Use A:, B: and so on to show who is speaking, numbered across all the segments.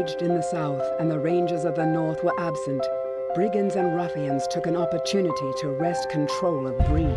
A: raged in the south and the rangers of the north were absent, brigands and ruffians took an opportunity to wrest control of Bree.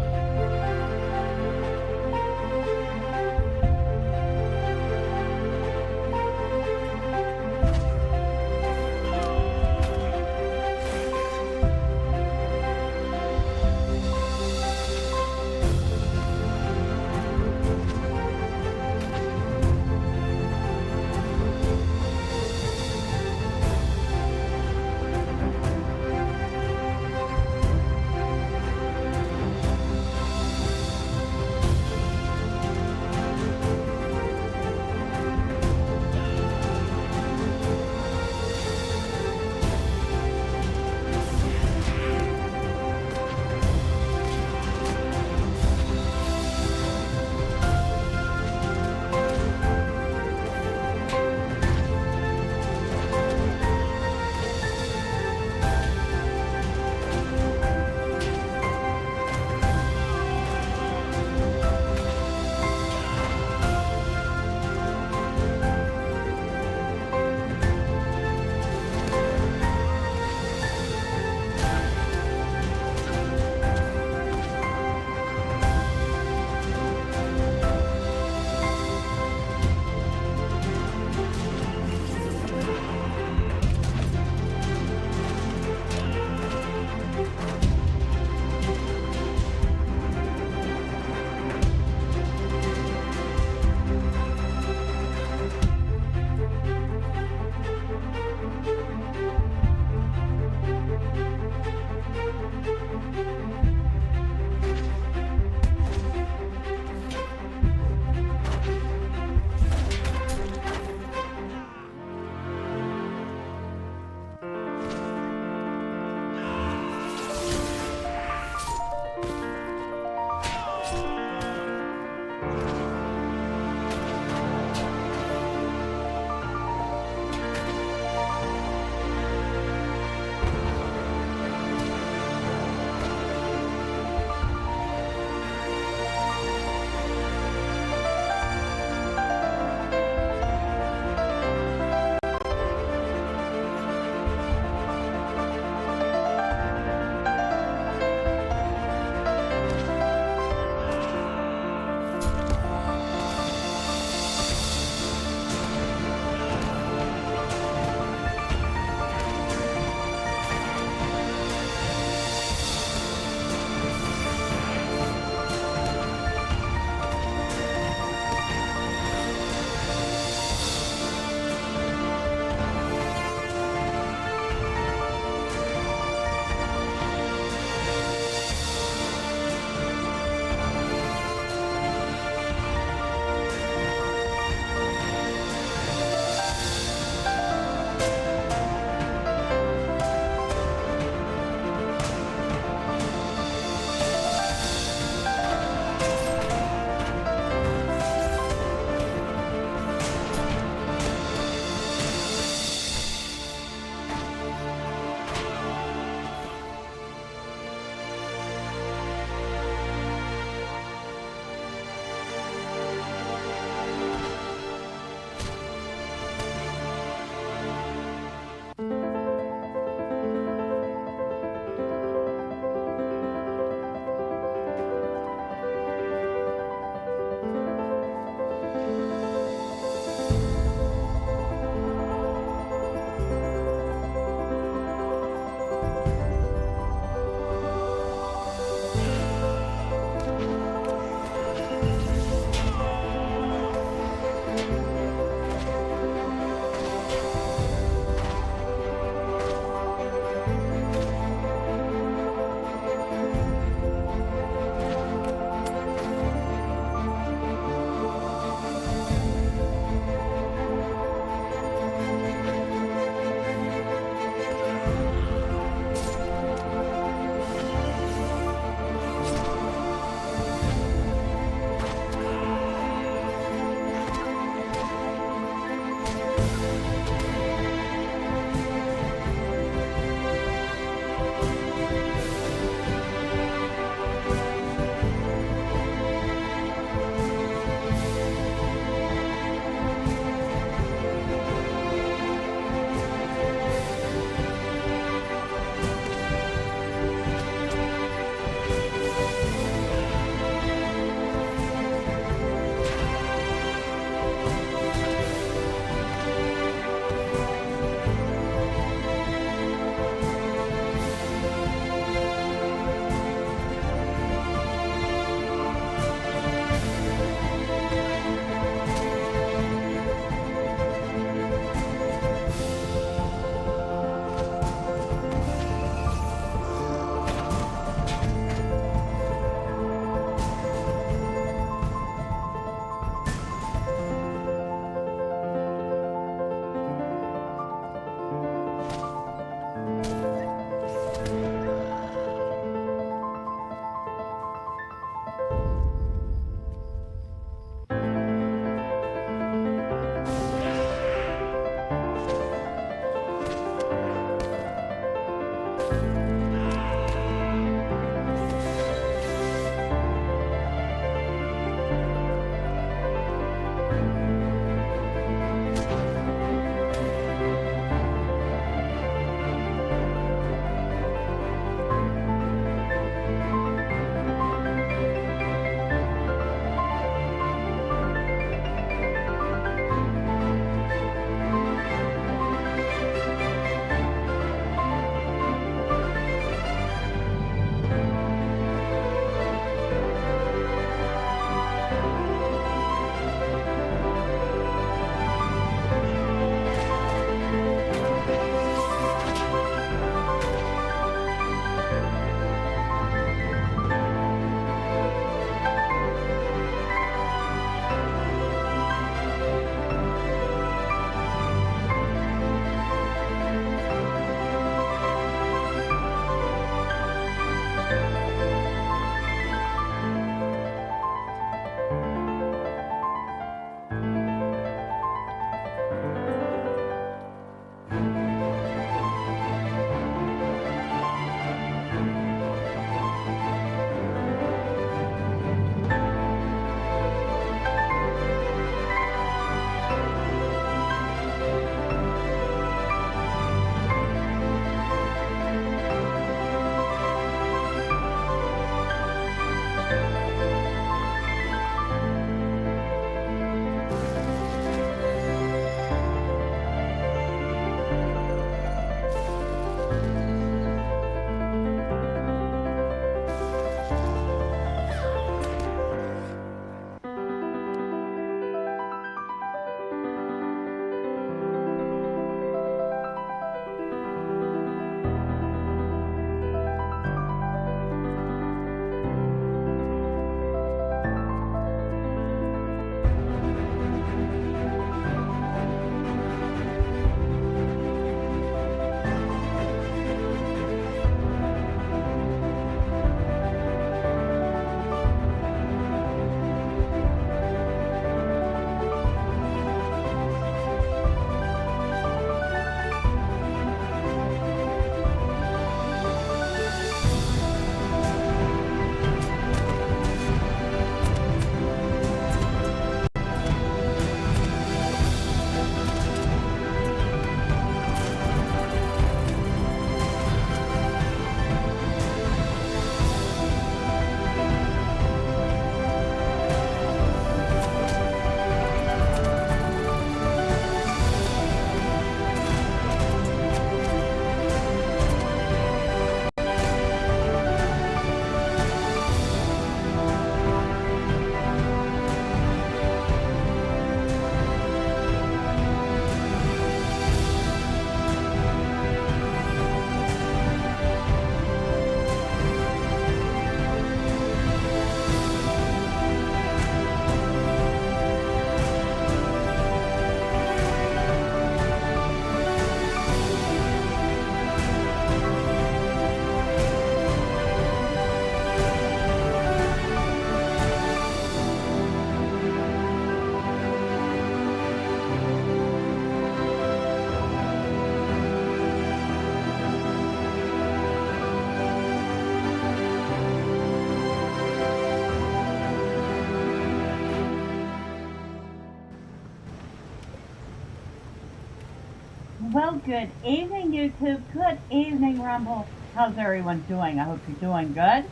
B: Well, good evening, YouTube. Good evening, Rumble. How's everyone doing? I hope you're doing good.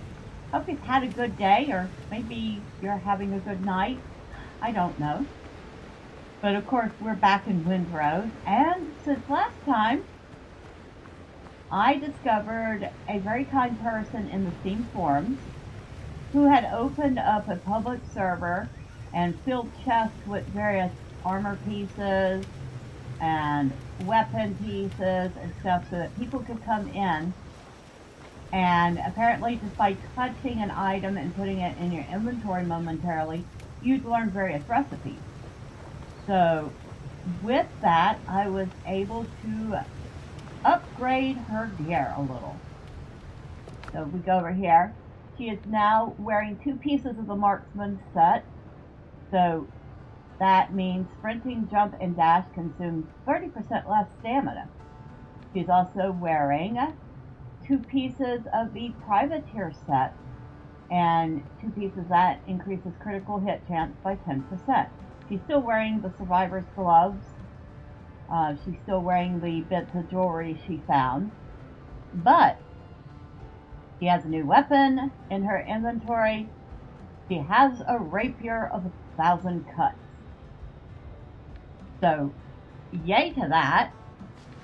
B: Hope you've had a good day, or maybe you're having a good night. I don't know. But of course, we're back in Windrose, and since last time, I discovered a very kind person in the Steam forums who had opened up a public server and filled chests with various armor pieces and weapon pieces and stuff so that people could come in, and apparently just by touching an item and putting it in your inventory momentarily, you'd learn various recipes. So with that, I was able to upgrade her gear a little. So we go over here. She is now wearing 2 pieces of the marksman set. So that means sprinting, jump, and dash consumes 30% less stamina. She's also wearing 2 pieces of the privateer set, and 2 pieces that increases critical hit chance by 10%. She's still wearing the survivor's gloves. She's still wearing the bits of jewelry she found, but she has a new weapon in her inventory. She has a rapier of 1,000 cuts. So, yay to that.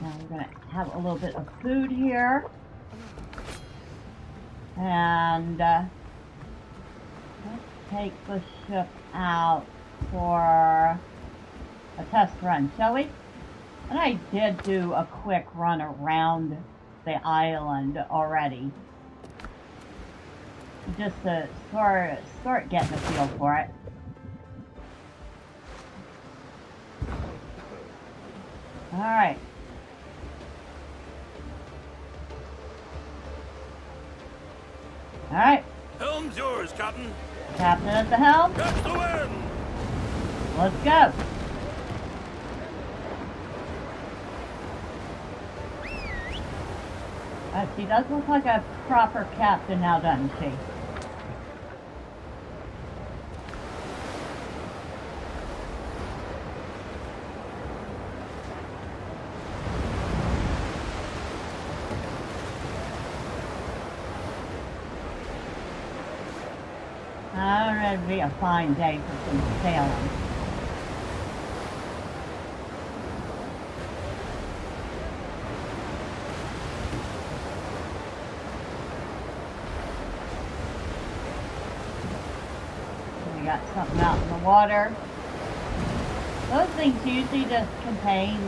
B: Now we're going to have a little bit of food here. And let's take the ship out for a test run, shall we? And I did do a quick run around the island already, just to start getting a feel for it. Alright. Alright.
C: Helm's yours, Captain.
B: Captain at the helm.
C: Catch the wind.
B: Let's go. She does look like a proper captain now, doesn't she? Alright, it'll be a fine day for some sailing. We got something out in the water. Those things usually just contain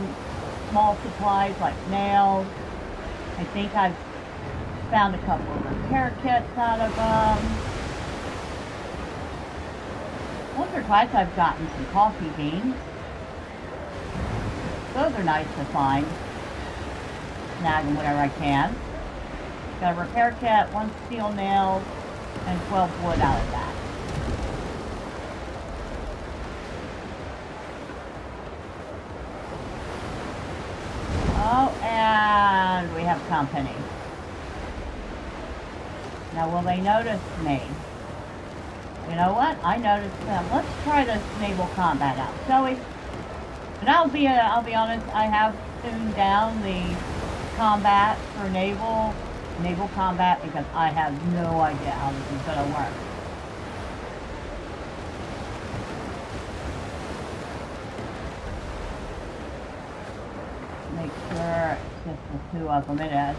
B: small supplies like nails. I think I've found a couple of repair kits out of them. Once or twice I've gotten some coffee beans. Those are nice to find. Snag them whenever I can. Got a repair kit, 1 steel nail, and 12 wood out of that. Oh, and we have company. Now will they notice me? You know what? I noticed them. Let's try this naval combat out, shall we? And I'll be honest, I have tuned down the combat for naval combat because I have no idea how this is going to work. Make sure it's just the 2 of them. It is.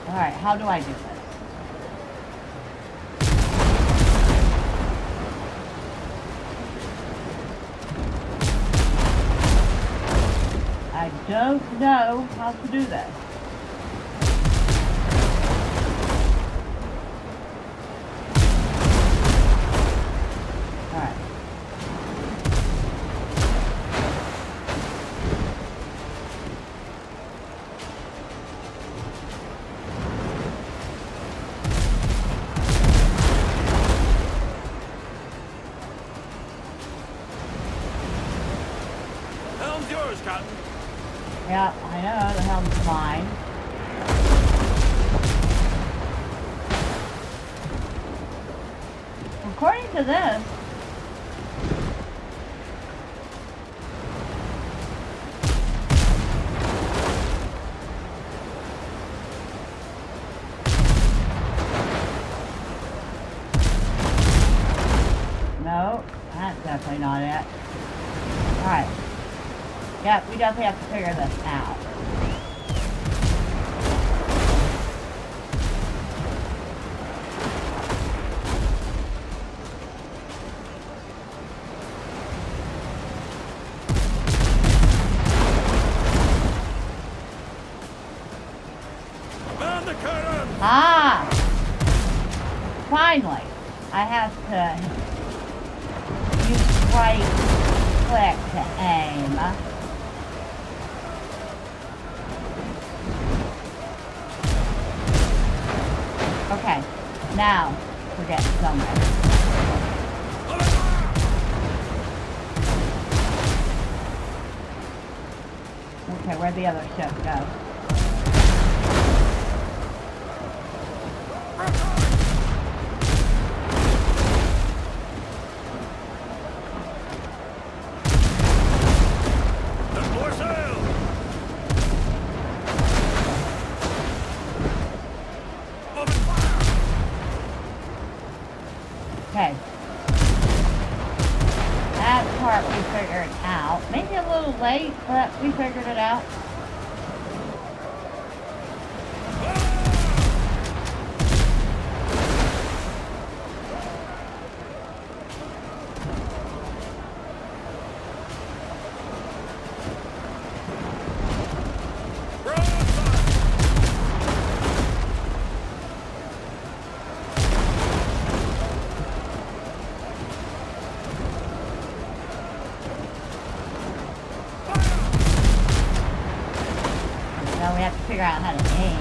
B: Alright, how do I do this? I don't know how to do this. Alright.
C: Helm's yours, Captain.
B: Yeah, I know, the helm's mine. According to this, no, that's definitely not it. Alright. Yep, we definitely have to figure this out.
C: Man the cannon!
B: Ah! Finally, I have to use right click to aim. Okay, now we're getting somewhere. Okay, where'd the other ship go?
C: There's more sail! Open fire!
B: Okay. That part we figured out. Maybe a little late, but we figured it out. Now we have to figure out how to aim.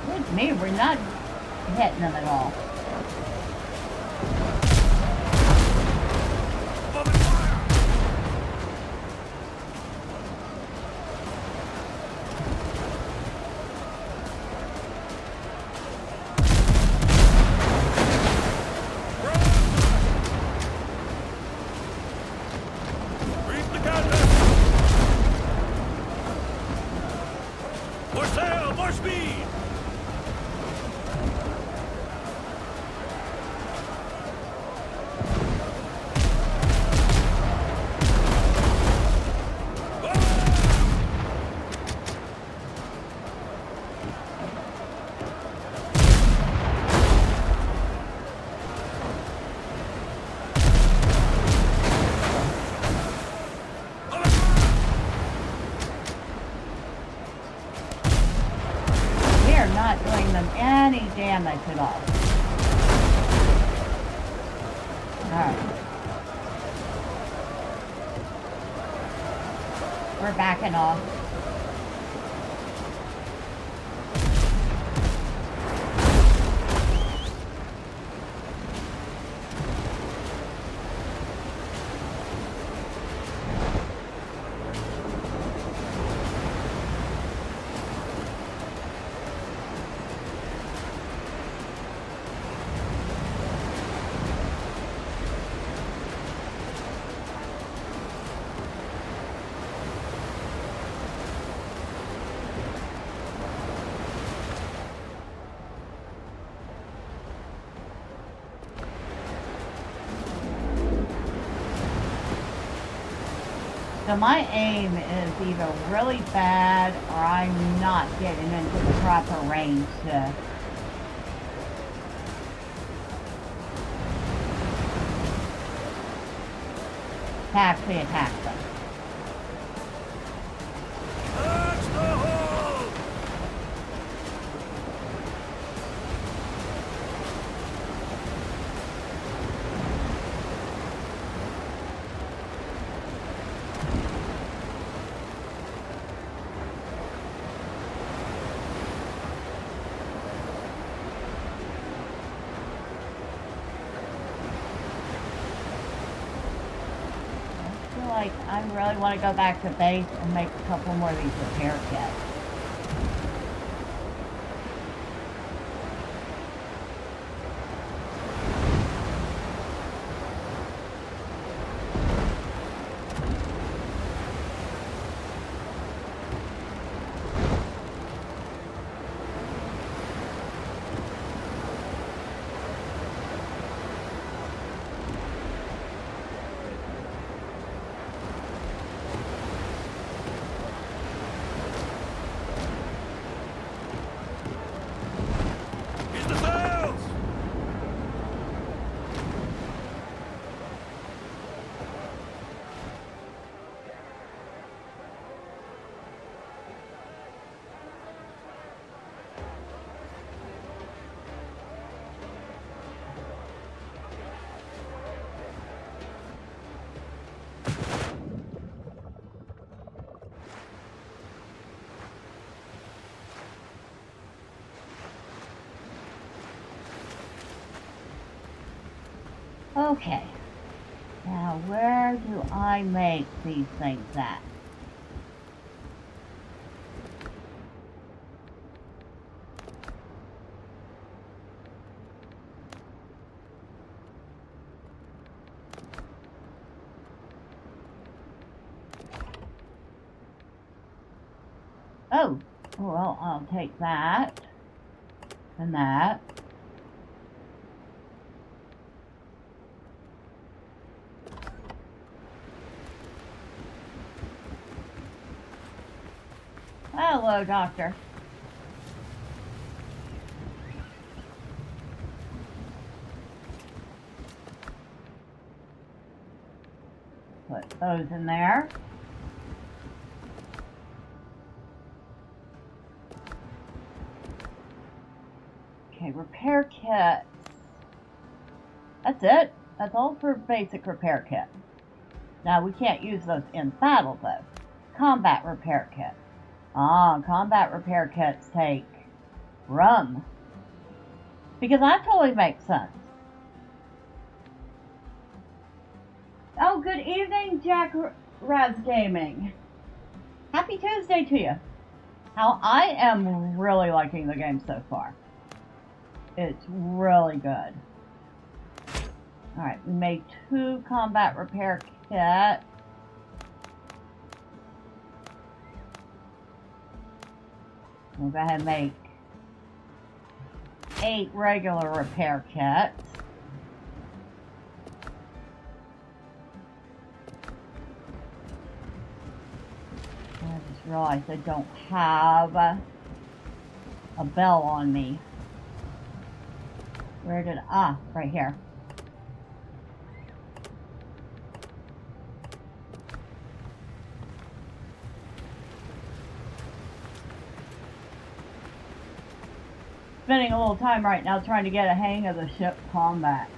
B: With me, we're not hitting them at all.
C: Open fire! Reef the cannon! More sail! More speed!
B: We are not doing them any damage at all. Alright. We're backing off. So my aim is either really bad or I'm not getting into the proper range to actually attack them.
C: That's the hole!
B: like I really want to go back to base and make a couple more of these repair kits.
C: Here's the sails!
B: Okay. Now, where do I make these things at? Oh, well, I'll take that and that. Hello, Doctor. Put those in there. Okay, repair kit. That's it. That's all for basic repair kit. Now, we can't use those in battle, though. Combat repair kit. Ah, combat repair kits take rum. Because that totally makes sense. Oh, good evening, Jack Raz Gaming. Happy Tuesday to you. How I am really liking the game so far. It's really good. Alright, we made 2 combat repair kits. We'll go ahead and make 8 regular repair kits. I just realized I don't have a bell on me. Where did, right here. Spending a little time right now trying to get a hang of the ship combat.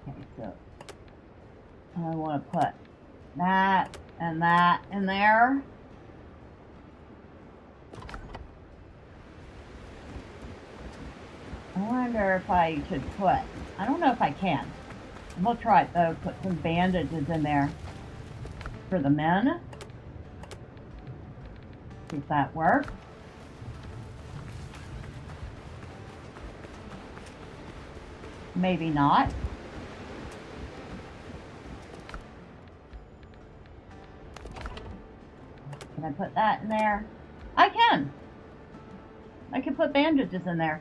B: Okay, so I want to put that and that in there. I wonder if I should put, I don't know if I can. We'll try it though, put some bandages in there for the men. See if that works. Maybe not. Can I put that in there? I can. I can put bandages in there.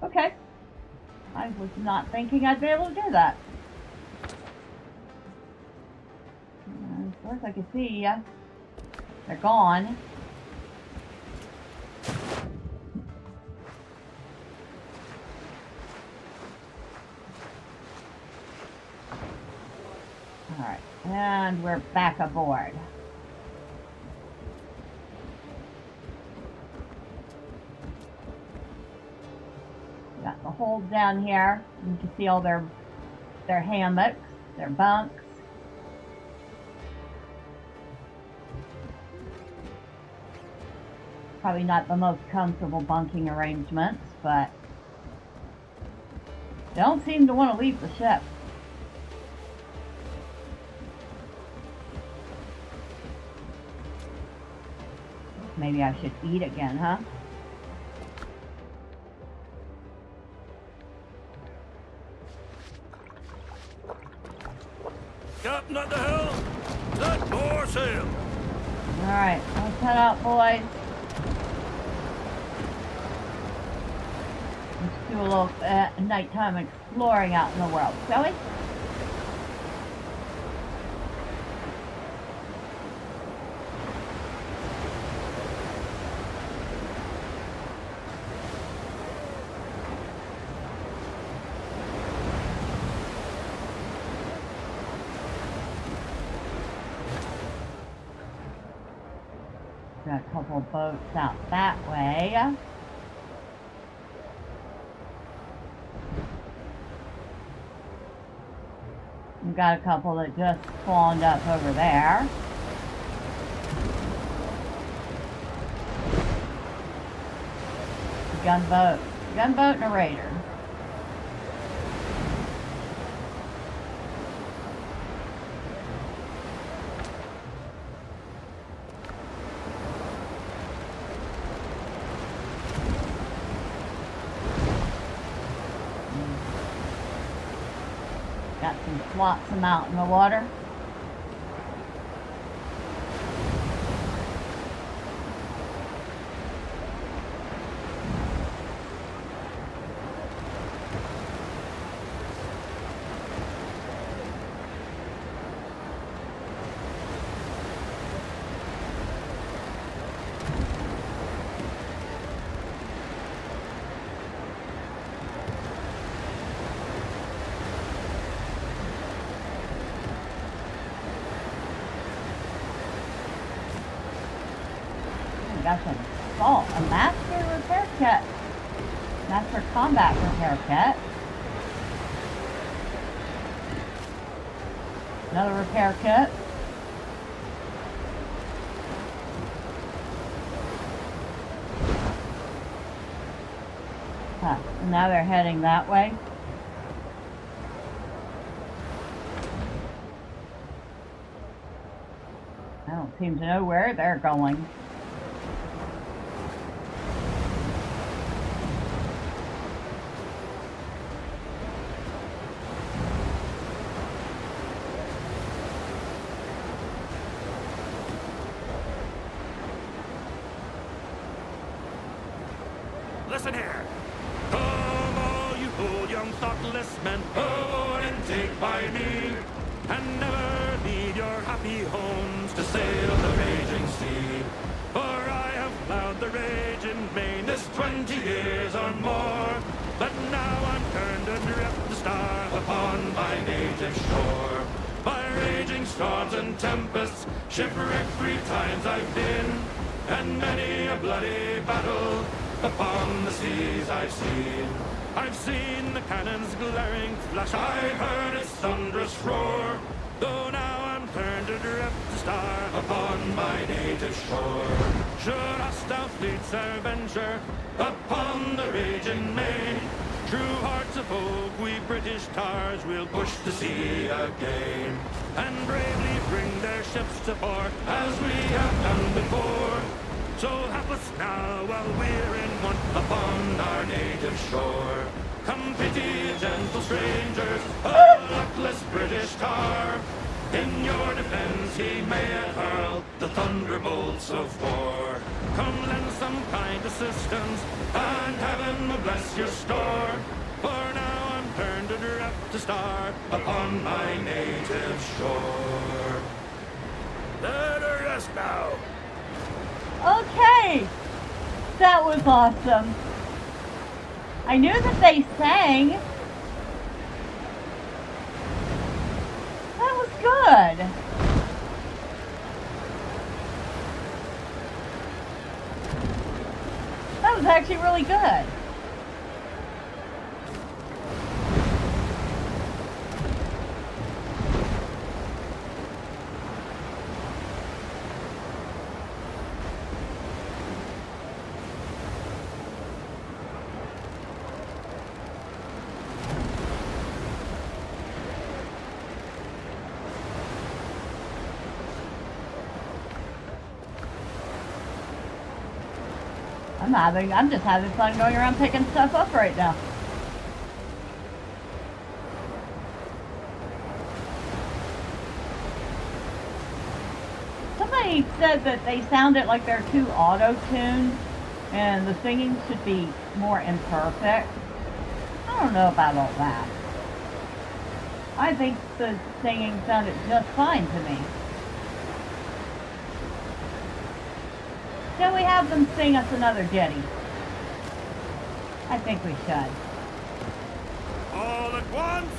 B: Okay. I was not thinking I'd be able to do that. As far as I can see, they're gone. Alright, and we're back aboard. Got the hold down here. You can see all their hammocks, their bunks. Probably not the most comfortable bunking arrangements, but They don't seem to want to leave the ship. Maybe I should eat again, huh?
C: Captain at the helm! Set more sail!
B: Alright, let's head out, boys. Let's do a little nighttime exploring out in the world, shall we? Got a couple boats out that way. We've got a couple that just spawned up over there. Gunboat and a raider. Got some flotsam out in the water. Got some salt, a master repair kit. Master combat repair kit. Another repair kit. Huh, and now they're heading that way. I don't seem to know where they're going.
C: Listen here. Come all you bold young thoughtless men, aboard and take by me, and never leave your happy homes to sail the raging sea. For I have plowed the raging main this 20 years or more, but now I'm turned adrift to starve upon my native shore. By raging storms and tempests, shipwrecked 3 times I've been, and many a bloody battle upon the seas I've seen. I've seen the cannon's glaring flash, I've heard its thunderous roar, though now I'm turned adrift to starve upon my native shore. Should hostile fleets e'er venture upon the raging main, true hearts of oak, we British tars will push the sea again, and bravely bring their ships to port as we have done before. So help us now while we're in want upon our native shore. Come pity gentle strangers, a luckless British tar. In your defense he may hurl the thunderbolts of war. Come lend some kind assistance, and heaven will bless your store. For now I'm turned adrift to starve upon my native shore. Let her rest now.
B: Okay, that was awesome. I knew that they sang. That was good. That was actually really good. I'm just having fun going around picking stuff up right now. Somebody said that they sounded like they're too auto-tuned and the singing should be more imperfect. I don't know about all that. I think the singing sounded just fine to me. Shall we have them sing us another ditty? I think we should.
C: All at once,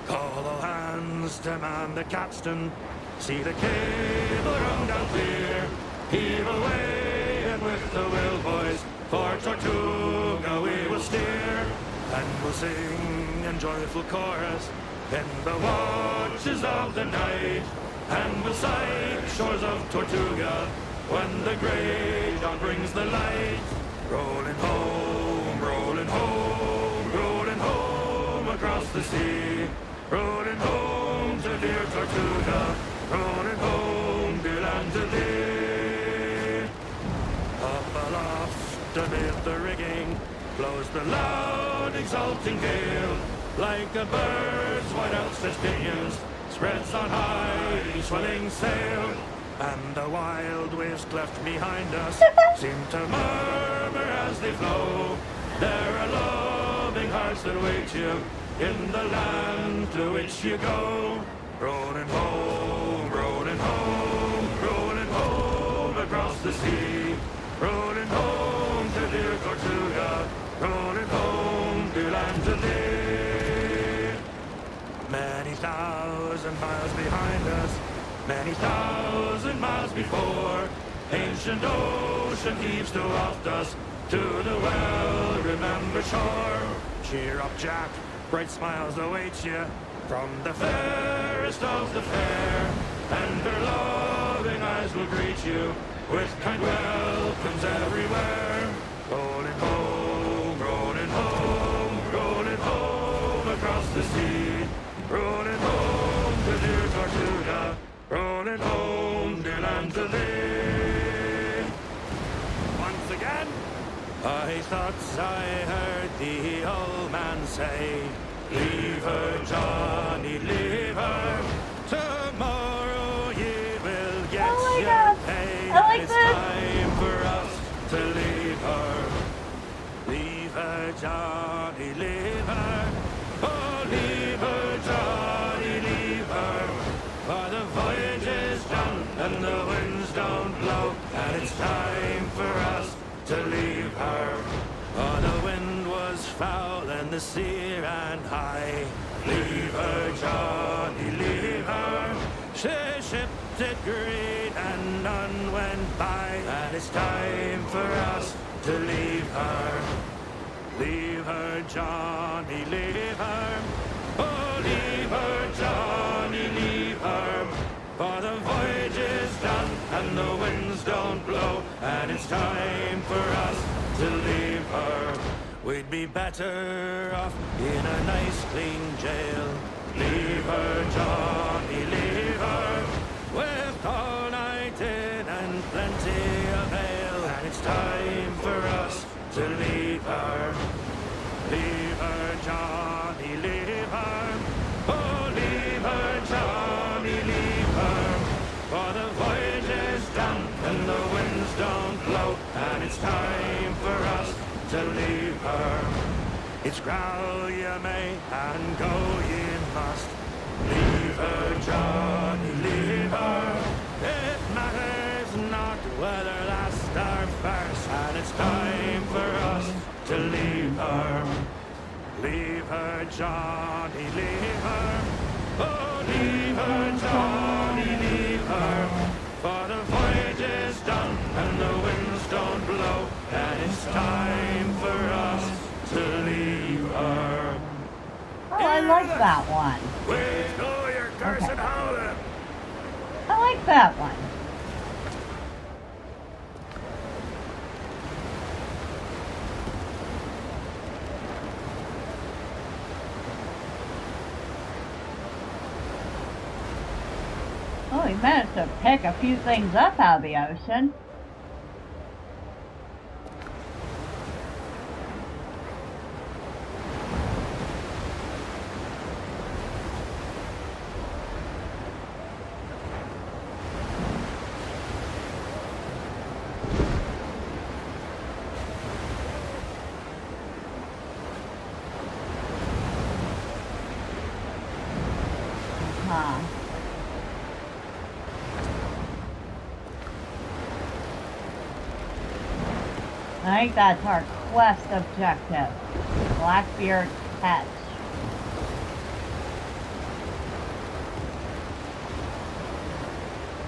C: call all hands to man the capstan. See the cable run down clear. Heave away and with the will, boys, for Tortuga we will steer. And we'll sing in joyful chorus in the watches of the night. And we'll sight shores of Tortuga when the grey dawn brings the light. Rolling home, rolling home, rolling home across the sea. Rolling home to dear Tortuga, rolling home, dear land to thee. Up aloft amid the rigging blows the loud exulting gale. Like a bird's white outstretched pinions spreads on high each swelling sail. And the wild waves cleft behind us seem to murmur as they flow. There are loving hearts that wait you in the land to which you go. Rolling home, rolling home, rolling home across the sea. Rolling home to dear Tortuga, rolling home, dear land to thee. Many thousand miles behind us, many thousand miles before, ancient ocean heaves to waft us to the well-remembered shore. Cheer up, Jack, bright smiles await you from the fairest of the fair, and her loving eyes will greet you with kind welcomes everywhere. Rolling home, rolling home, rolling home across the sea. Rolling home to dear Tortuga, rolling home, dear land to thee. Once again, I thought I heard the old man say, leave her, Johnny, leave her. Tomorrow ye will get your pay.
B: I like
C: it's
B: this.
C: time for us to leave her. Leave her, Johnny, leave her. Oh, leave her, Johnny, leave her. For the voyage is done and the winds don't blow, and it's time for us to leave her. Oh, the wind was foul and the sea ran high. Leave her, Johnny, leave her. She shipped it great and none went by, and it's time for us to leave her. Leave her, Johnny, leave her. Oh, leave her, Johnny, leave her. For the voyage is done and the winds don't blow, and it's time for us to leave her. We'd be better off in a nice clean jail. Leave her, Johnny, leave her. With all night in and plenty of ale, and it's time for us to leave her. Leave her, Johnny, leave her. Oh, leave her, Johnny, leave her. For the voyage is done and the winds don't blow, and it's time for us to leave her. It's growl ye may and go ye must. Leave her, Johnny, leave her. It matters not whether last or first, and it's time for us to leave her. Leave her, Johnny, leave her. Oh, leave her, Johnny, leave her. For the voyage is done and the winds don't blow, and it's time for us to leave her.
B: Oh, I like that one.
C: Withdraw your cursed howling.
B: I like that one. Oh, he managed to pick a few things up out of the ocean. think that's our quest objective. Blackbeard catch.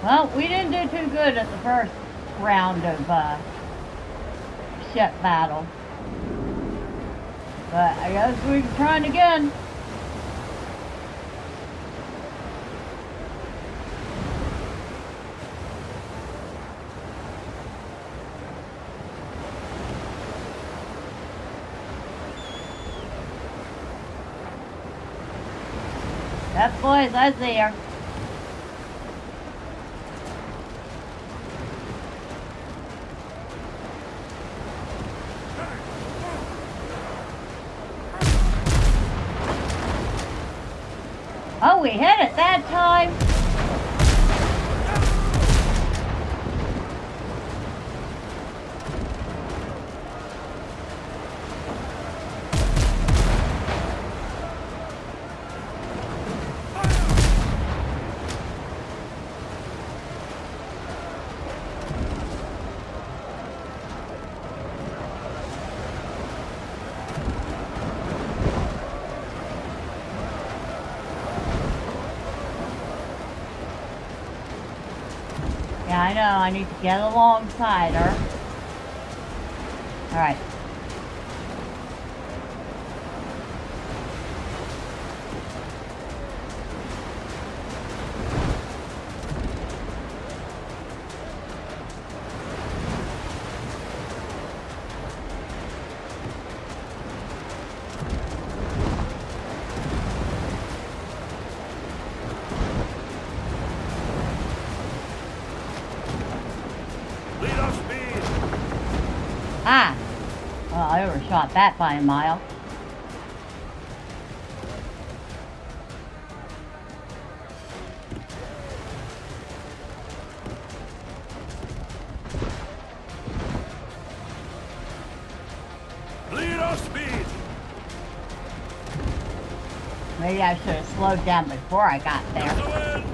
B: Well, we didn't do too good at the first round of ship battle. But I guess we can try it again. That boys, I see her. Oh, we hit it that time. Yeah, I know, I need to get alongside her. Alright. Ah! Well, I overshot that by a mile.
C: Lead off speed!
B: Maybe I should have slowed down before I got there.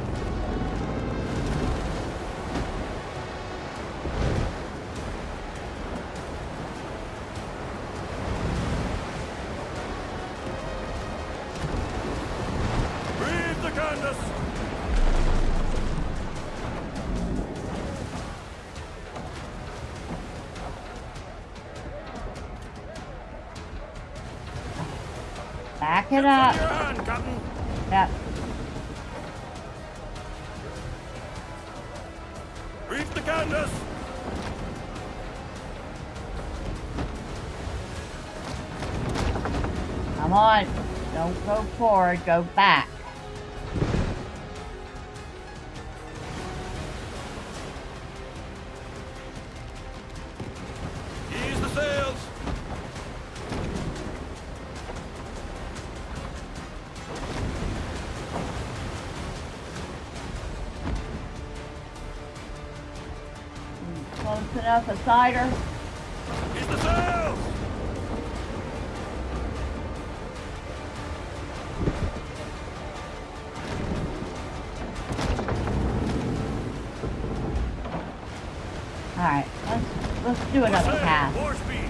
B: Back it up.
C: Your hand, Captain.
B: Yep.
C: Reef the canvas.
B: Come on. Don't go forward, go back.
C: Ease the sails.
B: Close enough aside her.
C: Ease the sails.
B: Alright, let's do another pass.
C: More speed.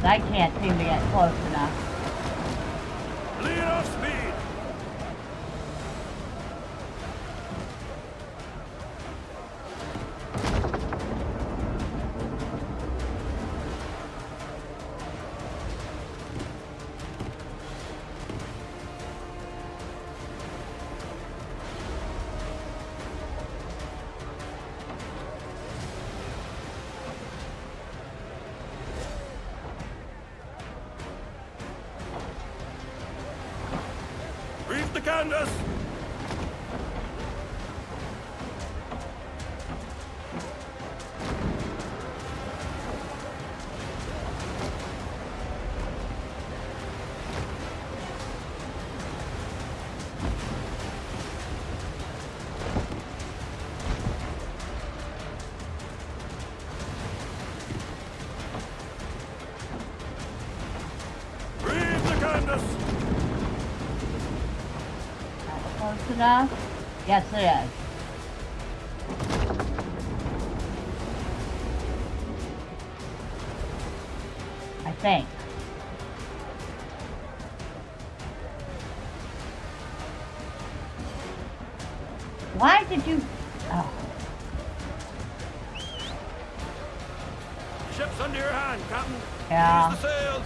B: I can't seem to get close enough.
C: Lead off speed. Reef the canvas. Reef the canvas.
B: Close enough? Yes, it is. think. Why did you... Oh.
C: Ship's under your hand, Captain.
B: Yeah.
C: Use the sails.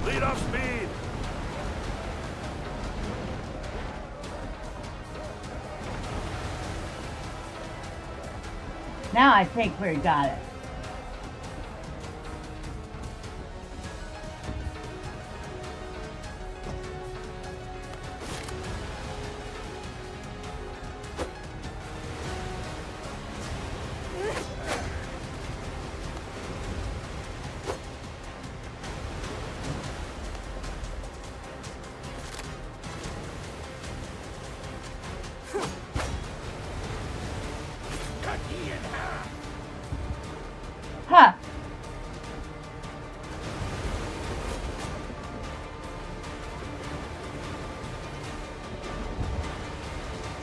C: Lead off speed.
B: Now I think we got it. Huh.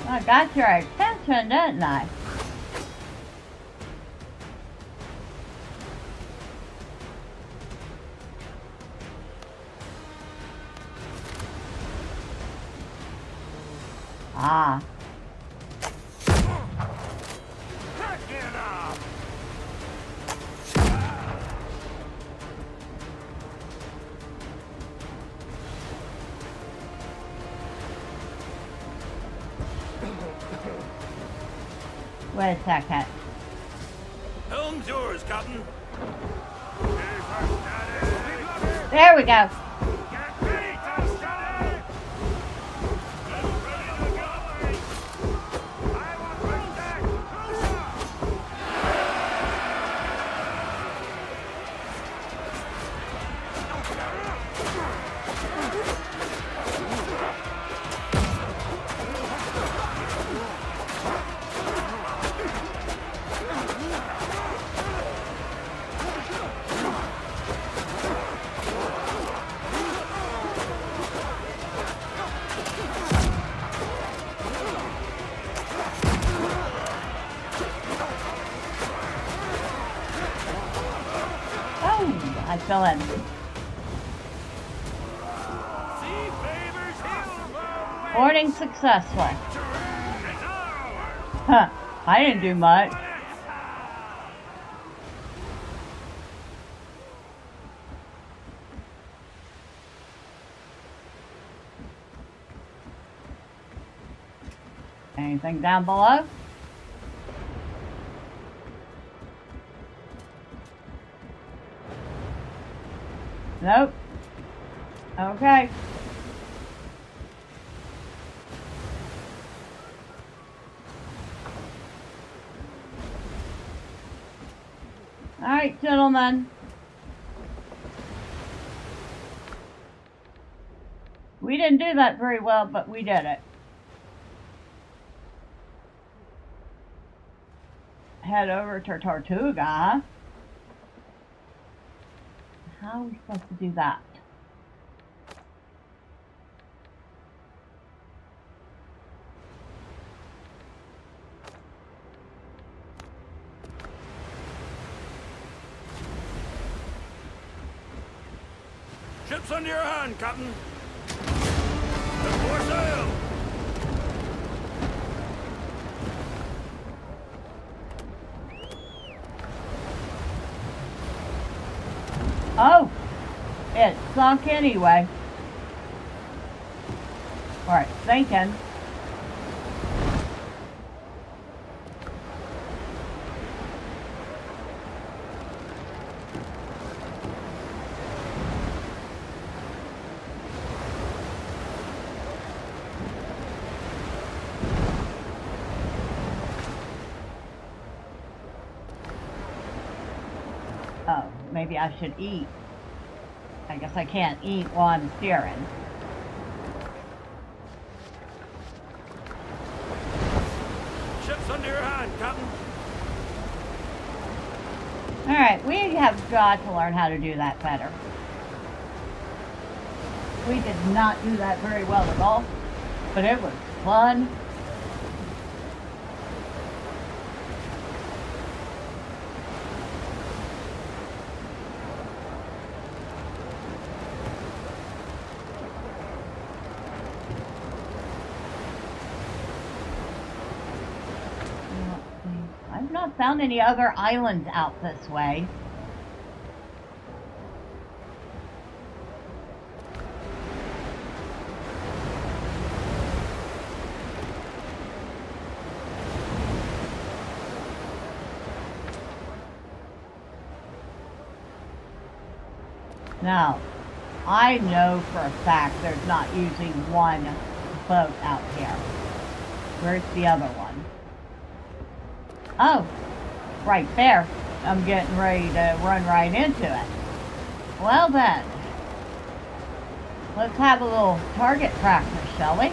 B: I got your attention, didn't I? Ah.
C: Get up.
B: Wait a second.
C: Helm's yours, Captain.
B: There we go.
C: Get ready to steady. Get ready to go. I want right back.
B: Oh, I fell in.
C: Sea favors hill.
B: Boarding successful.
C: It's ours.
B: Huh. I didn't do much. Anything down below? Nope. Okay. All right, gentlemen. We didn't do that very well, but we did it. Head over to Tortuga. How are we supposed to do that?
C: Ship's under your hand, Captain. Set for sail.
B: Oh, it sunk anyway. All right, sinking. Oh, maybe I should eat. I guess I can't eat while I'm steering.
C: Ship's under your hand, Captain.
B: Alright, we have got to learn how to do that better. We did not do that very well at all, but it was fun. I've not found any other islands out this way. Now, I know for a fact there's not usually one boat out here. Where's the other one? Oh, right there. I'm getting ready to run right into it. Well then, let's have a little target practice, shall we?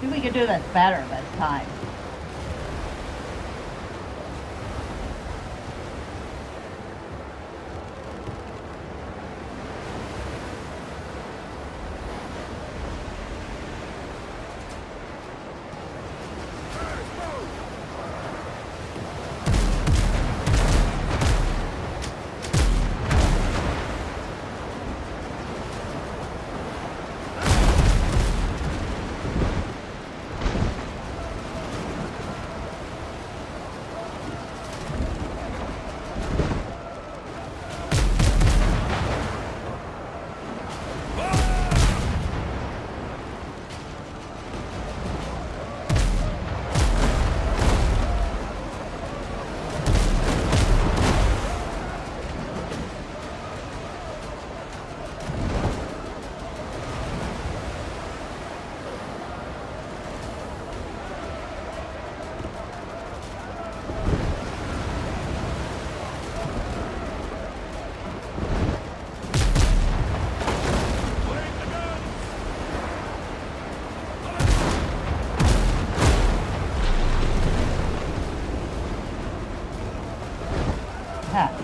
B: See if we can do this better this time.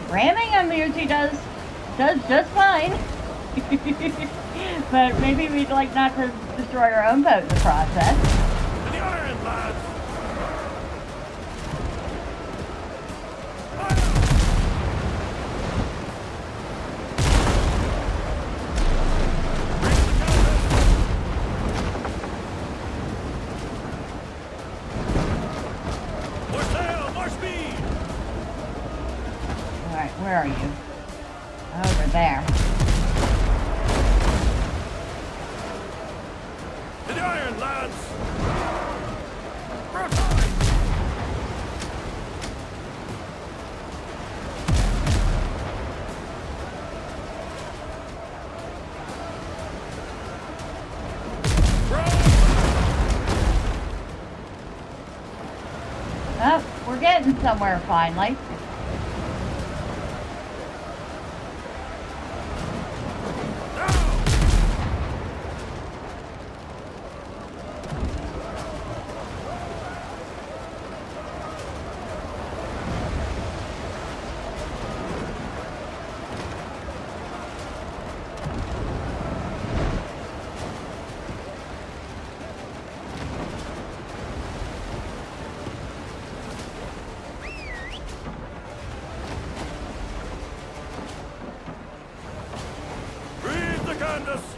B: Ramming usually does just fine. But maybe we'd like not to destroy our own boat in the process.
C: To the iron, lads! More sail, more speed!
B: Alright, where are you? Over there.
C: To the iron, lads! Broadside!
B: Oh, we're getting somewhere finally.
C: Breathe the Candace!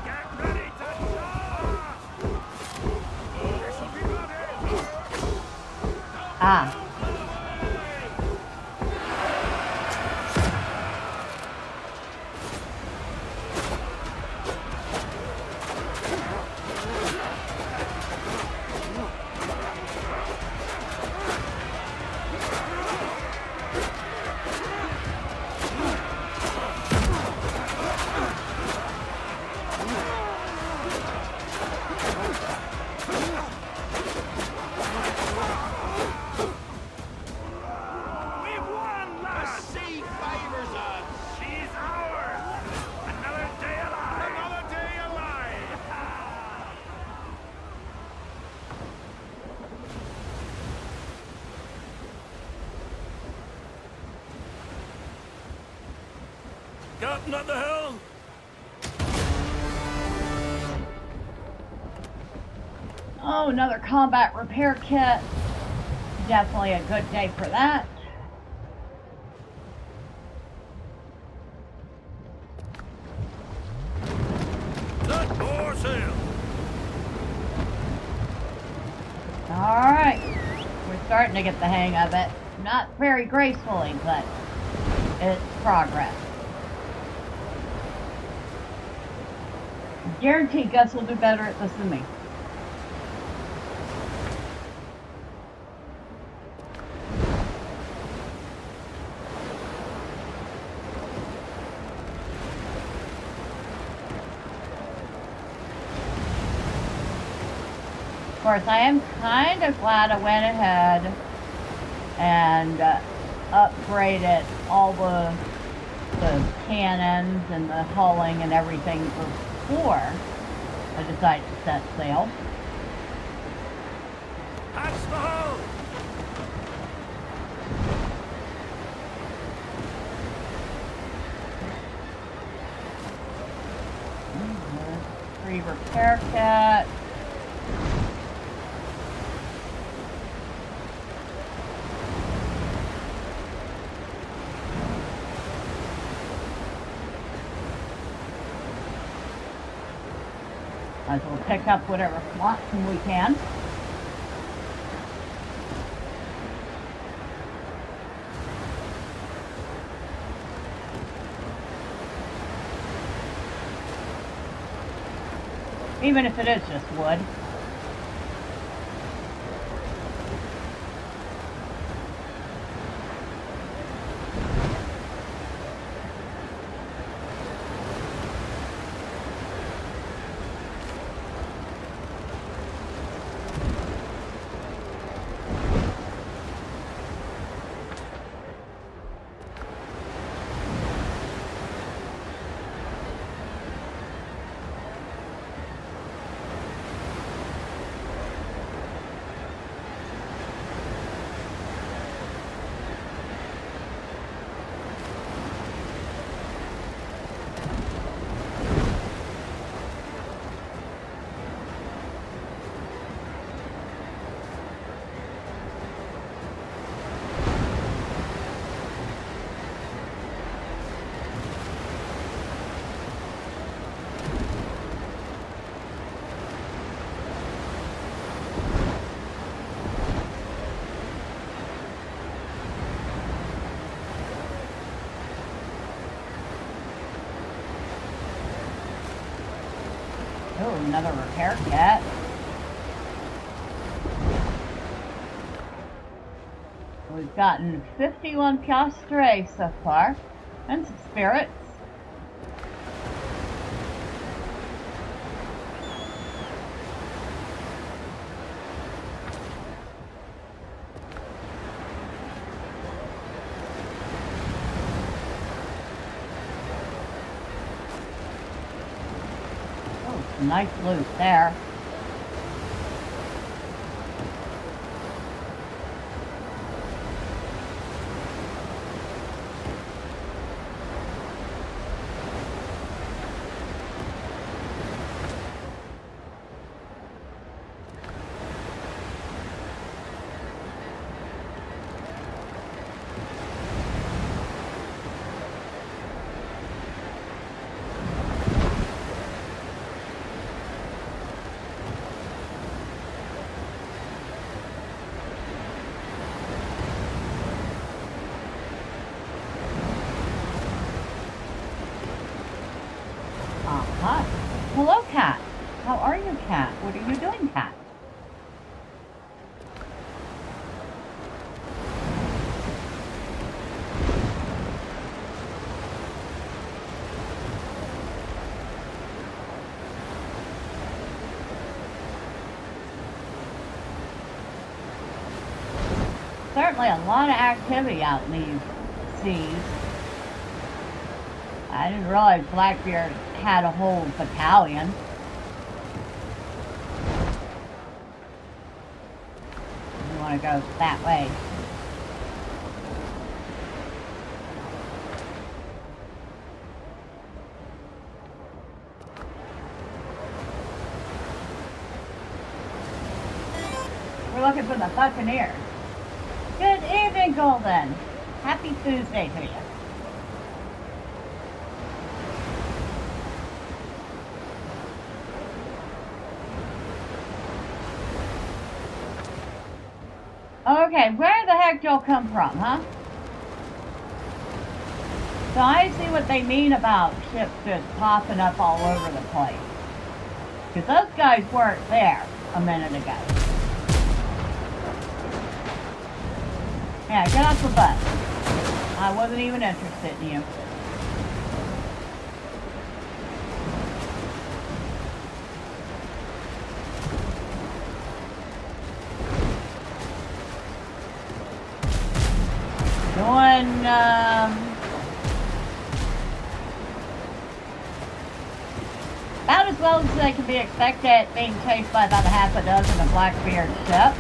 C: Get ready to charge! This'll be bloody!
B: Ah.
C: Captain, at the helm!
B: Oh, another combat repair kit. Definitely a good day for that.
C: Set for sail!
B: Alright. We're starting to get the hang of it. Not very gracefully, but it's progress. Guarantee Gus will do better at this than me. Of course, I am kind of glad I went ahead and upgraded all the cannons and the hulling and everything before I decided to set sail.
C: Hatch the hull!
B: Free repair kit. Might as well pick up whatever flotsam we can. Even if it is just wood. Oh, another repair kit. We've gotten 51 piastres so far, and some spirits. Nice loot there. Hello, Cat. How are you, Cat? What are you doing, Cat? Certainly a lot of activity out in these seas. I didn't realize Blackbeard had a whole battalion. You want to go that way. working for the Buccaneers. Good evening, Golden. Happy Tuesday to you. Okay, where the heck y'all come from, huh? So I see what they mean about ships just popping up all over the place. Because those guys weren't there a minute ago. Yeah, get off the bus. I wasn't even interested in you. Doing, about as well as they can be expected, being chased by about a half a dozen of Blackbeard ships.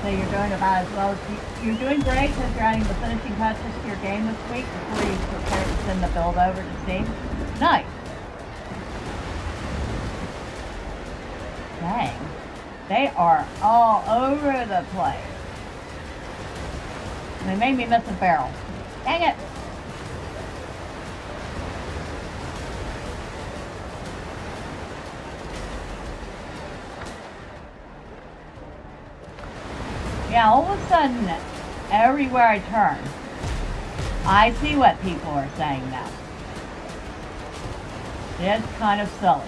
B: So you're doing about as well as you're doing great because you're adding the finishing touches to your game this week before you prepare to send the build over to Steam. Nice. Dang. They are all over the place. They made me miss a barrel. Dang it. Yeah, all of a sudden, everywhere I turn, I see what people are saying now. It's kind of silly.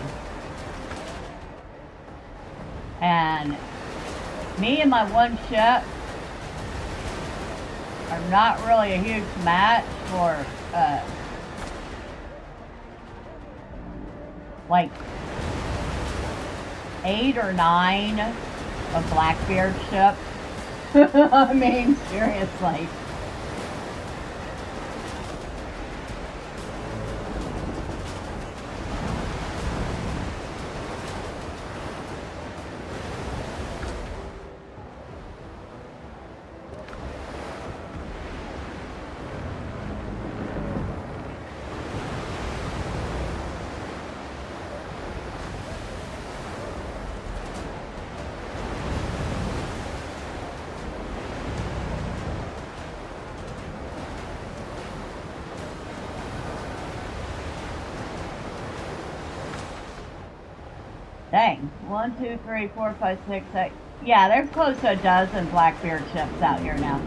B: And me and my one ship are not really a huge match for, like 8 or 9 of Blackbeard ships. I mean, seriously. Dang. 1, 2, 3, 4, 5, 6, 8. Yeah, there's close to a dozen Blackbeard ships out here now.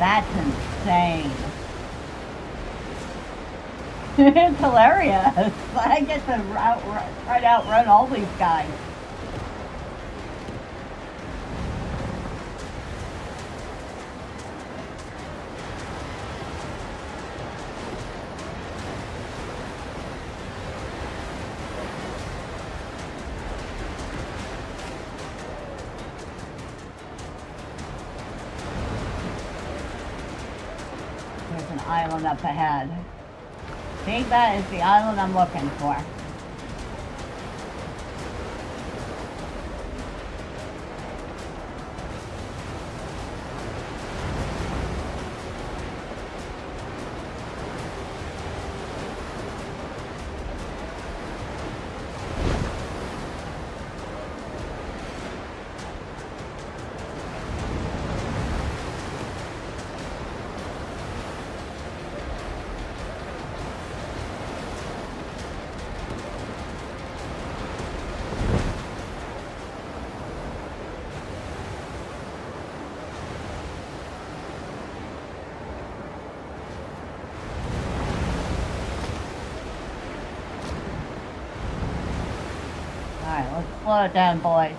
B: That's insane. It's hilarious. I get to try to outrun all these guys. There's an island up ahead. I think that is the island I'm looking for. Alright, let's slow it down, boys.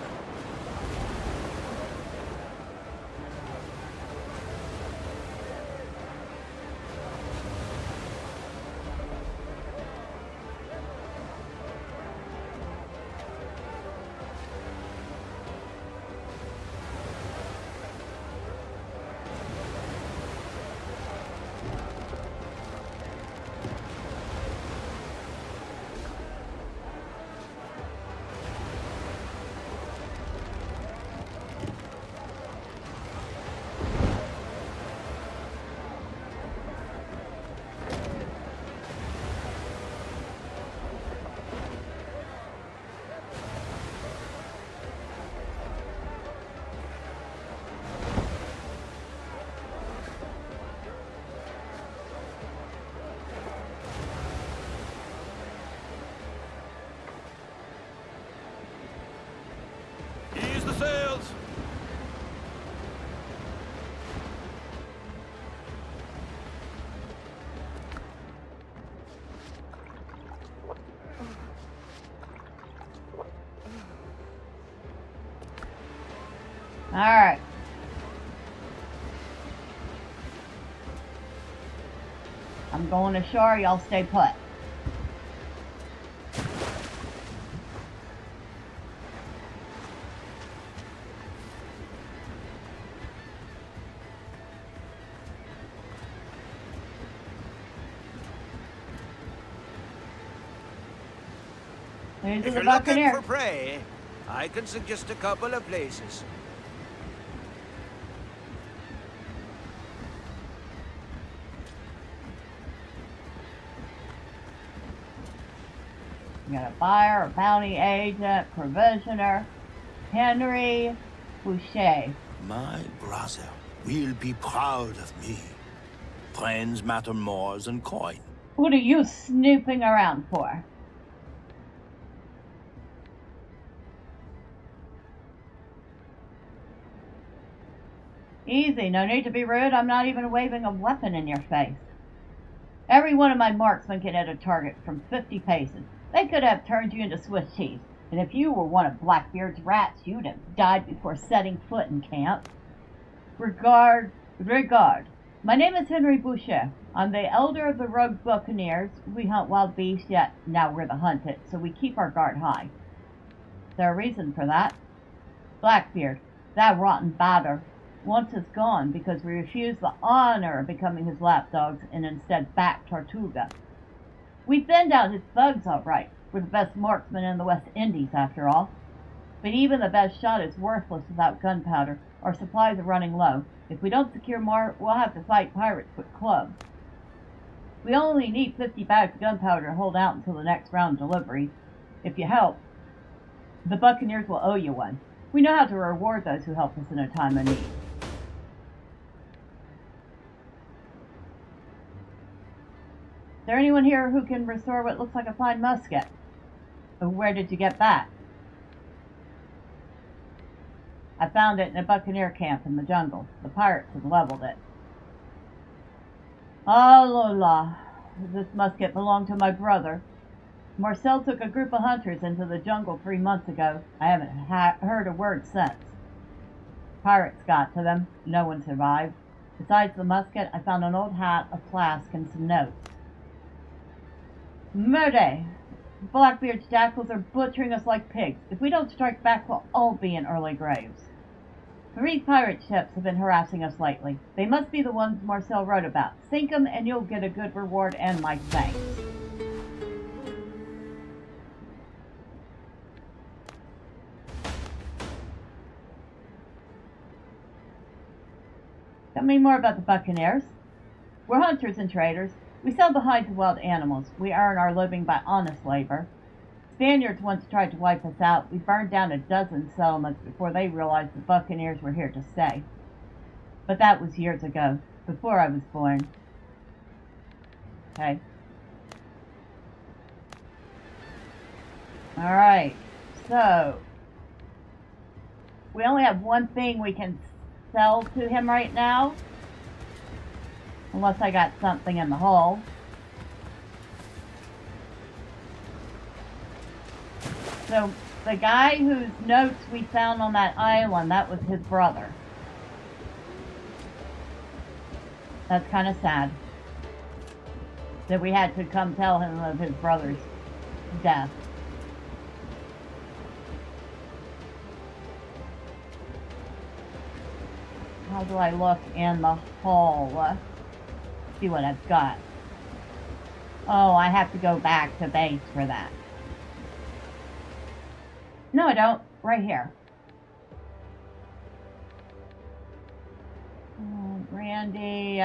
B: Alright. I'm going ashore, y'all stay put. These are
D: If
B: the
D: you're looking
B: Buccaneers.
D: for prey, I can suggest a couple of places.
B: You got a buyer, a bounty agent, provisioner, Henry Boucher.
E: My brother will be proud of me. Friends matter more than coin.
B: What are you snooping around for? Easy, no need to be rude. I'm not even waving a weapon in your face. Every one of my marksmen can hit a target from 50 paces. They could have turned you into Swiss cheese, and if you were one of Blackbeard's rats, you'd have died before setting foot in camp. Regard. My name is Henry Boucher. I'm the elder of the rogue buccaneers. We hunt wild beasts, yet now we're the hunted, so we keep our guard high. Is there a reason for that? Blackbeard, that rotten batter, once is gone because we refused the honor of becoming his lapdogs and instead backed Tortuga. We thinned out his thugs all right. We're the best marksmen in the West Indies, after all. But even the best shot is worthless without gunpowder. Our supplies are running low. If we don't secure more, we'll have to fight pirates with clubs. We only need 50 bags of gunpowder to hold out until the next round of deliveries. If you help, the Buccaneers will owe you one. We know how to reward those who help us in a time of need. Is there anyone here who can restore what looks like a fine musket? Where did you get that? I found it in a buccaneer camp in the jungle. The pirates had leveled it. Ah, Lola. This musket belonged to my brother. Marcel took a group of hunters into the jungle 3 months ago. I haven't heard a word since. Pirates got to them. No one survived. Besides the musket, I found an old hat, a flask, and some notes. Murder! Blackbeard's jackals are butchering us like pigs. If we don't strike back, we'll all be in early graves. 3 pirate ships have been harassing us lately. They must be the ones Marcel wrote about. Sink them and you'll get a good reward and my thanks. Tell me more about the Buccaneers. We're hunters and traders. We sell the hides of wild animals. We earn our living by honest labor. Spaniards once tried to wipe us out. We burned down a dozen settlements before they realized the Buccaneers were here to stay. But that was years ago, before I was born. Okay. Alright, so we only have one thing we can sell to him right now. Unless I got something in the hull. So, the guy whose notes we found on that island, that was his brother. That's kind of sad. That we had to come tell him of his brother's death. How do I look in the hull? See what I've got. Oh, I have to go back to base for that. No, I don't. Right here. Oh, brandy.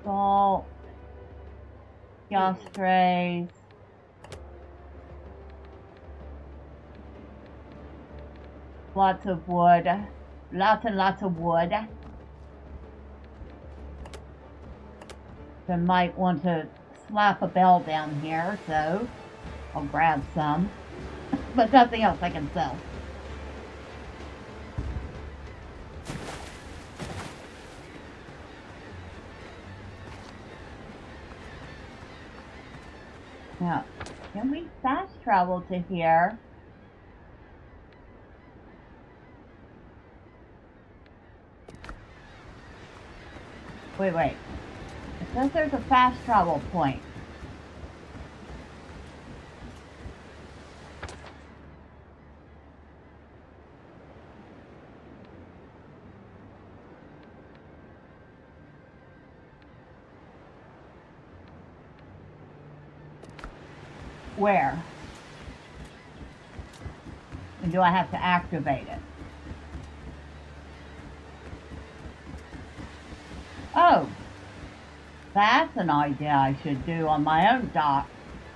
B: Salt. Ospreys. Lots of wood. Lots and lots of wood. I might want to slap a bell down here, so I'll grab some. But nothing else I can sell. Now, can we fast travel to here? Wait. It says there's a fast travel point. Where? And do I have to activate it? Oh, that's an idea I should do on my own dock.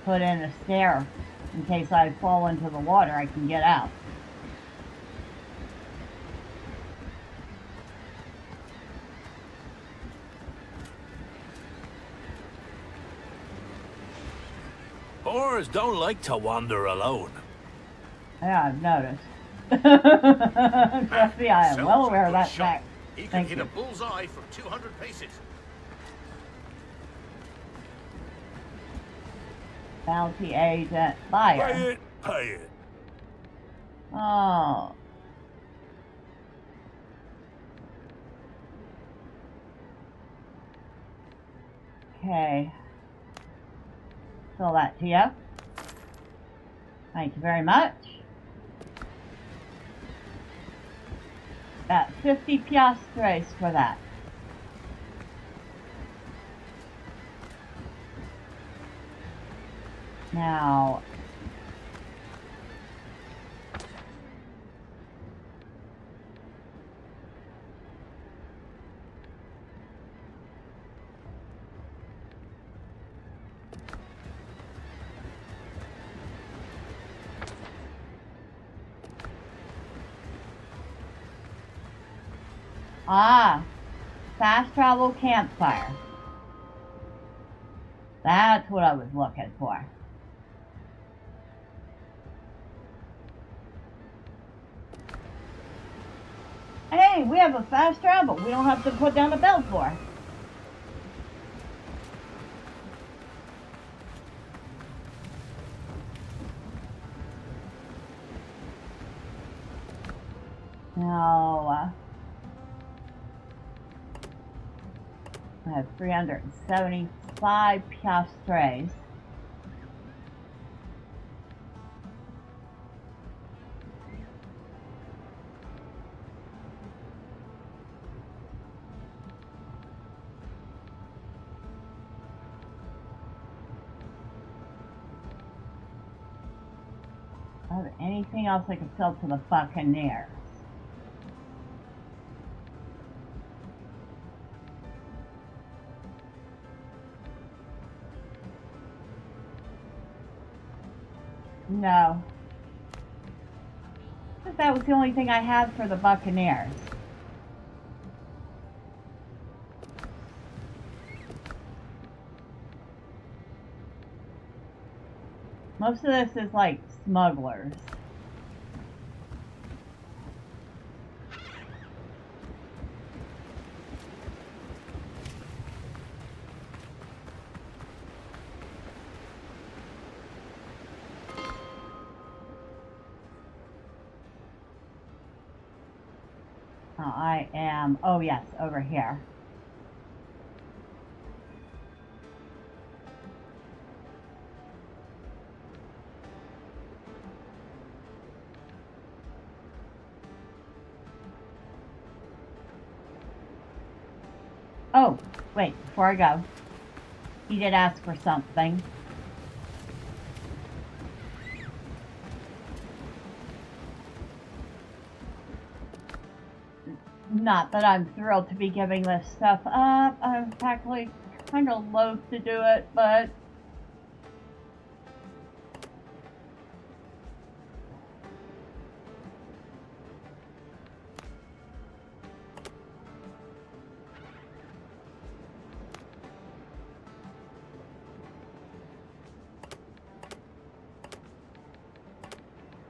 B: Put in a stair in case I fall into the water, I can get out.
E: Oars don't like to wander alone.
B: Yeah, I've noticed. Trust me, I am well aware of that fact.
F: He can
B: Thank
F: hit
B: you.
F: a bullseye from 200 paces.
B: Bounty agent fire.
E: Pay it.
B: Oh. Okay. Fill that to you. Thank you very much. Got 50 piastres for that. Now, fast travel campfire. That's what I was looking for. Hey, we have a fast travel. We don't have to put down a bell for. Now, I have 375 piastres. Anything else I can sell to the Buccaneers? No. I think that was the only thing I had for the Buccaneers. Most of this is like smugglers. I am, oh yes, over here. Oh, wait, before I go, he did ask for something. Not that I'm thrilled to be giving this stuff up. I'm actually kind of loath to do it, but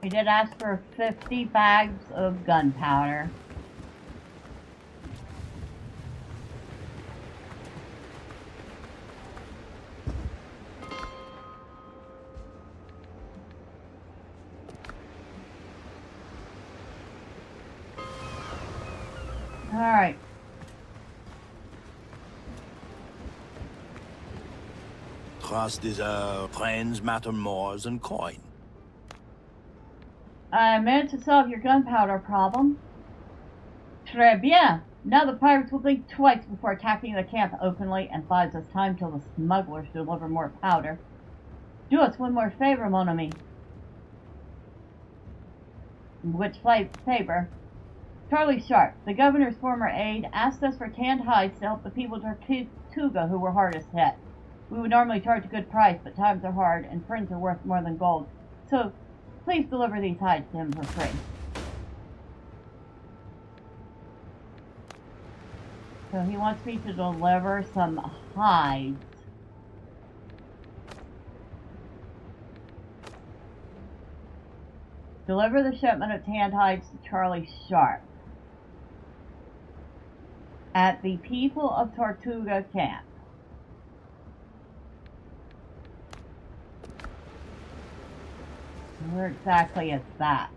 B: he did ask for 50 bags of gunpowder. Alright.
E: Trust is friends matter more than coin.
B: I managed to solve your gunpowder problem. Très bien. Now the pirates will think twice before attacking the camp openly and buys us time till the smugglers deliver more powder. Do us one more favor, mon ami. Which favor? Charlie Sharp, the governor's former aide, asked us for canned hides to help the people of Tortuga who were hardest hit. We would normally charge a good price, but times are hard and friends are worth more than gold. So please deliver these hides to him for free. So he wants me to deliver some hides. Deliver the shipment of tanned hides to Charlie Sharp at the people of Tortuga camp. Where exactly is that?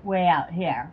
B: Way out here.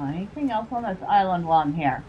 B: Anything else on this island while I'm here?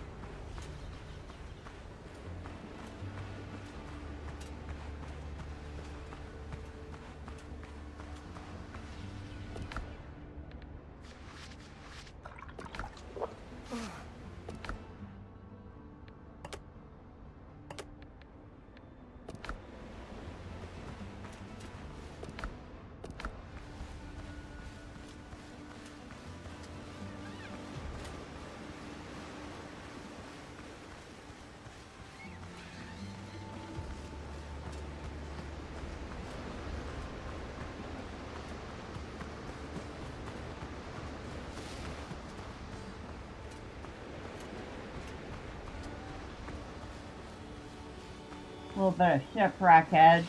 B: A little bit of shipwreck edge.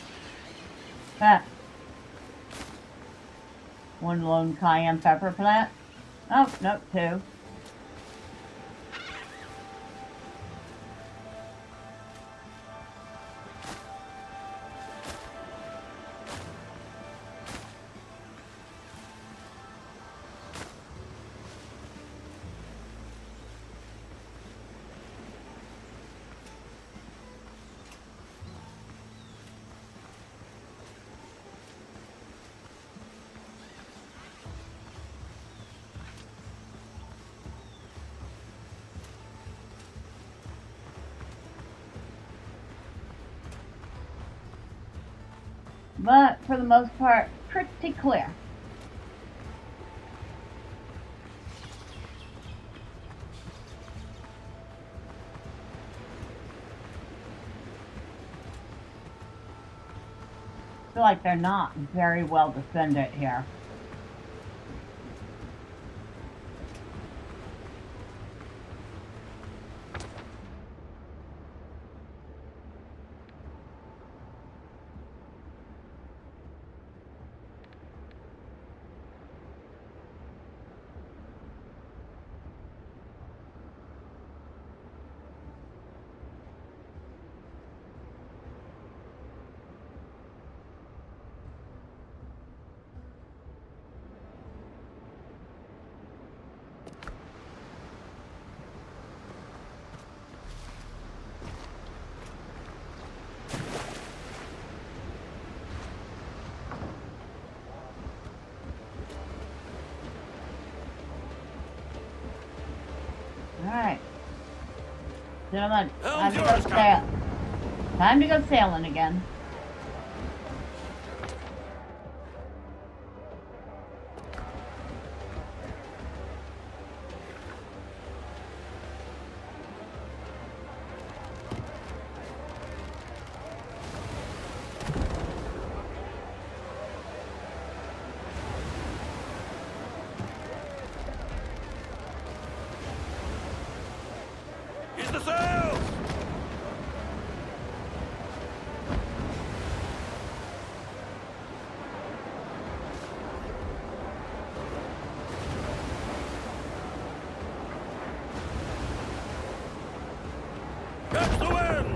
B: One lone cayenne pepper plant. Oh, nope, two. But for the most part, pretty clear. I feel like they're not very well defended here. Alright. Gentlemen, time
C: Helm's
B: to
C: yours,
B: go
C: Captain.
B: sail. Time to go sailing again.
C: Here's the sails! Catch the wind!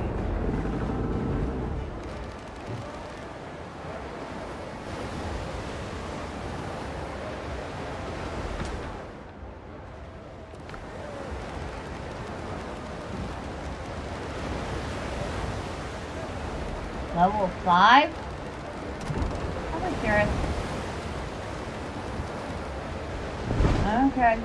B: Level 5? I'm curious. Okay.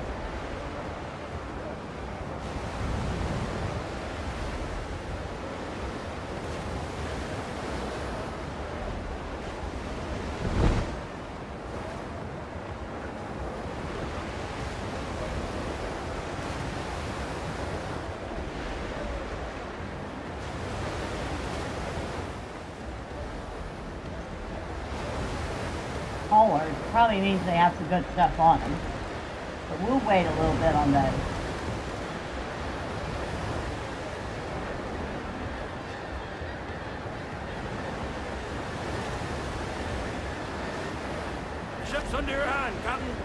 B: Haulers probably means they have some good stuff on them. But we'll wait a little bit on those.
C: Ship's under your hand, Captain.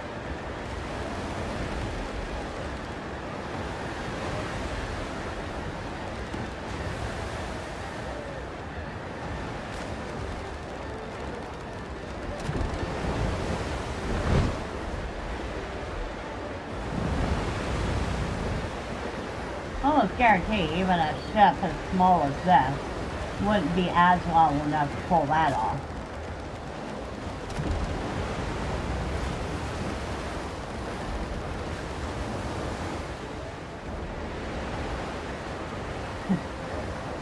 B: Almost guarantee even a ship as small as this wouldn't be agile enough to pull that off.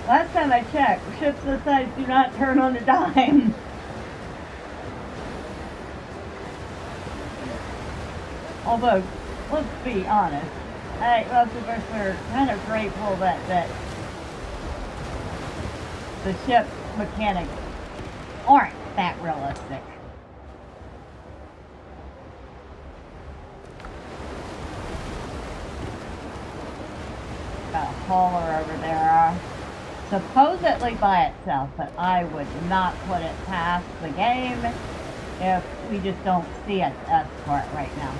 B: Last time I checked, ships this size do not turn on a dime. Although, let's be honest, most of us are kind of grateful that the ship mechanics aren't that realistic. Got a hauler over there, supposedly by itself, but I would not put it past the game if we just don't see an escort right now.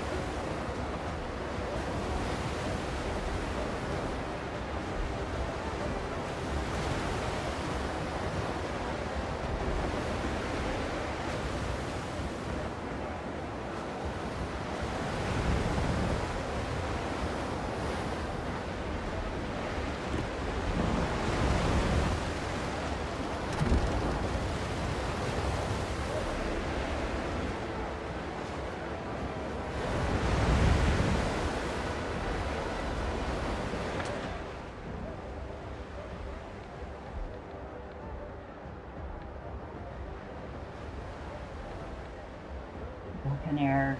B: Buccaneer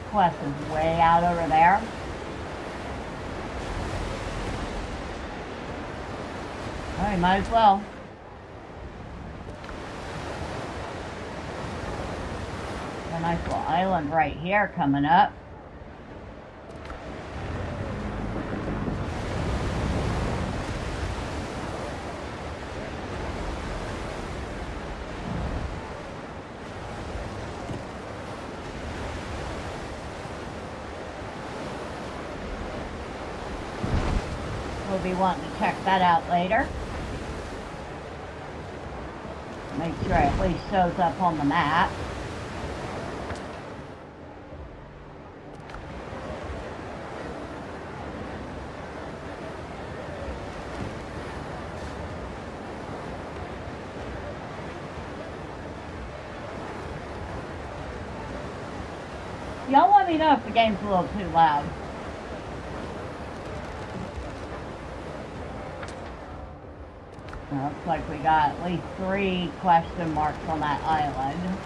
B: Quest is way out over there. Oh, you might as well. A nice little island right here coming up. We'll be wanting to check that out later. Make sure it at least shows up on the map. Y'all let me know if the game's a little too loud. Looks like we got at least 3 question marks on that island.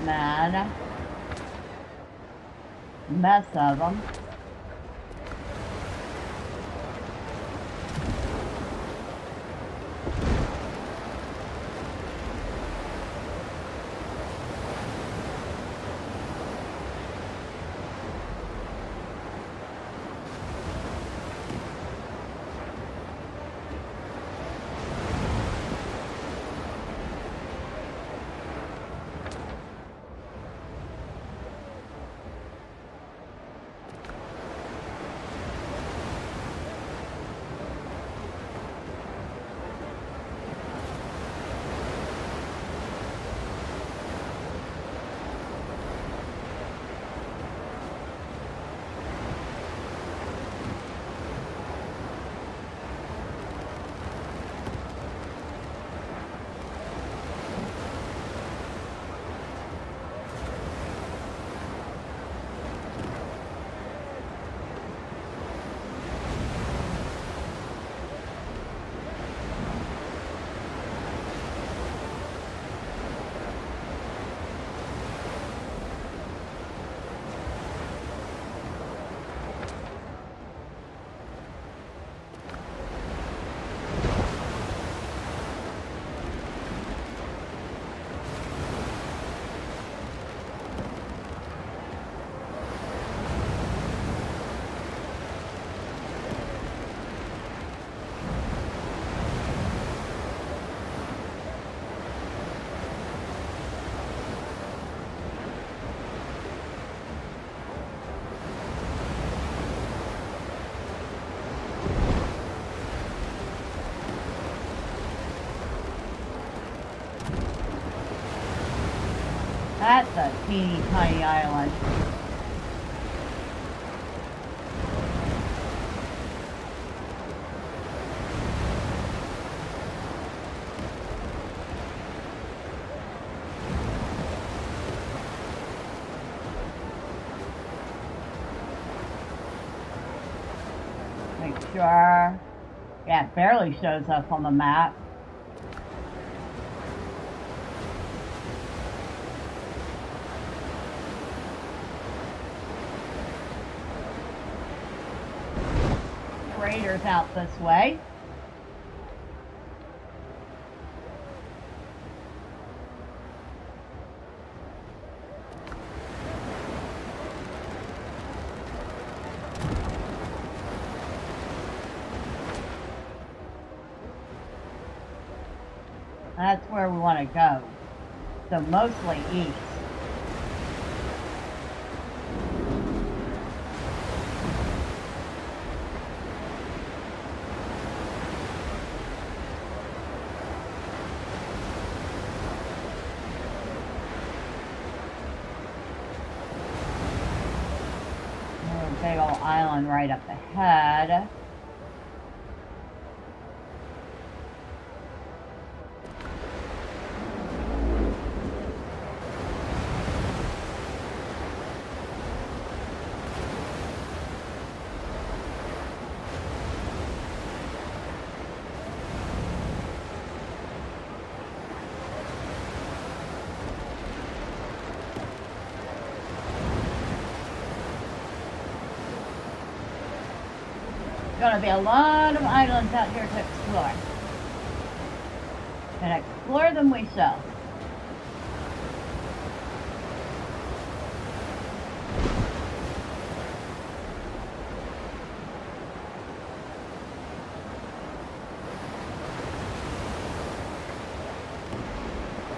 B: Man. Mess of them. That's a teeny tiny island. Make sure. Yeah, it barely shows up on the map. Raiders out this way. That's where we want to go. So mostly east. Big old island right up ahead. Gonna be a lot of islands out here to explore. And explore them we shall.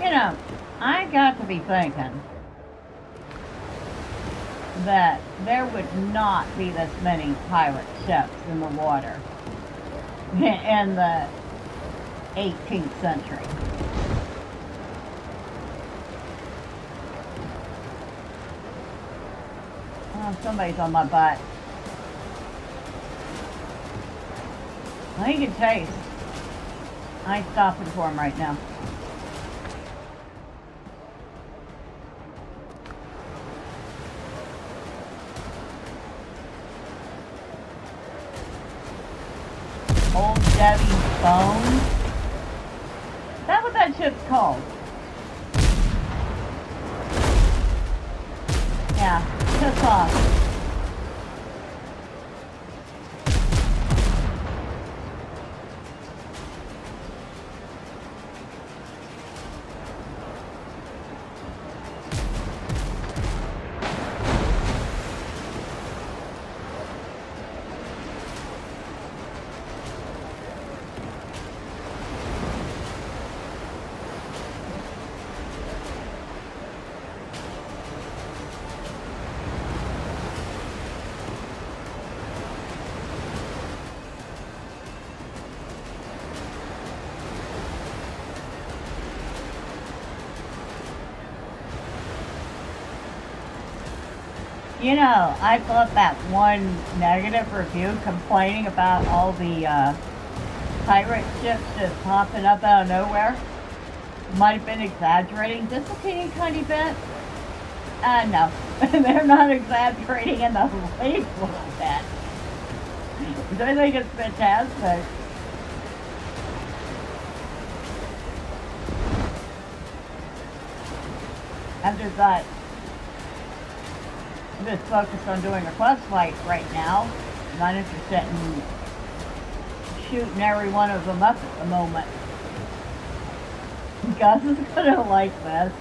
B: You know, I got to be thinking that there would not be this many pirate ships in the water in the 18th century. Oh, somebody's on my butt. Well, he can chase. I ain't stopping for him right now. Debbie's phone. Is that what that ship's called? Yeah, piss off. You know, I thought that one negative review complaining about all the pirate ships just popping up out of nowhere might have been exaggerating just a teeny tiny bit. No, they're not exaggerating in the least little bit. I think it's fantastic. I'm just focused on doing a quest fight right now. I'm not interested in shooting every one of them up at the moment. Gus is gonna like this,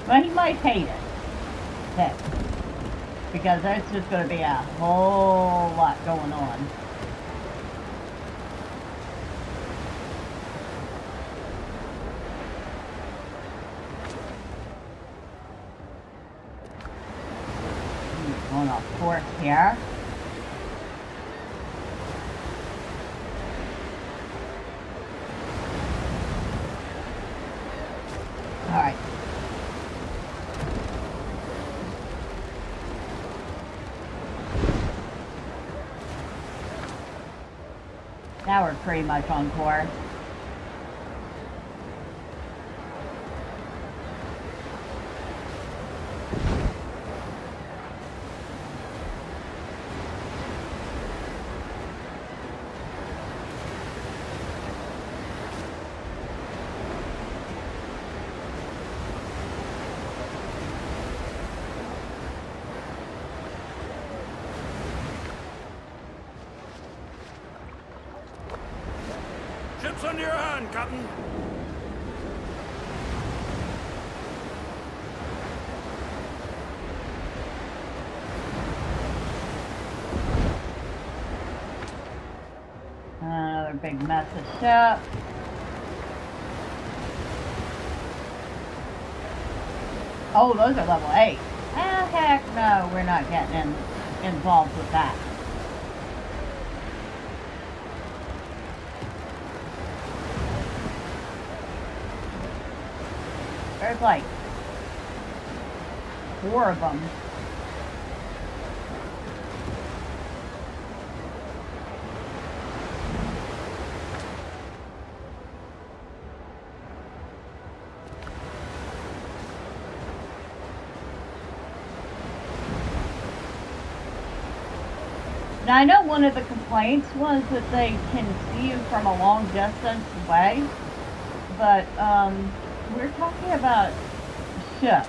B: but he might hate it too, because there's just gonna be a whole lot going on. Going off course here. All right. Now we're pretty much on course.
C: Ships under your hand, Captain.
B: Another big mess of ship. Oh, those are level 8. Ah, heck no, we're not getting involved with that. There's like 4 of them. Now I know one of the complaints was that they can see you from a long distance away, but we're talking about ships.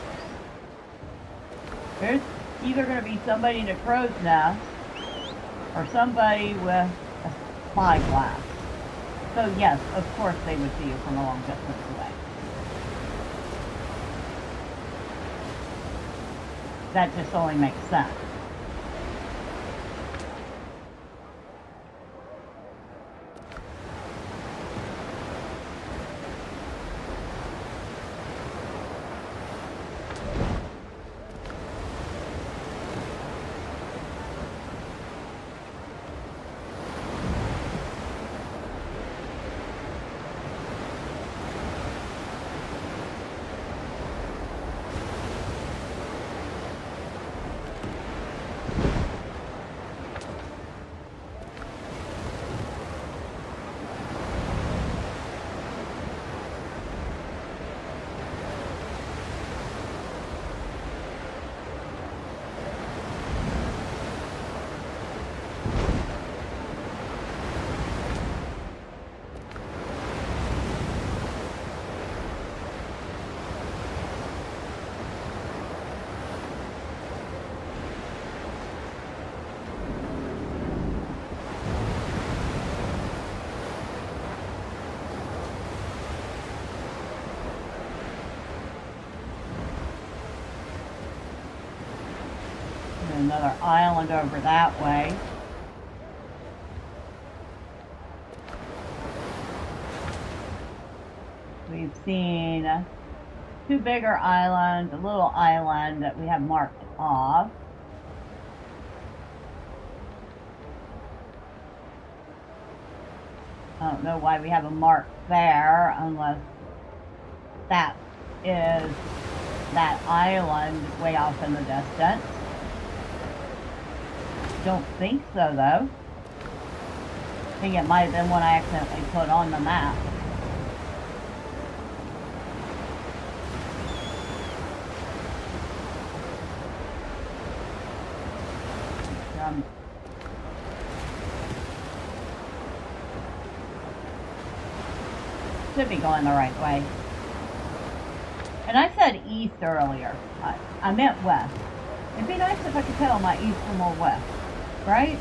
B: There's either going to be somebody in a crow's nest or somebody with a spyglass. So yes, of course they would see you from a long distance away. That just only makes sense. another island over that way. We've seen 2 bigger islands, a little island that we have marked off. I don't know why we have a mark there unless that is that island way off in the distance. Don't think so though. I think it might have been one I accidentally put on the map. Should be going the right way. And I said east earlier. I meant west. It'd be nice if I could tell my east from my west, right?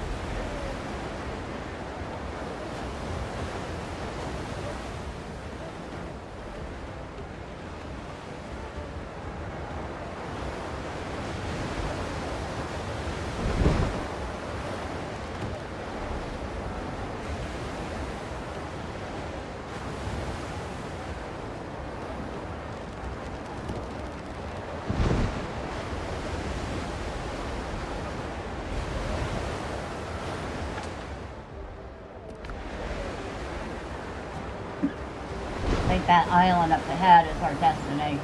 B: I think that island up ahead is our destination.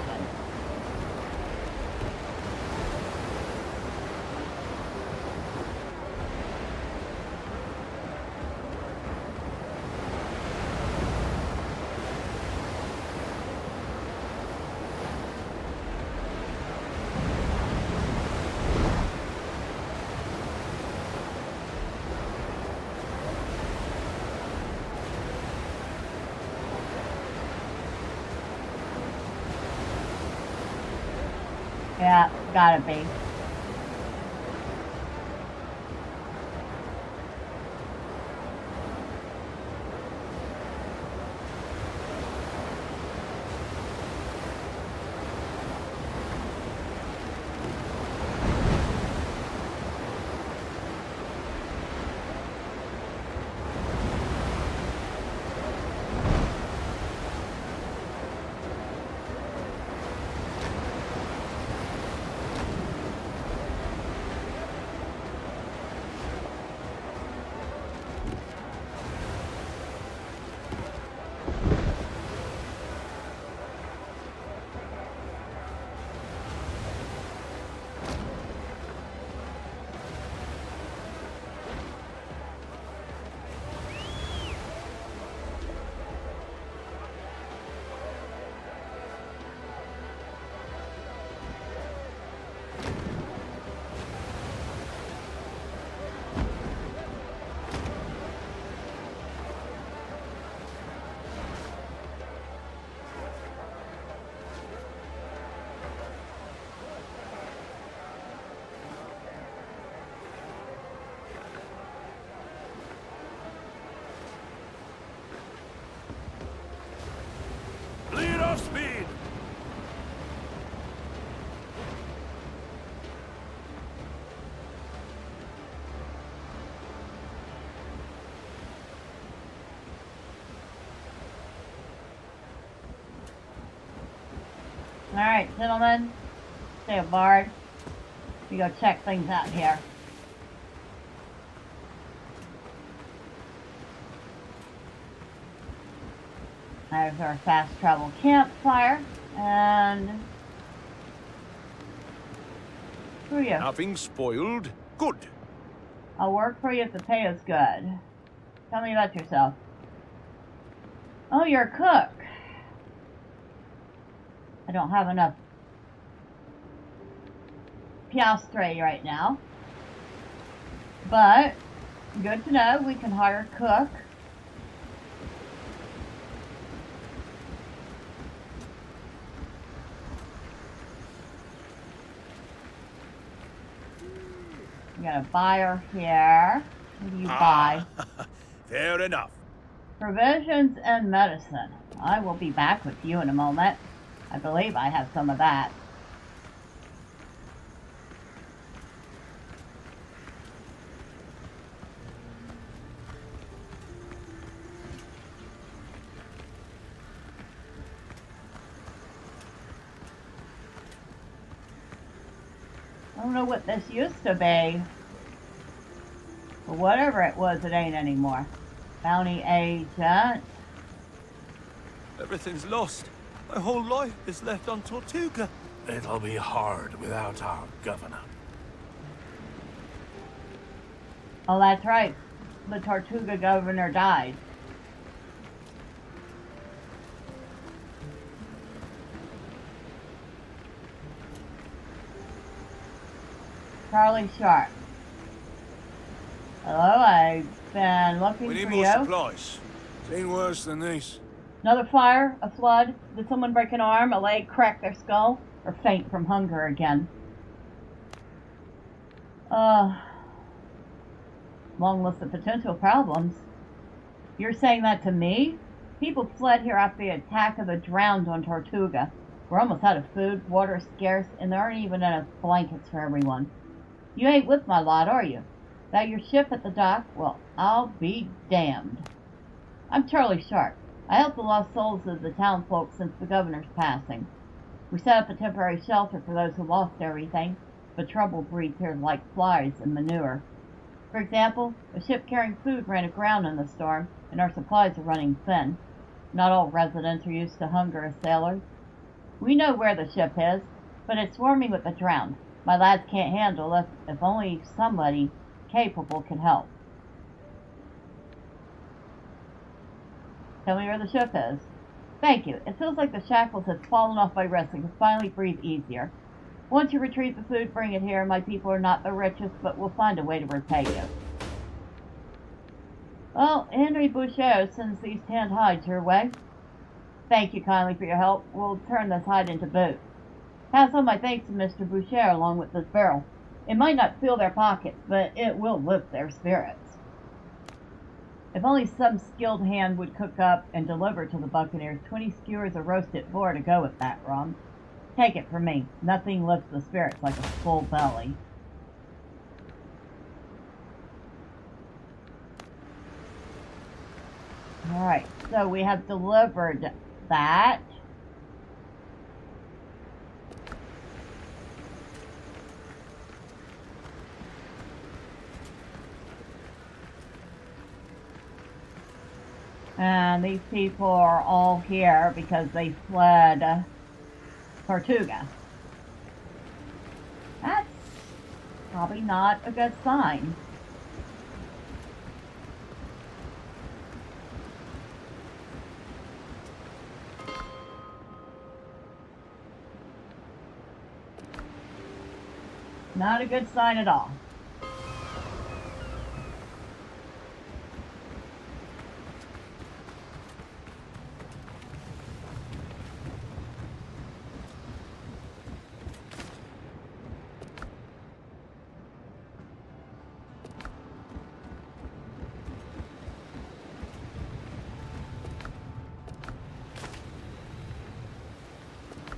B: Yeah, gotta be.
C: Lead off speed!
B: Alright, gentlemen, stay aboard. We go check things out here. There's our fast travel campfire, and for you.
F: Nothing spoiled. Good.
B: I'll work for you if the pay is good. Tell me about yourself. Oh, you're a cook. I don't have enough piastre right now, but good to know we can hire a cook. We got a buyer here. What do you buy?
F: Fair enough.
B: Provisions and medicine. I will be back with you in a moment. I believe I have some of that. I don't know what this used to be. But whatever it was, it ain't anymore. Bounty agent.
F: Everything's lost. My whole life is left on Tortuga.
E: It'll be hard without our governor.
B: Oh, that's right. The Tortuga governor died. Charlie Sharp. Hello, I've been looking
F: We need
B: for
F: more
B: you.
F: supplies. Seen worse than this.
B: Another fire? A flood? Did someone break an arm, a leg, crack their skull? Or faint from hunger again? Long list of potential problems. You're saying that to me? People fled here after the attack of the drowned on Tortuga. We're almost out of food, water scarce, and there aren't even enough blankets for everyone. You ain't with my lot, are you? That your ship at the dock? Well, I'll be damned. I'm Charlie Sharp. I help the lost souls of the townfolk since the governor's passing. We set up a temporary shelter for those who lost everything, but trouble breeds here like flies and manure. For example, a ship carrying food ran aground in the storm, and our supplies are running thin. Not all residents are used to hunger as sailors. We know where the ship is, but it's swarming with the drowned. My lads can't handle it if only somebody capable can help. Tell me where the ship is. Thank you. It feels like the shackles have fallen off my wrists and can finally breathe easier. Once you retrieve the food, bring it here. My people are not the richest, but we'll find a way to repay you. Well, Henry Boucher sends these tanned hides your way. Thank you kindly for your help. We'll turn this hide into boot. Pass on my thanks to Mr. Boucher along with this barrel. It might not fill their pockets, but it will lift their spirits. If only some skilled hand would cook up and deliver to the Buccaneers 20 skewers of roasted boar to go with that rum. Take it from me, nothing lifts the spirits like a full belly. Alright, so we have delivered that. And these people are all here because they fled Tortuga. That's probably not a good sign. Not a good sign at all.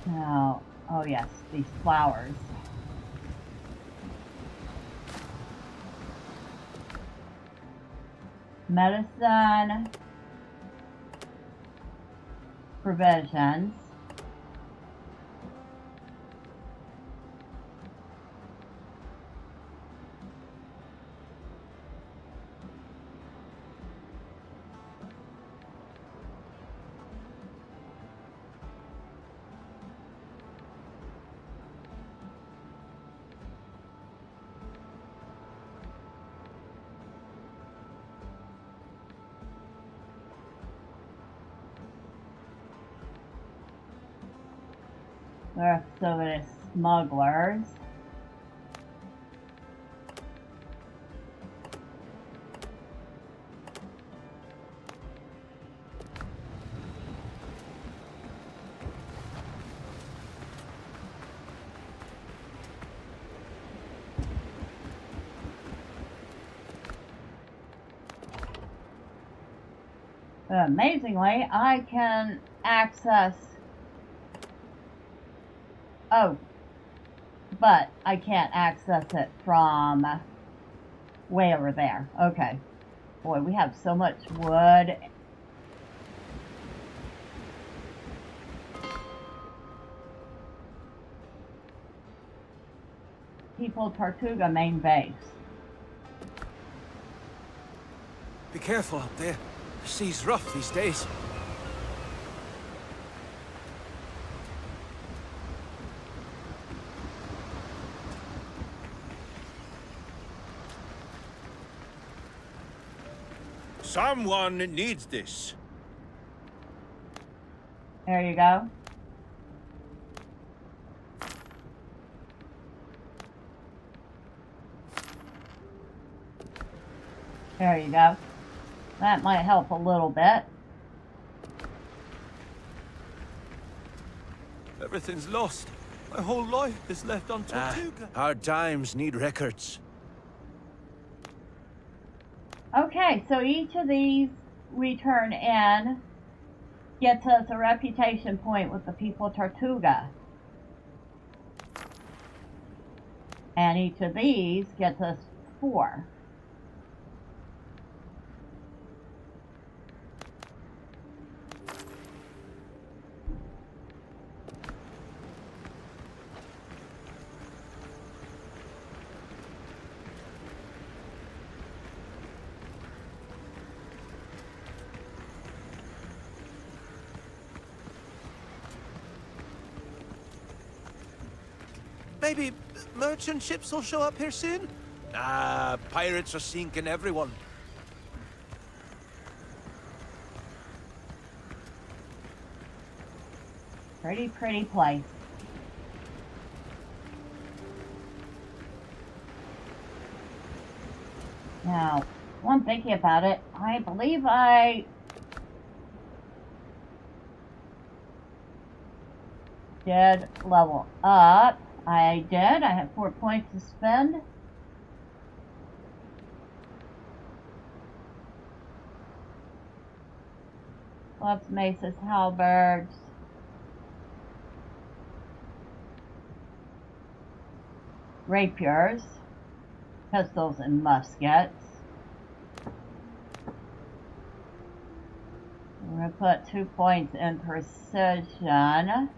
B: Now, oh yes, these flowers. Medicine, provisions, there are so many smugglers. Amazingly, I can access... Oh, but I can't access it from way over there. Okay. Boy, we have so much wood. People Tortuga main base.
D: Be careful out there. The sea's rough these days.
E: Someone needs this.
B: There you go. There you go. That might help a little bit.
F: Everything's lost. My whole life is left on Tortuga.
D: Hard times need records.
B: Okay, so each of these we turn in gets us a reputation point with the people of Tortuga. And each of these gets us 4.
D: Maybe merchant ships will show up here soon? Ah, pirates are sinking everyone.
B: Pretty place. Now, while I'm thinking about it, I believe I did level up. I did. I have 4 points to spend. Clubs, maces, halberds. Rapiers. Pistols and muskets. We're going to put 2 points in precision.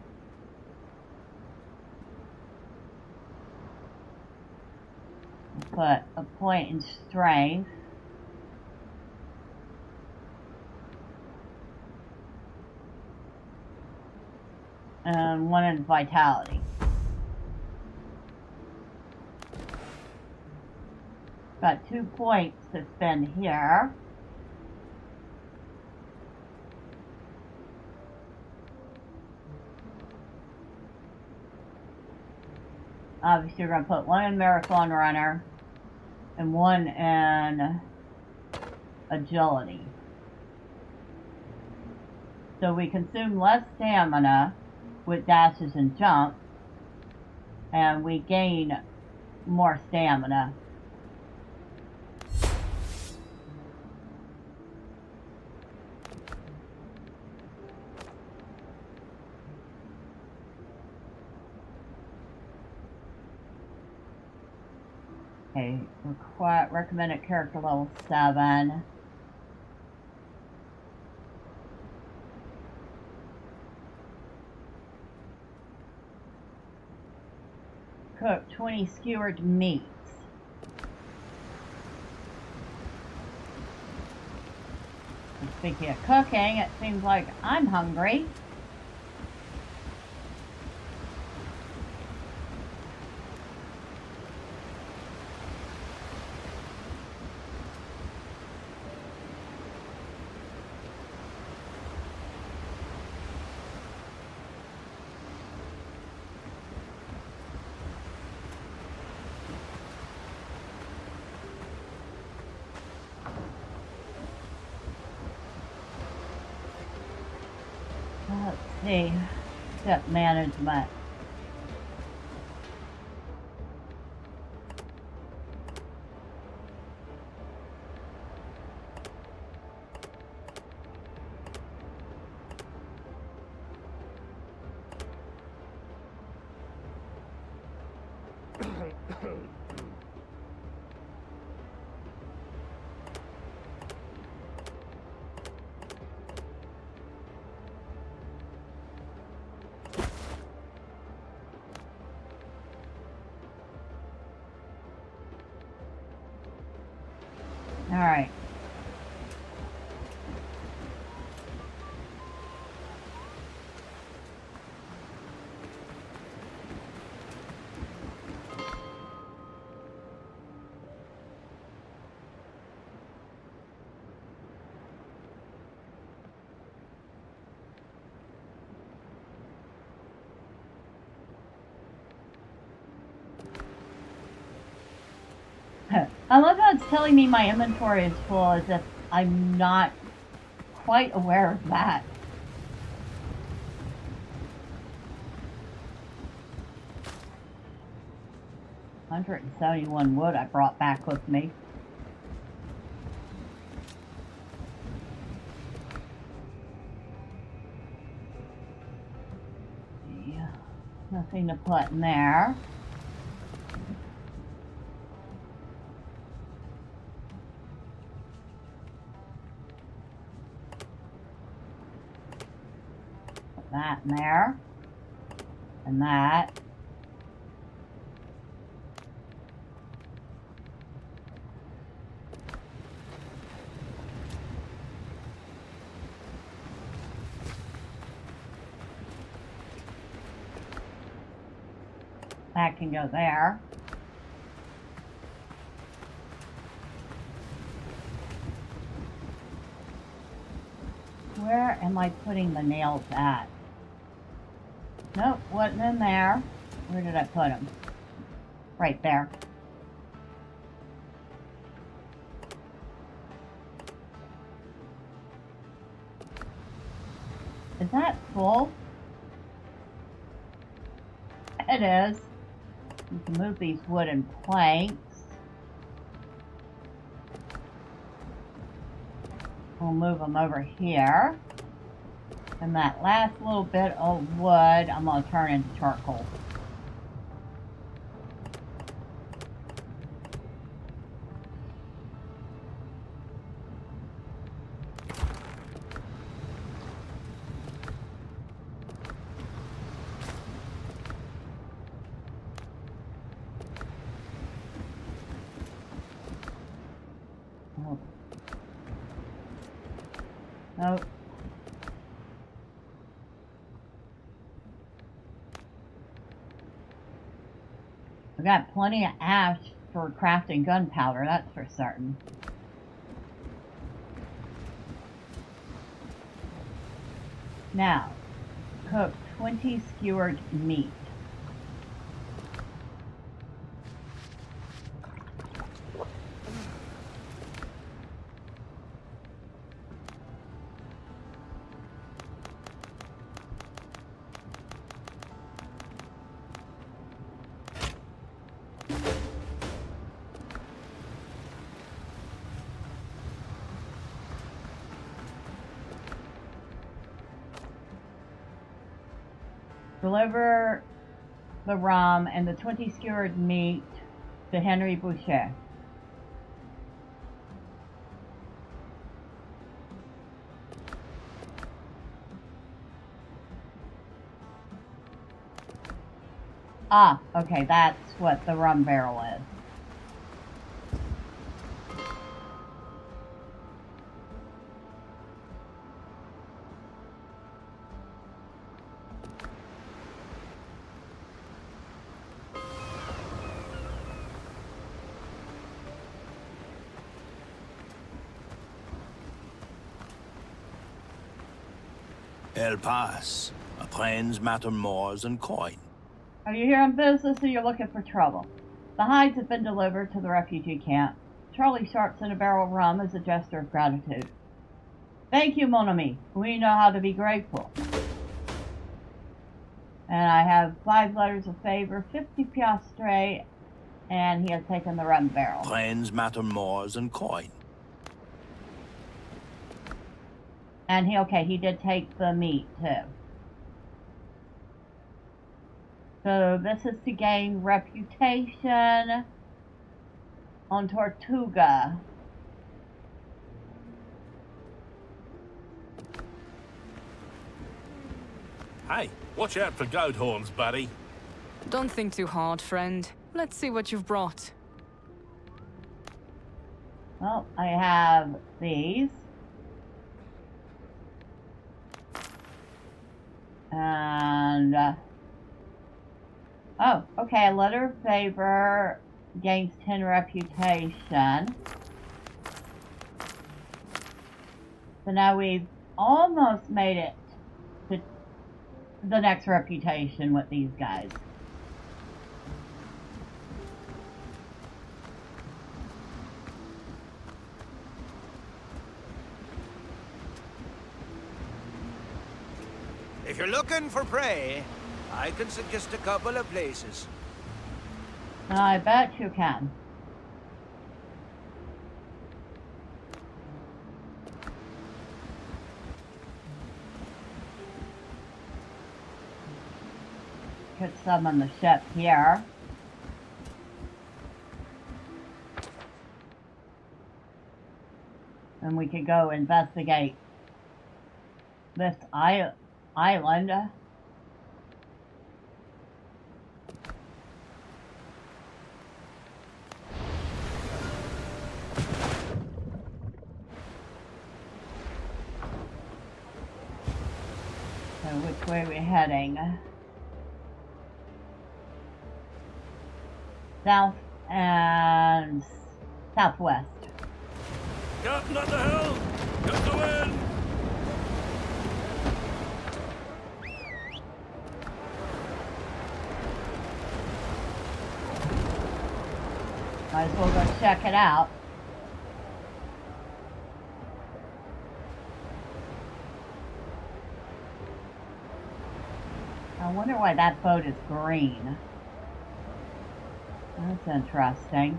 B: Put a point in strength. And 1 in vitality. Got 2 points to spend here. Obviously, you're going to put 1 in Marathon Runner and 1 in Agility. So we consume less stamina with dashes and jumps, and we gain more stamina. Okay, recommended character level 7. Cook 20 skewered meats. And speaking of cooking, it seems like I'm hungry. Let's see. Step management. I love how it's telling me my inventory is full as if I'm not quite aware of that. $171 wood I brought back with me. Yeah, nothing to put in there. Put that in there. And that. That can go there. Where am I putting the nails at? Nope, wasn't in there. Where did I put them? Right there. Is that full? It is. You can move these wooden planks. We'll move them over here. And that last little bit of wood, I'm going to turn into charcoal. Nope. We got plenty of ash for crafting gunpowder, that's for certain. Now, cook 20 skewered meat. Deliver the rum and the 20 skewered meat to Henry Boucher. Ah, okay, that's what the rum barrel is.
E: El Pas, apprends matter more than coin.
B: Are you here on business or you're looking for trouble? The hides have been delivered to the refugee camp. Charlie Sharp sent a barrel of rum as a gesture of gratitude. Thank you, mon ami. We know how to be grateful. And I have 5 letters of favor, 50 piastres, and he has taken the rum barrel.
E: Friends matter more than coin.
B: And he did take the meat too. So this is to gain reputation on Tortuga.
F: Hey, watch out for goat horns, buddy.
G: Don't think too hard, friend. Let's see what you've brought.
B: Well, I have these. And, oh, okay, a letter of favor gains 10 reputation. So now we've almost made it to the next reputation with these guys.
D: If you're looking for prey, I can suggest a couple of places.
B: I bet you can. Put some on the ship here. And we could go investigate this island. So which way are we heading? South and southwest.
C: Captain at the helm! Get the wind!
B: Might as well go check it out. I wonder why that boat is green. That's interesting.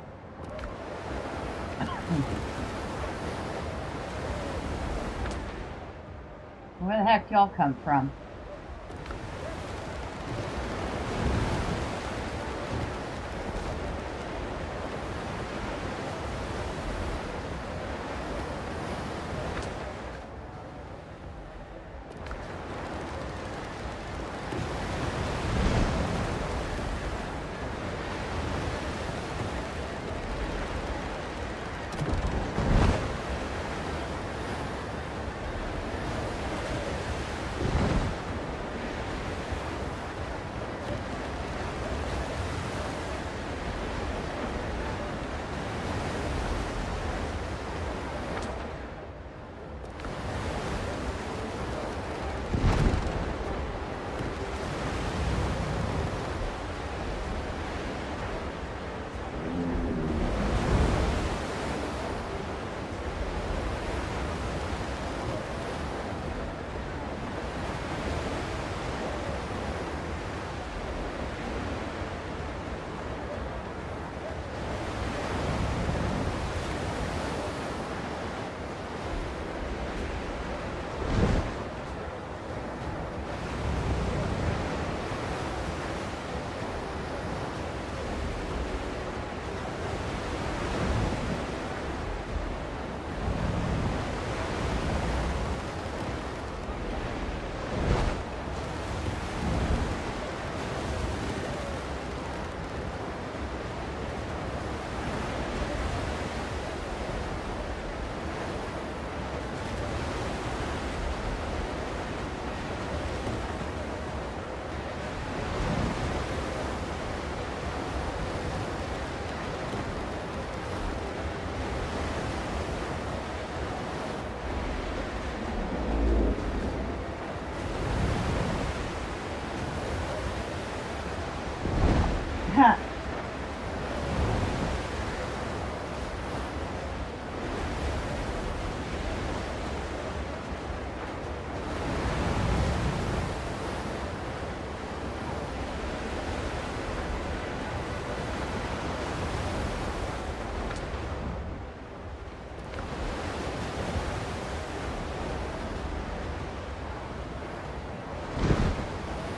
B: Where the heck y'all come from?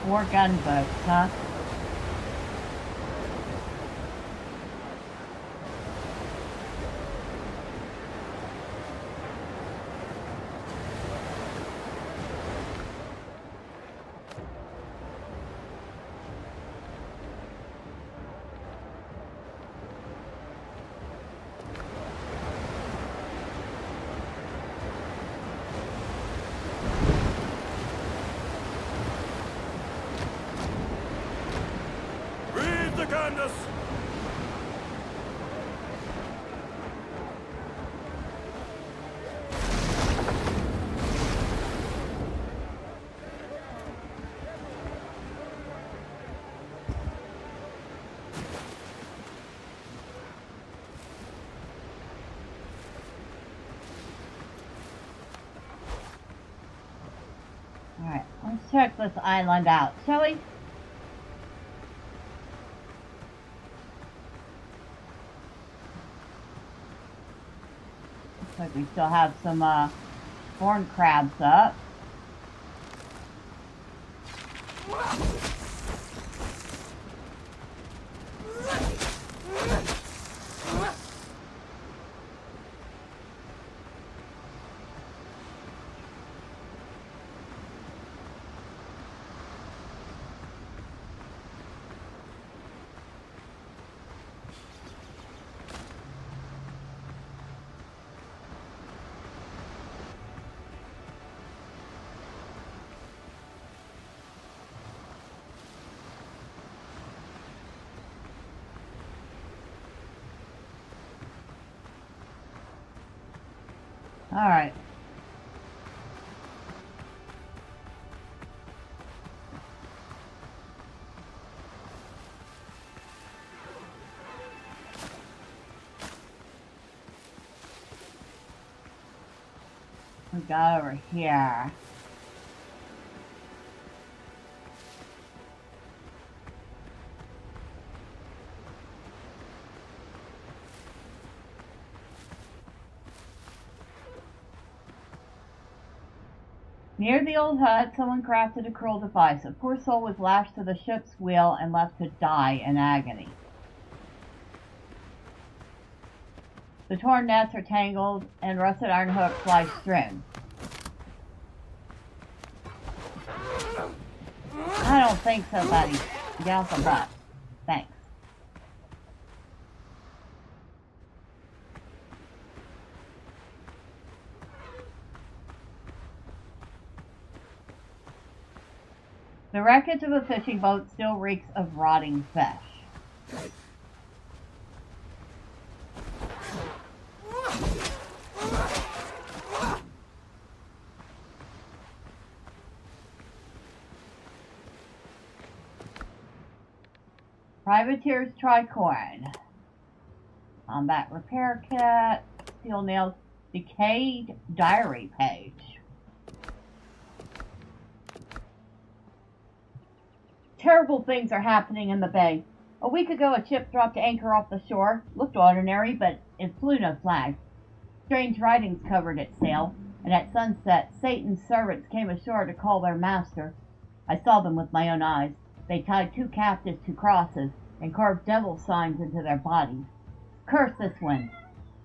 B: Four gunboats, huh?
C: Candace!
B: Alright, let's check this island out, shall we? Looks like we still have some horn crabs up. All right. We go over here. Near the old hut, someone crafted a cruel device. A poor soul was lashed to the ship's wheel and left to die in agony. The torn nets are tangled and rusted iron hooks lie strewn. I don't think so, buddy. Get off the butt. Thanks. The wreckage of a fishing boat still reeks of rotting fish. Privateer's tricorn. Combat repair kit. Steel nails. Decayed diary page. Terrible things are happening in the bay. A week ago, a ship dropped anchor off the shore. Looked ordinary, but it flew no flag. Strange writings covered its sail, and at sunset, Satan's servants came ashore to call their master. I saw them with my own eyes. They tied 2 captives to crosses and carved devil signs into their bodies. Curse this wind.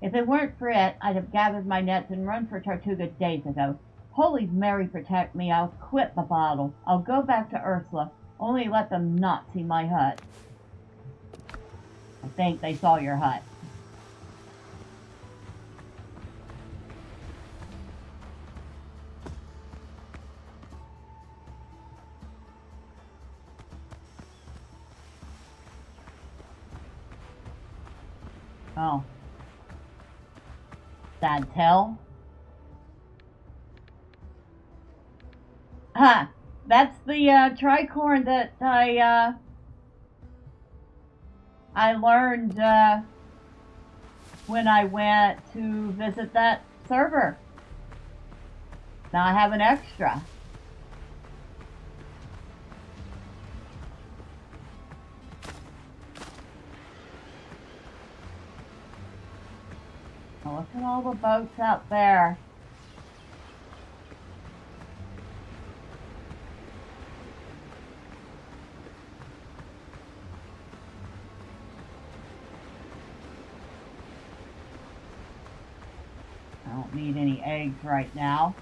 B: If it weren't for it, I'd have gathered my nets and run for Tortuga days ago. Holy Mary protect me, I'll quit the bottle. I'll go back to Ursula. Only let them not see my hut. I think they saw your hut. Oh. Sad tale. Ha! That's the tricorn that I learned when I went to visit that server. Now I have an extra. Now look at all the boats out there. I don't need any eggs right now.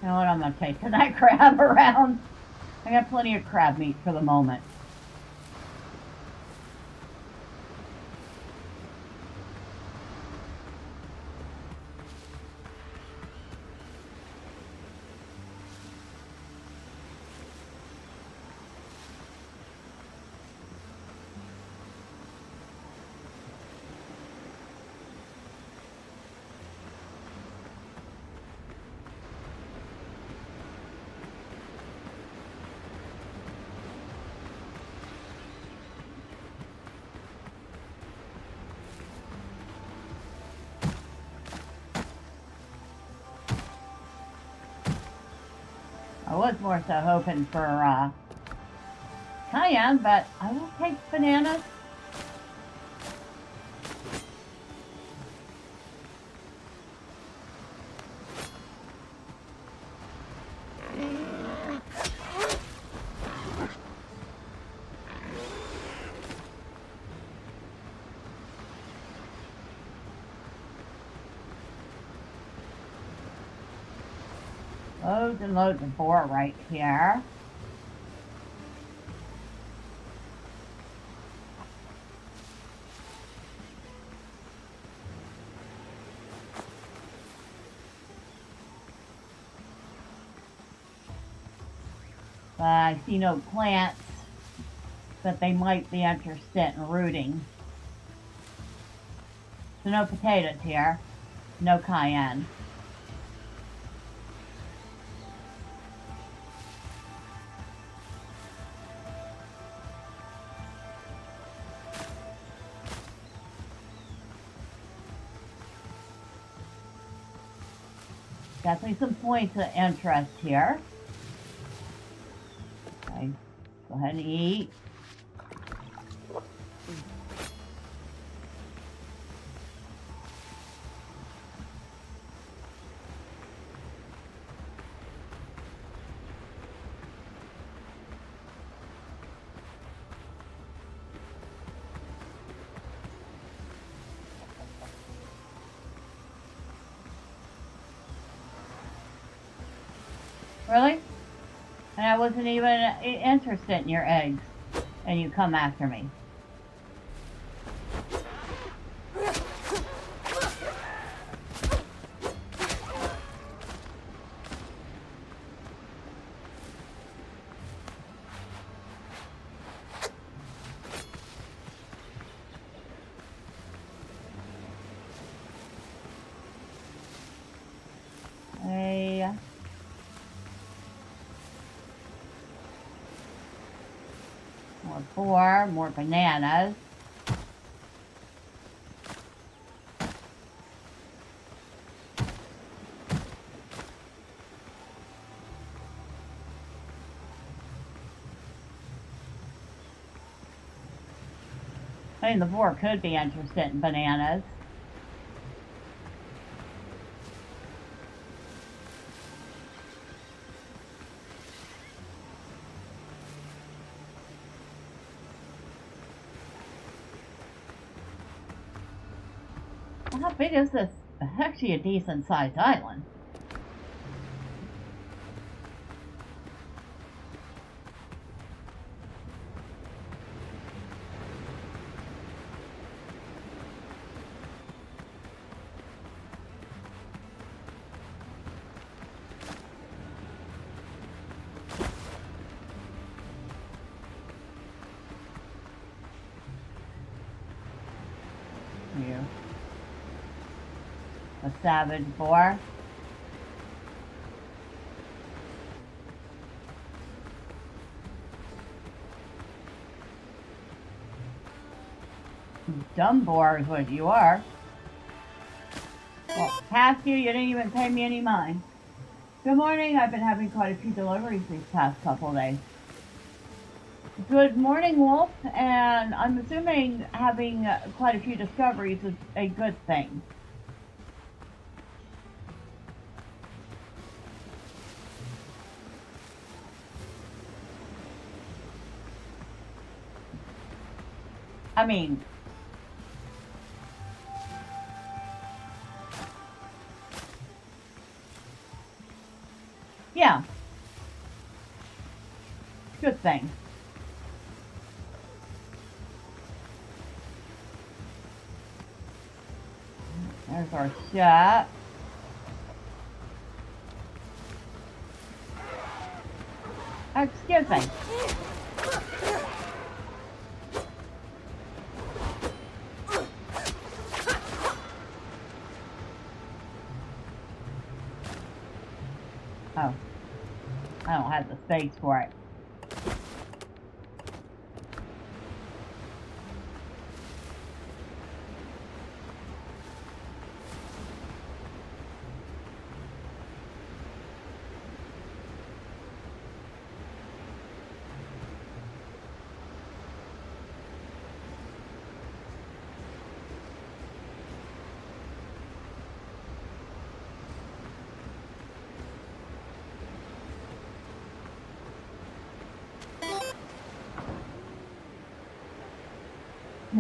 B: You know what, I'm going to take that crab around. I got plenty of crab meat for the moment. was more so hoping for cayenne, but I will take bananas. Loads and loads of boar right here. But I see no plants that they might be interested in rooting. So no potatoes here, no cayenne. Definitely some points of interest here. Okay, go ahead and eat. Really? And I wasn't even interested in your eggs, and you come after me. More bananas. I mean, the boar could be interested in bananas. How big is this? Actually a decent sized island. Here. A savage boar. Dumb boar is what you are. Well, past you didn't even pay me any mind. Good morning, I've been having quite a few deliveries these past couple days. Good morning, Wolf, and I'm assuming having quite a few discoveries is a good thing. I mean, yeah, good thing. There's our shot. Excuse me. Oh, I don't have the space for it.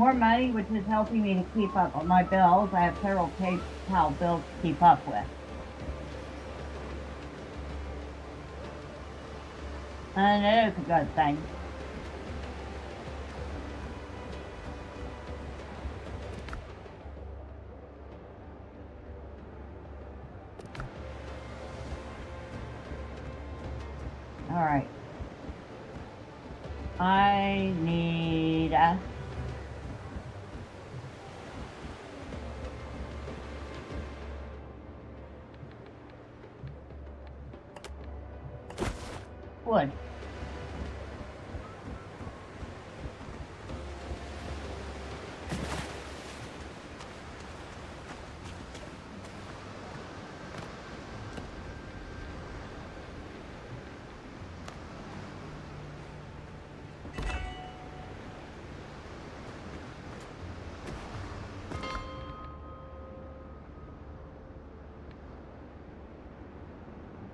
B: more money, which is helping me to keep up on my bills. I have several PayPal bills to keep up with. And it is a good thing. All right. I need wood.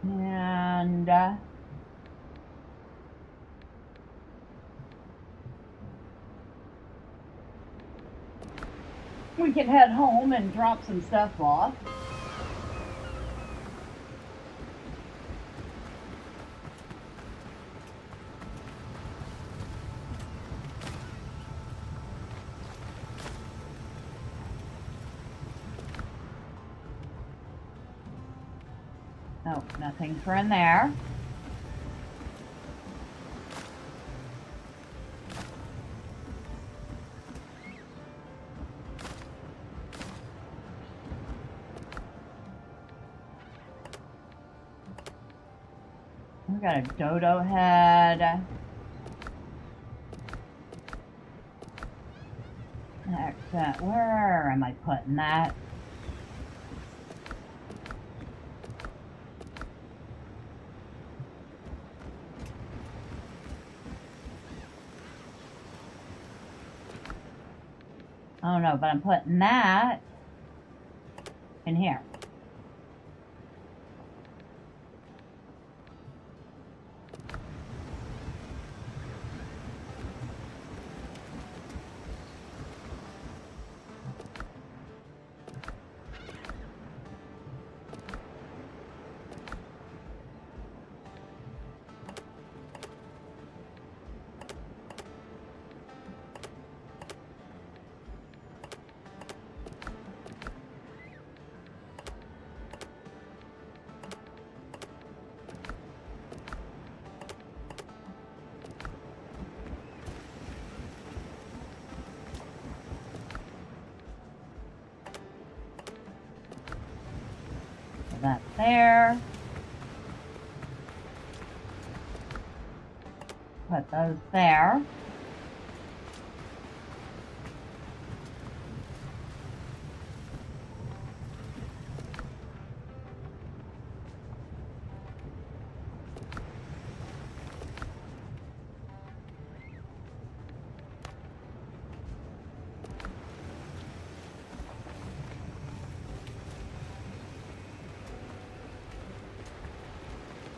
B: And we can head home and drop some stuff off. Oh, nothing for in there. We got a dodo head. Excellent. Where am I putting that? I don't know, but I'm putting that in here. That there. Put those there.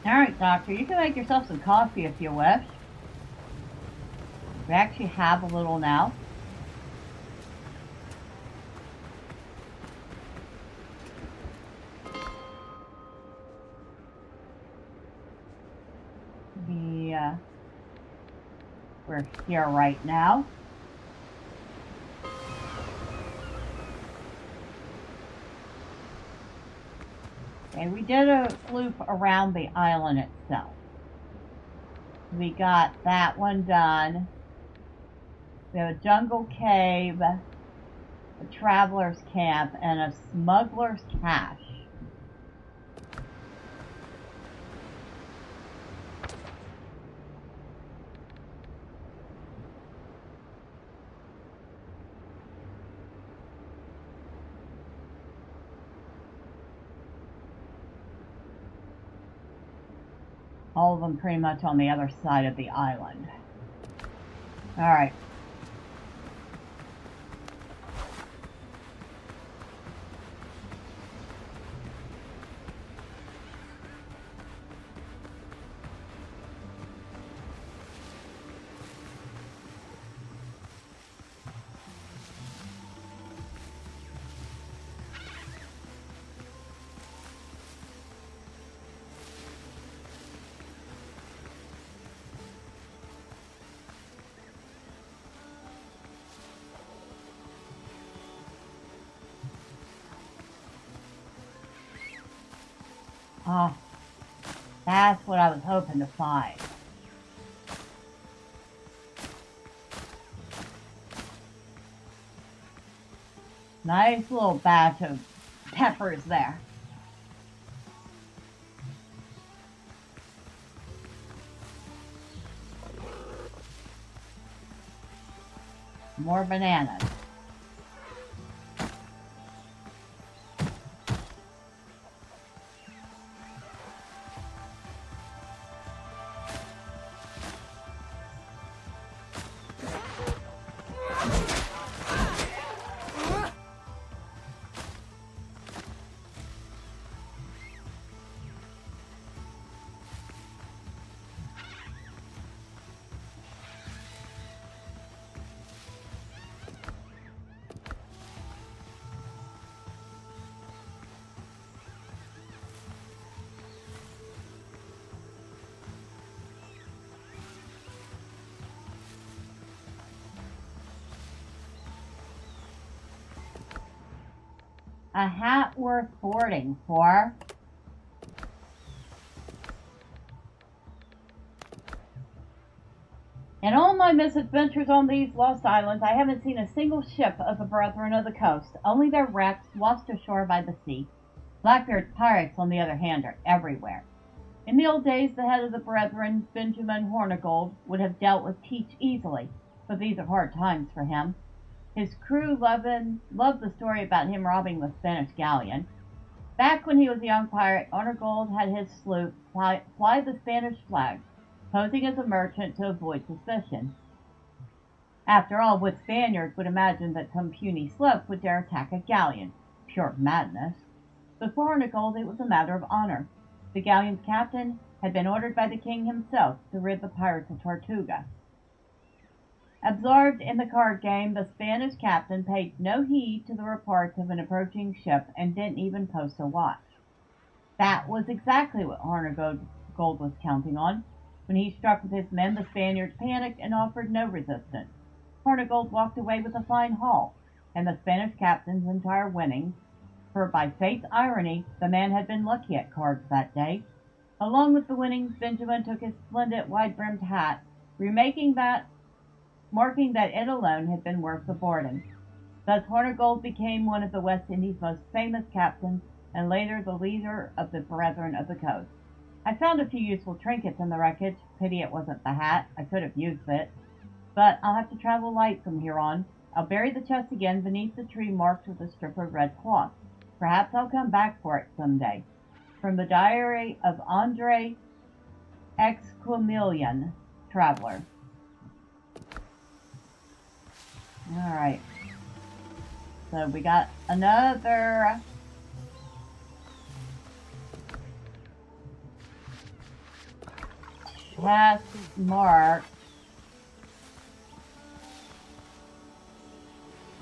B: Alright, Doctor, you can make yourself some coffee if you wish. We actually have a little now. We're here right now. Okay, we did a loop around the island itself. We got that one done. We have a jungle cave, a traveler's camp, and a smuggler's cache. All of them pretty much on the other side of the island. All right. Oh, that's what I was hoping to find. Nice little batch of peppers there. More bananas. A hat worth boarding for. In all my misadventures on these lost islands, I haven't seen a single ship of the Brethren of the Coast, only their wrecks washed ashore by the sea. Blackbeard's pirates, on the other hand, are everywhere. In the old days, the head of the Brethren, Benjamin Hornigold, would have dealt with Teach easily, but these are hard times for him. His crew loved the story about him robbing the Spanish galleon. Back when he was a young pirate, Hornigold had his sloop fly the Spanish flag, posing as a merchant to avoid suspicion. After all, what Spaniard would imagine that some puny sloop would dare attack a galleon? Pure madness. But for Hornigold, it was a matter of honor. The galleon's captain had been ordered by the king himself to rid the pirates of Tortuga. Absorbed in the card game, the Spanish captain paid no heed to the reports of an approaching ship and didn't even post a watch. That was exactly what Hornigold was counting on. When he struck with his men, the Spaniards panicked and offered no resistance. Hornigold walked away with a fine haul, and the Spanish captain's entire winnings, for by fate's irony, the man had been lucky at cards that day. Along with the winnings, Benjamin took his splendid wide-brimmed hat, marking that it alone had been worth the boarding. Thus Hornigold became one of the West Indies' most famous captains, and later the leader of the Brethren of the Coast. I found a few useful trinkets in the wreckage. Pity it wasn't the hat. I could have used it. But I'll have to travel light from here on. I'll bury the chest again beneath the tree marked with a strip of red cloth. Perhaps I'll come back for it someday. From the diary of Andre Exquemilian, Traveler. Alright. So we got another chest mark.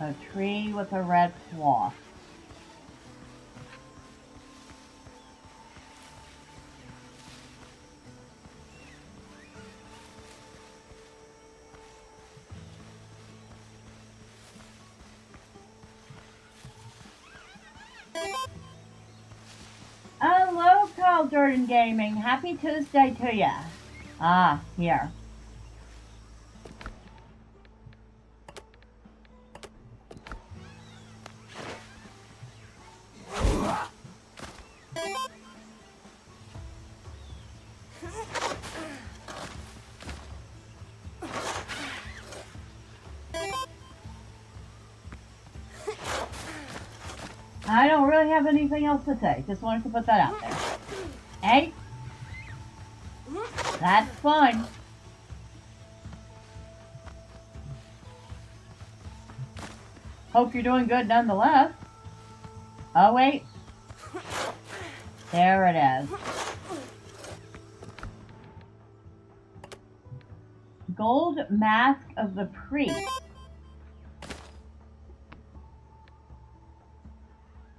B: A tree with a red cloth. Hello, Carl Jordan Gaming. Happy Tuesday to ya. Ah, here. I don't really have anything else to say. Just wanted to put that out there. Hey? That's fun. Hope you're doing good nonetheless. Oh, wait. There it is. Gold Mask of the Priest.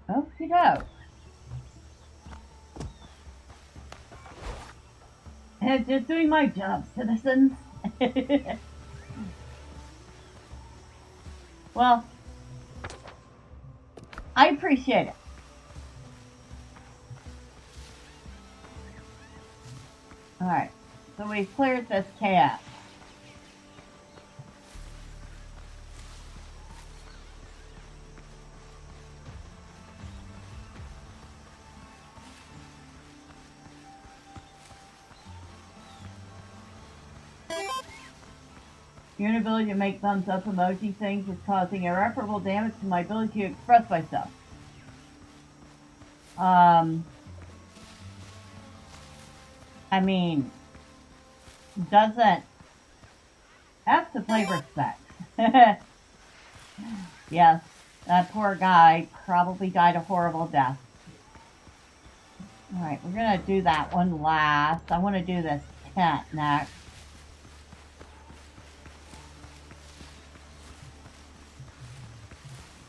B: Okie doke. Just doing my job, citizens. Well, I appreciate it. Alright, so we've cleared this camp. Your inability to make thumbs up emoji things is causing irreparable damage to my ability to express myself. I mean, doesn't have to play respect. Yes, that poor guy probably died a horrible death. Alright, we're gonna do that one last. I want to do this tent next.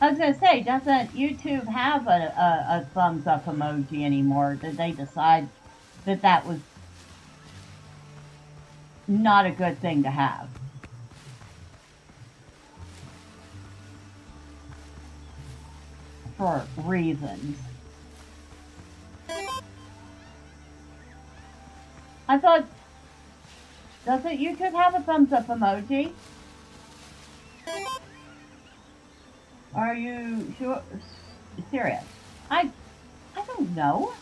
B: I was going to say, doesn't YouTube have a thumbs up emoji anymore? Did they decide that that was not a good thing to have? For reasons. I thought, doesn't YouTube have a thumbs up emoji? Are you sure? Serious? I don't know.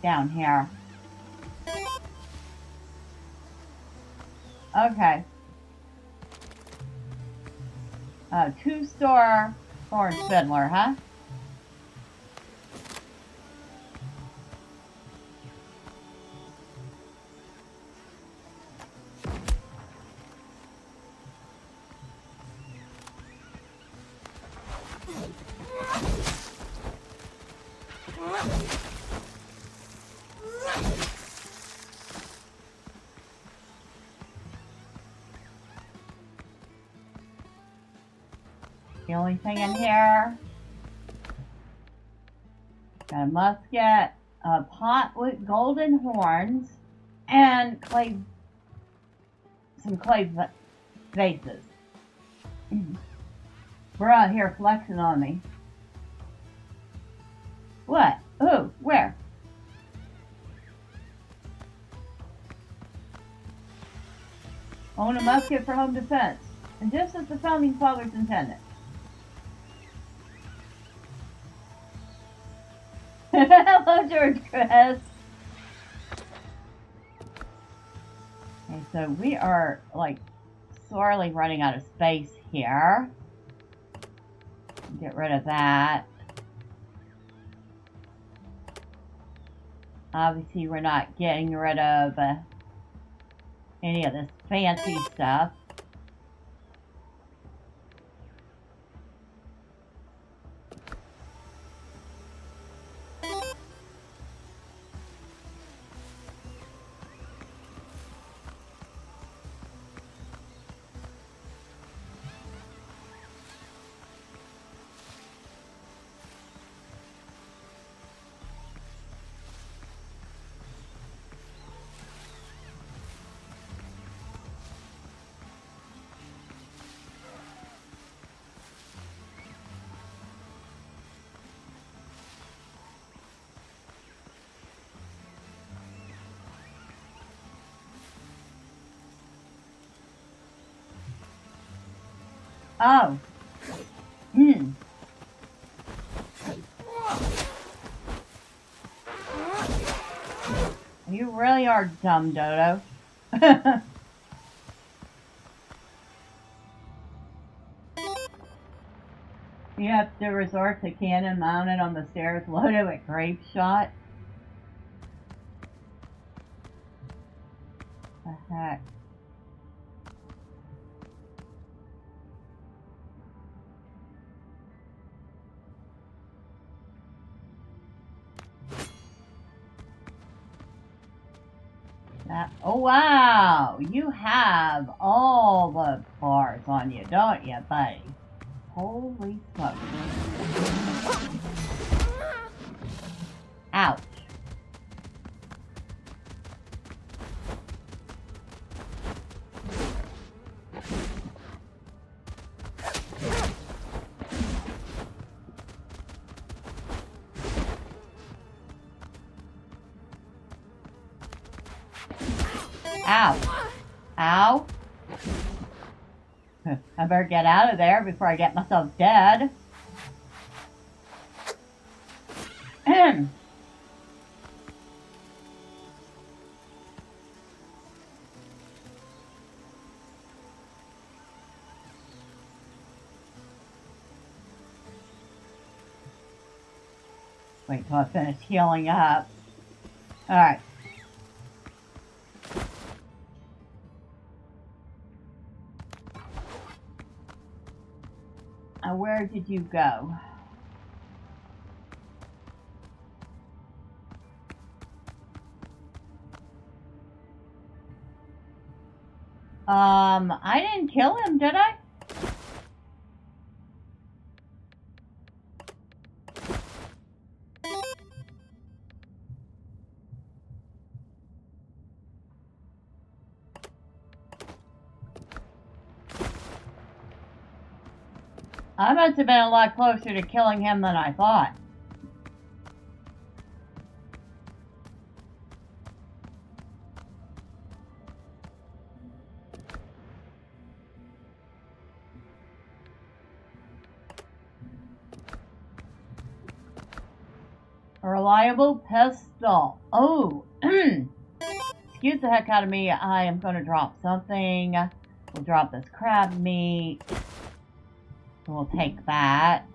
B: Down here. Okay. Two-star Horn Fiddler, huh? The only thing in here, got a musket, a pot with golden horns, and some clay vases. Bruh, here flexing on me. What? Ooh, where? Own a musket for home defense, and just as the founding fathers intended. Hello, George Chris. Okay, so we are like sorely running out of space here. Get rid of that. Obviously, we're not getting rid of any of this fancy stuff. Oh. You really are dumb, Dodo. You have to resort to cannon mounted on the stairs loaded with grape shot. What the heck? Oh wow, you have all the bars on you, don't you, buddy? Holy smokes. Ouch. Ow. Ow. I better get out of there before I get myself dead. Wait till I finish healing up. Alright. Where did you go? I didn't kill him, did I? I must have been a lot closer to killing him than I thought. A reliable pistol. Oh, excuse the heck out of me. I am going to drop something. We'll drop this crab meat. We'll take that.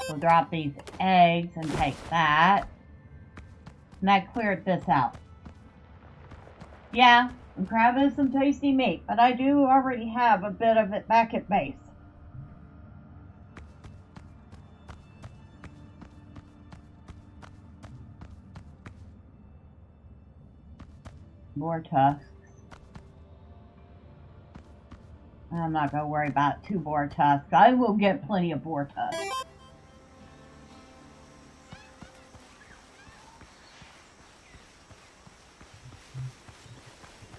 B: We'll drop these eggs and take that. And that cleared this out. Yeah, crab is some tasty meat, but I do already have a bit of it back at base. Boar tusks. I'm not going to worry about 2 boar tusks. I will get plenty of boar tusks.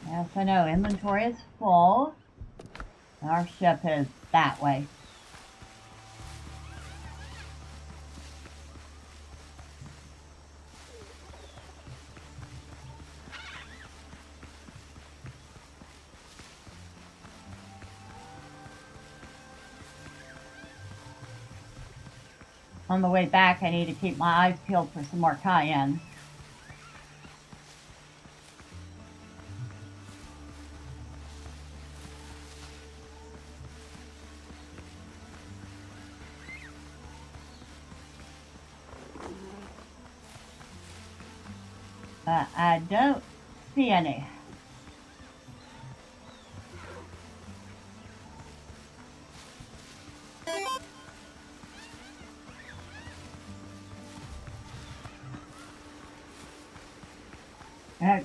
B: Yes, I know. Inventory is full. Our ship is that way. On the way back, I need to keep my eyes peeled for some more cayenne. I don't see any.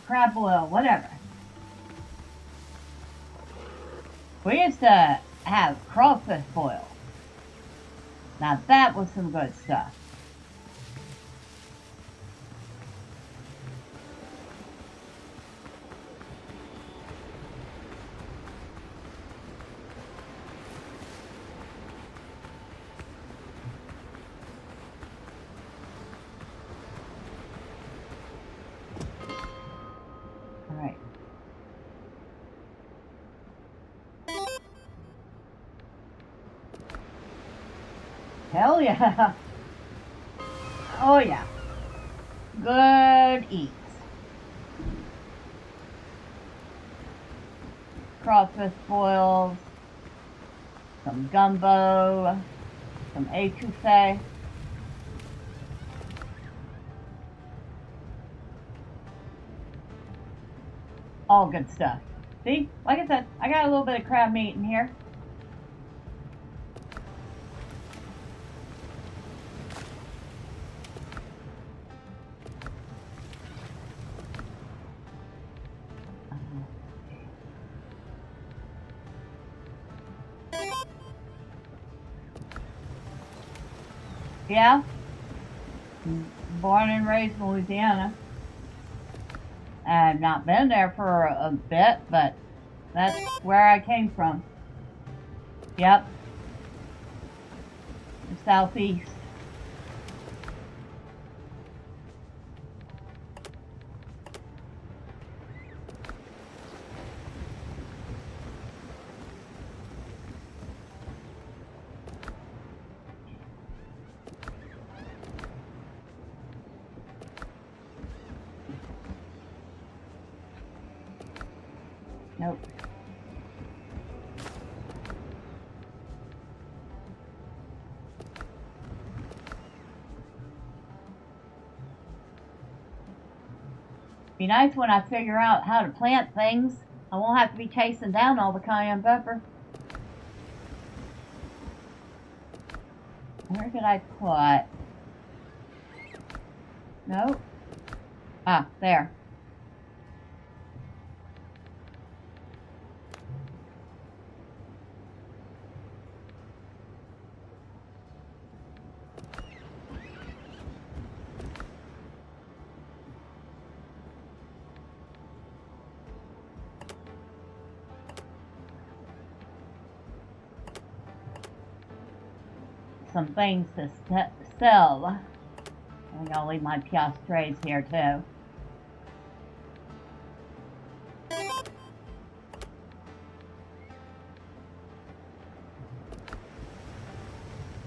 B: Crab boil, whatever. We used to have crawfish boil. Now that was some good stuff. Hell yeah. Oh yeah. Good eats. Crawfish boils. Some gumbo. Some étouffée. All good stuff. See? Like I said, I got a little bit of crab meat in here. Yeah, born and raised in Louisiana. I've not been there for a bit, but that's where I came from. Yep. The southeast. Nope. Be nice when I figure out how to plant things. I won't have to be chasing down all the cayenne pepper. Where did I put? Nope. Ah, there. Some things to sell. I think I'll leave my piastres here too.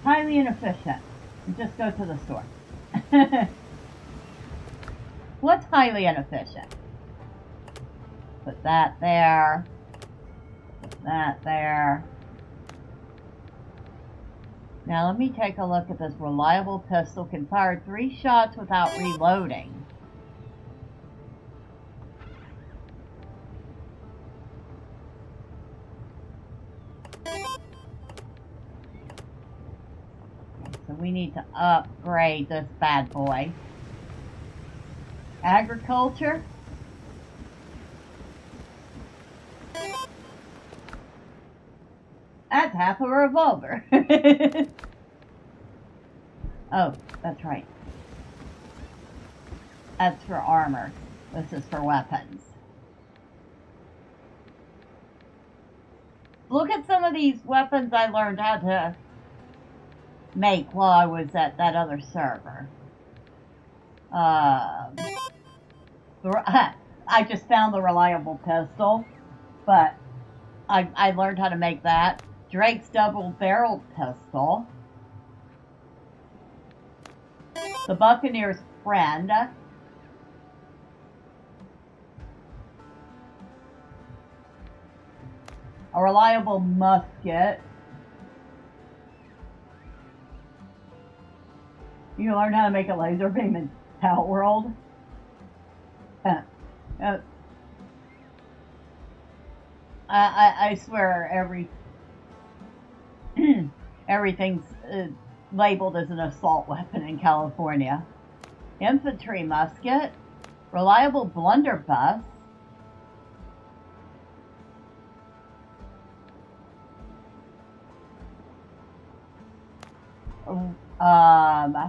B: Highly inefficient. Just go to the store. What's highly inefficient? Put that there. Put that there. Now let me take a look at this. Reliable pistol can fire 3 shots without reloading. So we need to upgrade this bad boy. Agriculture. That's half a revolver. Oh, that's right. That's for armor. This is for weapons. Look at some of these weapons I learned how to make while I was at that other server. I just found the reliable pistol, but I learned how to make that. Drake's double-barreled pistol. The Buccaneer's friend. A reliable musket. You learn how to make a laser beam in Tell World. I swear everything's labeled as an assault weapon in California. Infantry musket. Reliable blunderbuss. A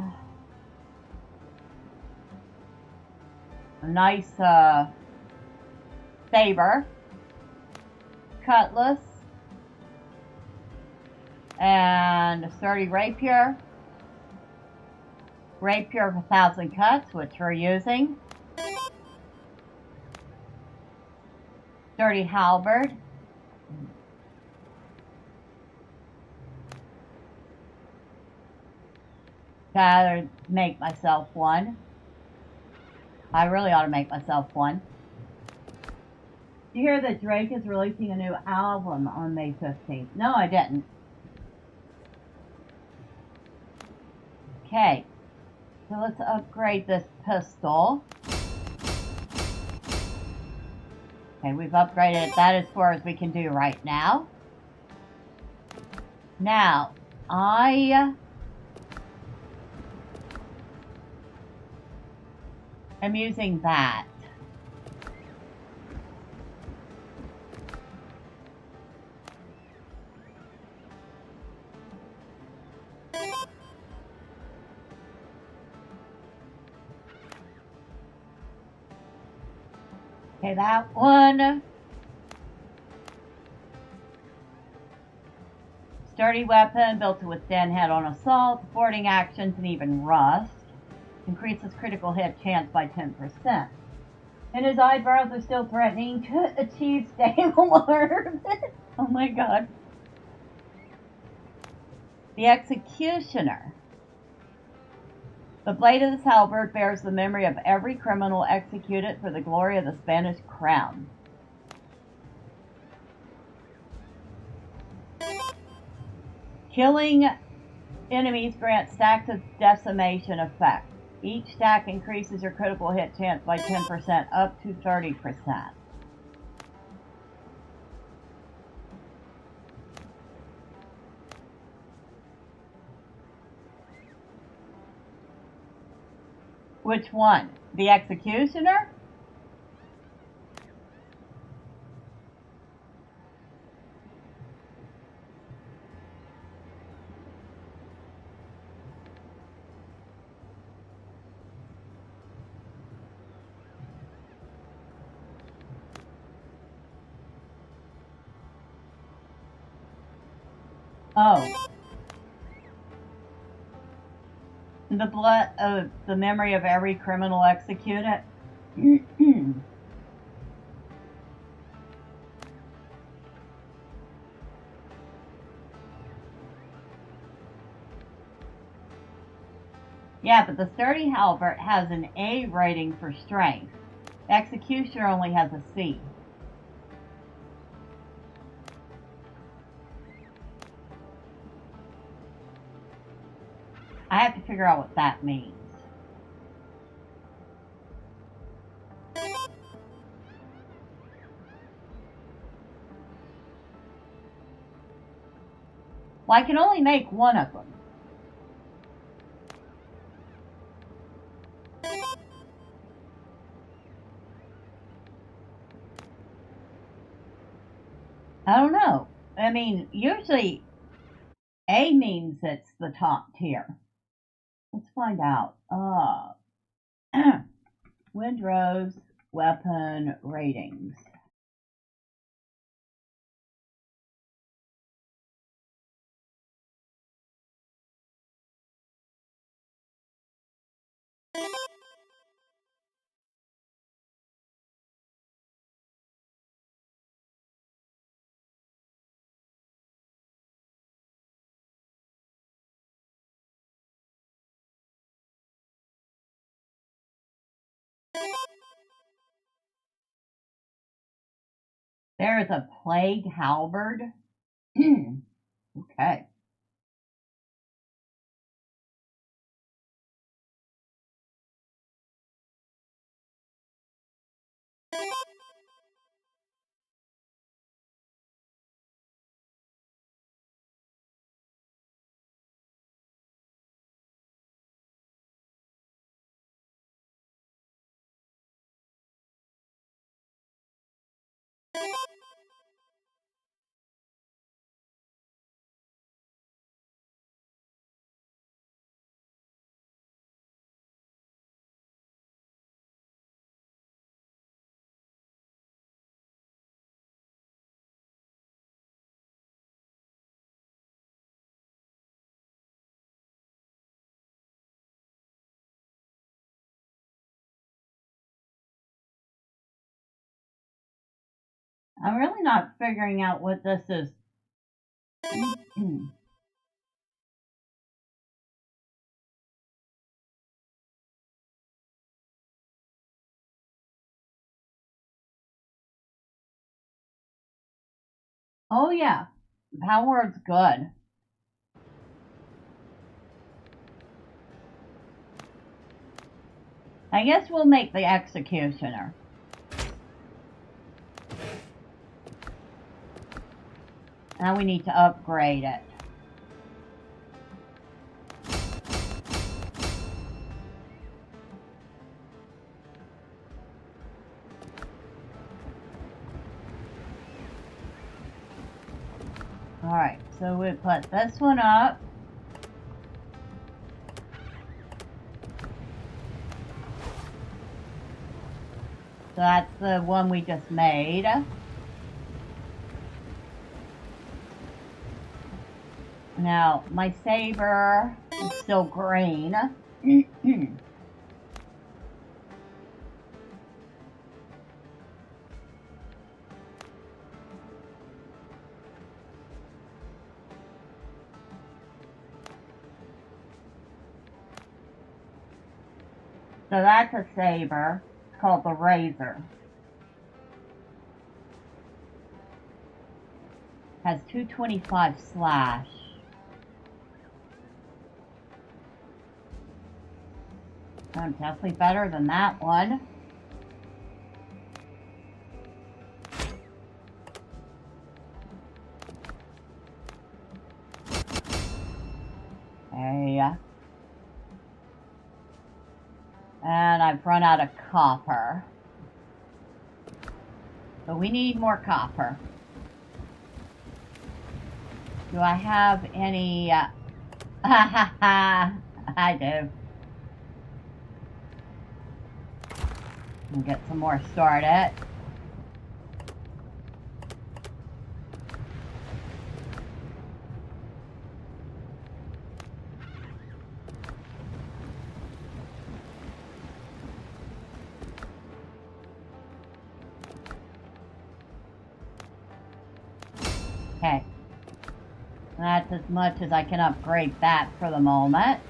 B: nice saber. Cutlass. And a sturdy rapier. Rapier of 1,000 cuts, which we're using. Sturdy halberd. Gotta make myself one. I really ought to make myself one. You hear that Drake is releasing a new album on May 15th? No, I didn't. Okay, so let's upgrade this pistol. Okay, we've upgraded that as far as we can do right now. Now, I am using that. Okay, that one. Sturdy weapon built to withstand head-on assault, thwarting actions, and even rust. Increases critical hit chance by 10%. And his eyebrows are still threatening to achieve stable orbit. Oh my god. The Executioner. The blade of this halberd bears the memory of every criminal executed for the glory of the Spanish crown. Killing enemies grants stacks of decimation effect. Each stack increases your critical hit chance by 10% up to 30%. Which one? The Executioner? Oh. The blood of the memory of every criminal executed. Yeah, but the Sturdy Halberd has an A rating for strength. The Executioner only has a C. I have to figure out what that means. Well, I can only make one of them. I don't know. I mean, usually A means it's the top tier. Let's find out. Windrose weapon ratings. There is a plague halberd. Okay. I'm really not figuring out what this is. Oh yeah, that word's good. I guess we'll make the Executioner. Now we need to upgrade it. Alright, so we put this one up. So that's the one we just made. Now, my saber is still green. So that's a saber. It's called the Razor. Has 225 slash. Oh, definitely better than that one. Hey. And I've run out of copper. So we need more copper. Do I have any... I do. We'll get some more started. Okay. That's as much as I can upgrade that for the moment.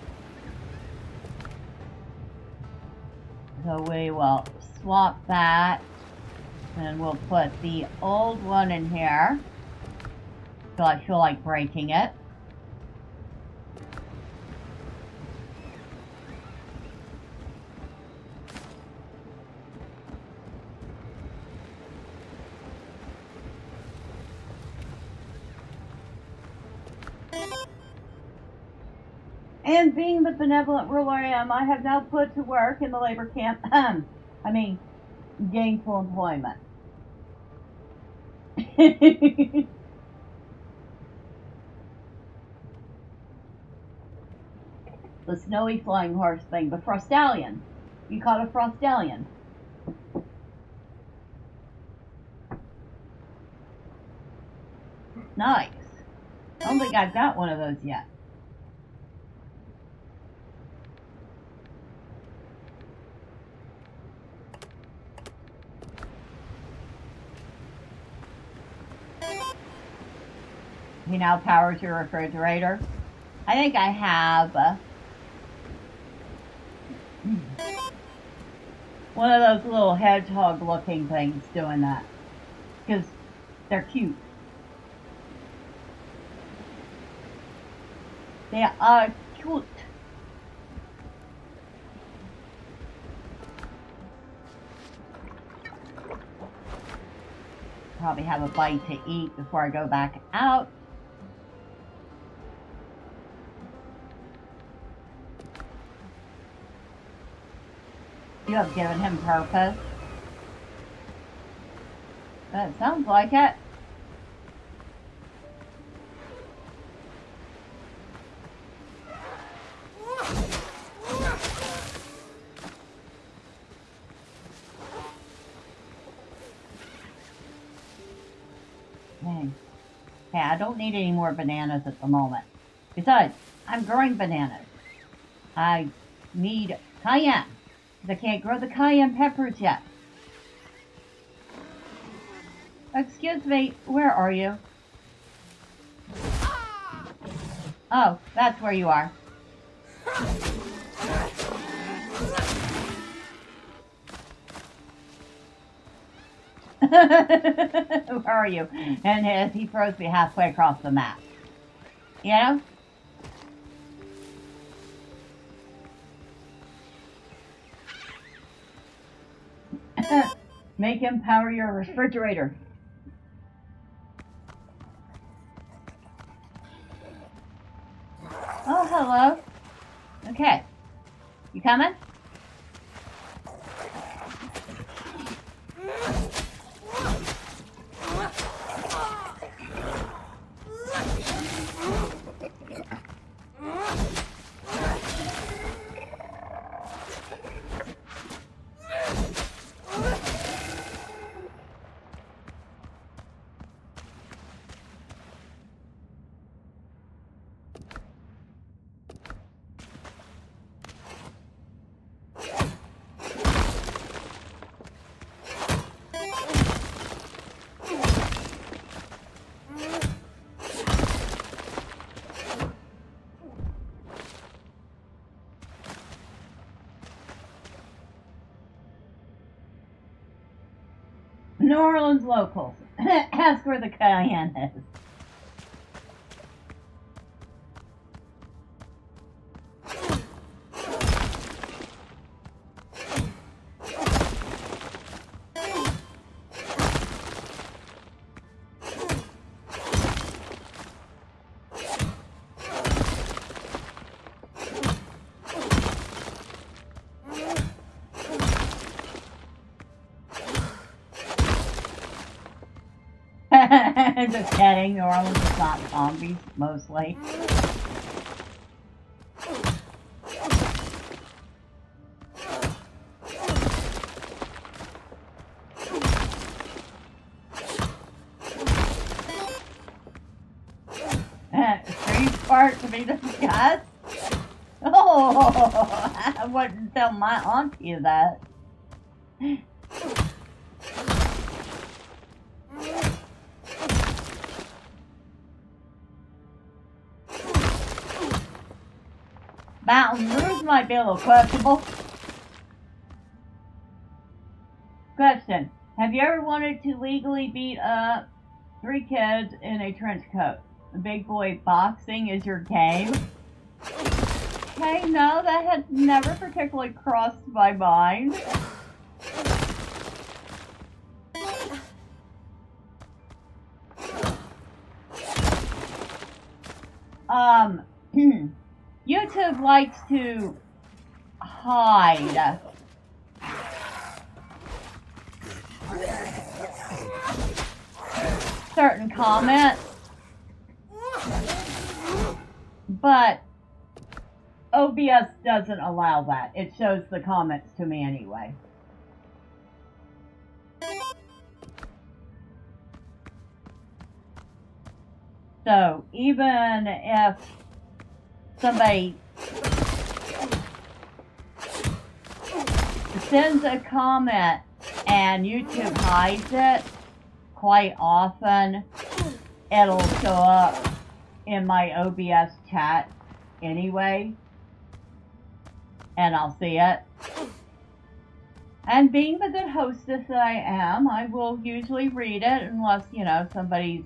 B: So we will swap that, and we'll put the old one in here. So I feel like breaking it. And being the benevolent ruler I am, I have now put to work in the labor camp, gainful employment. The snowy flying horse thing, the frostallion. You caught a frostallion. Nice. I don't think I've got one of those yet. He now powers your refrigerator. I think I have one of those little hedgehog looking things doing that. Because they're cute. They are cute. Probably have a bite to eat before I go back out. You have given him purpose. That sounds like it. Dang. Okay, I don't need any more bananas at the moment. Besides, I'm growing bananas. I need cayenne. I can't grow the cayenne peppers yet. Excuse me, where are you? Oh, that's where you are. Where are you? And he throws me halfway across the map. You know? Make him power your refrigerator. Oh, hello. Okay. You coming? New Orleans locals. Ask where the cayenne is. Just kidding, New Orleans is not zombies, mostly. Strange part to be discussed? Oh, I wouldn't tell my auntie that. Mountain Rouge might be a little questionable. Question. Have you ever wanted to legally beat up 3 kids in a trench coat? The big boy boxing is your game? Okay, no, that had never particularly crossed my mind. YouTube likes to hide certain comments, but OBS doesn't allow that. It shows the comments to me anyway. So even if somebody sends a comment and YouTube hides it, quite often it'll show up in my OBS chat anyway, and I'll see it. And being the good hostess that I am, I will usually read it unless, somebody's,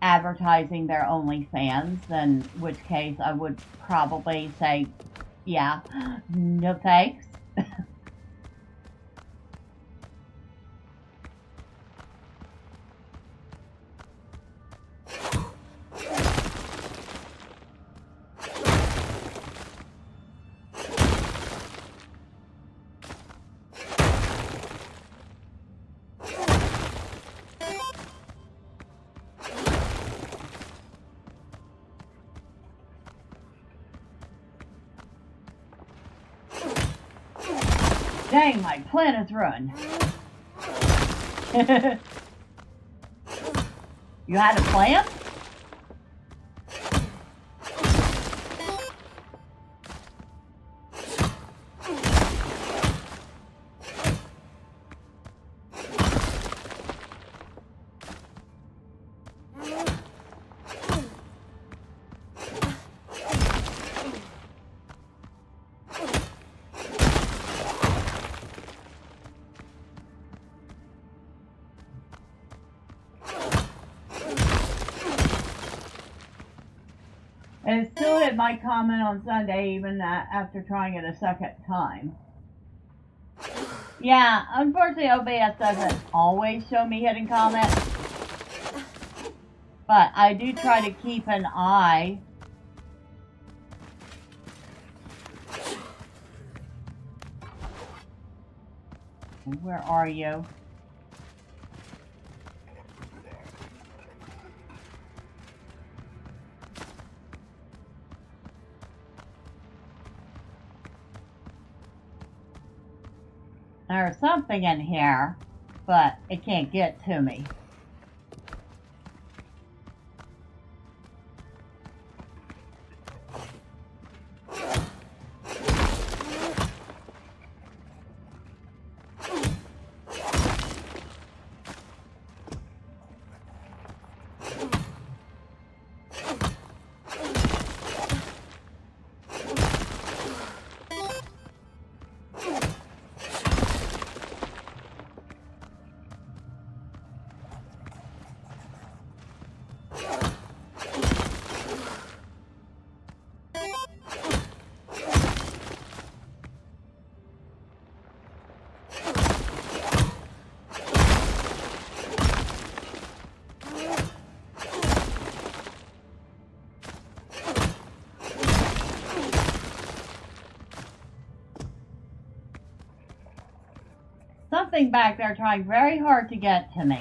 B: advertising their OnlyFans, in which case I would probably say, yeah, no thanks. Dang, my plan is ruined. You had a plan? And it still did my comment on Sunday, even after trying it a second time. Yeah, unfortunately OBS doesn't always show me hidden comments. But I do try to keep an eye. Where are you? There's something in here, but it can't get to me. something back there trying very hard to get to me.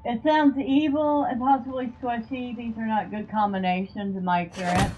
B: It sounds evil and possibly squishy. These are not good combinations in my experience.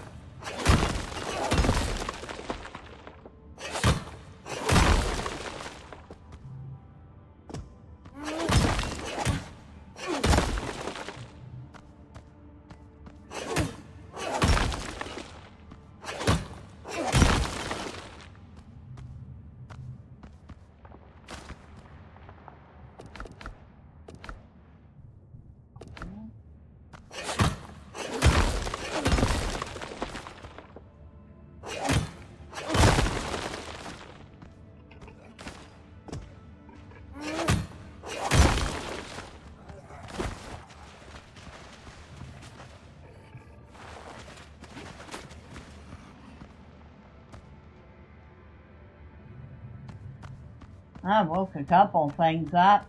B: I woke a couple things up.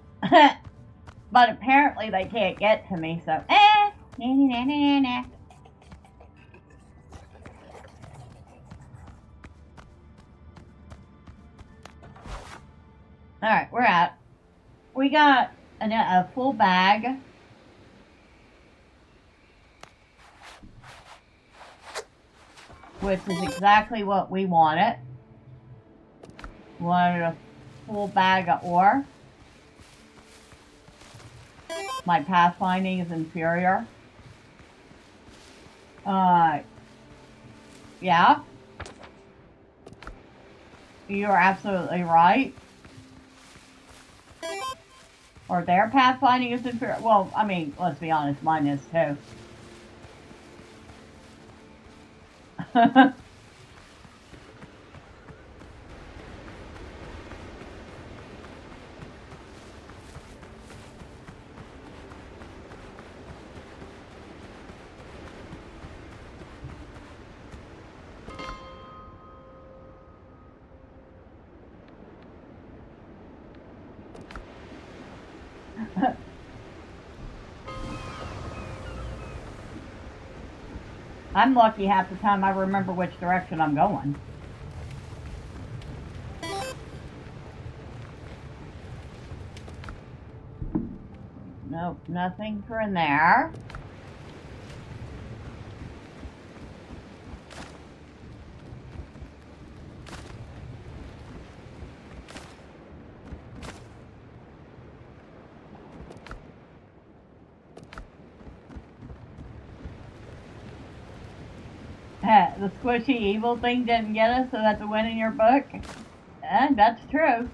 B: But apparently they can't get to me, so Alright, we're out. We got a full bag. Which is exactly what we wanted. Wanted a full bag of ore. My pathfinding is inferior. Yeah. You're absolutely right. Or their pathfinding is inferior. Well, I mean, let's be honest, mine is too. I'm lucky half the time I remember which direction I'm going. Nope, nothing for in there. The squishy evil thing didn't get us, so that's a win in your book. And that's true.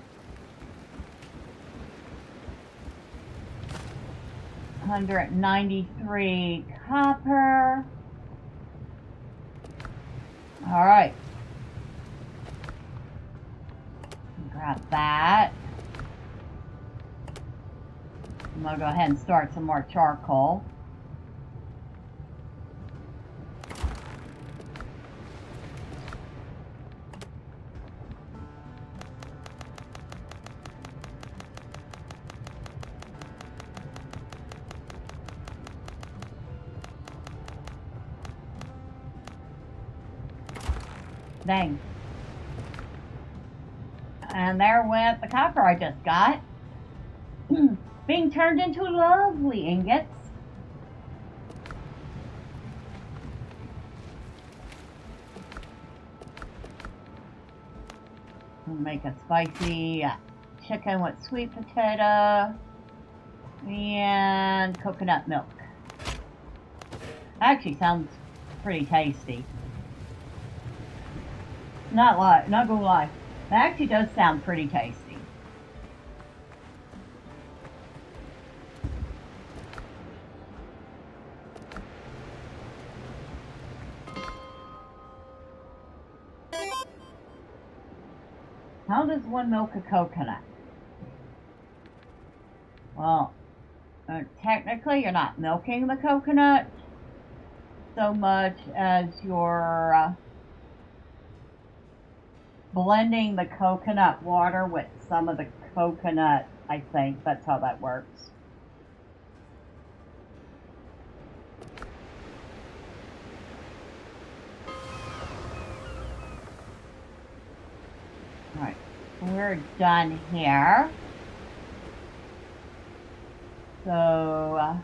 B: 193 copper. Alright. Grab that. I'm gonna go ahead and start some more charcoal. Dang. And there went the copper I just got. Being turned into lovely ingots. We'll make a spicy chicken with sweet potato and coconut milk. Actually sounds pretty tasty. Not gonna lie. That actually does sound pretty tasty. How does one milk a coconut? Well, technically you're not milking the coconut so much as you're blending the coconut water with some of the coconut, I think. That's how that works. we're done here. So,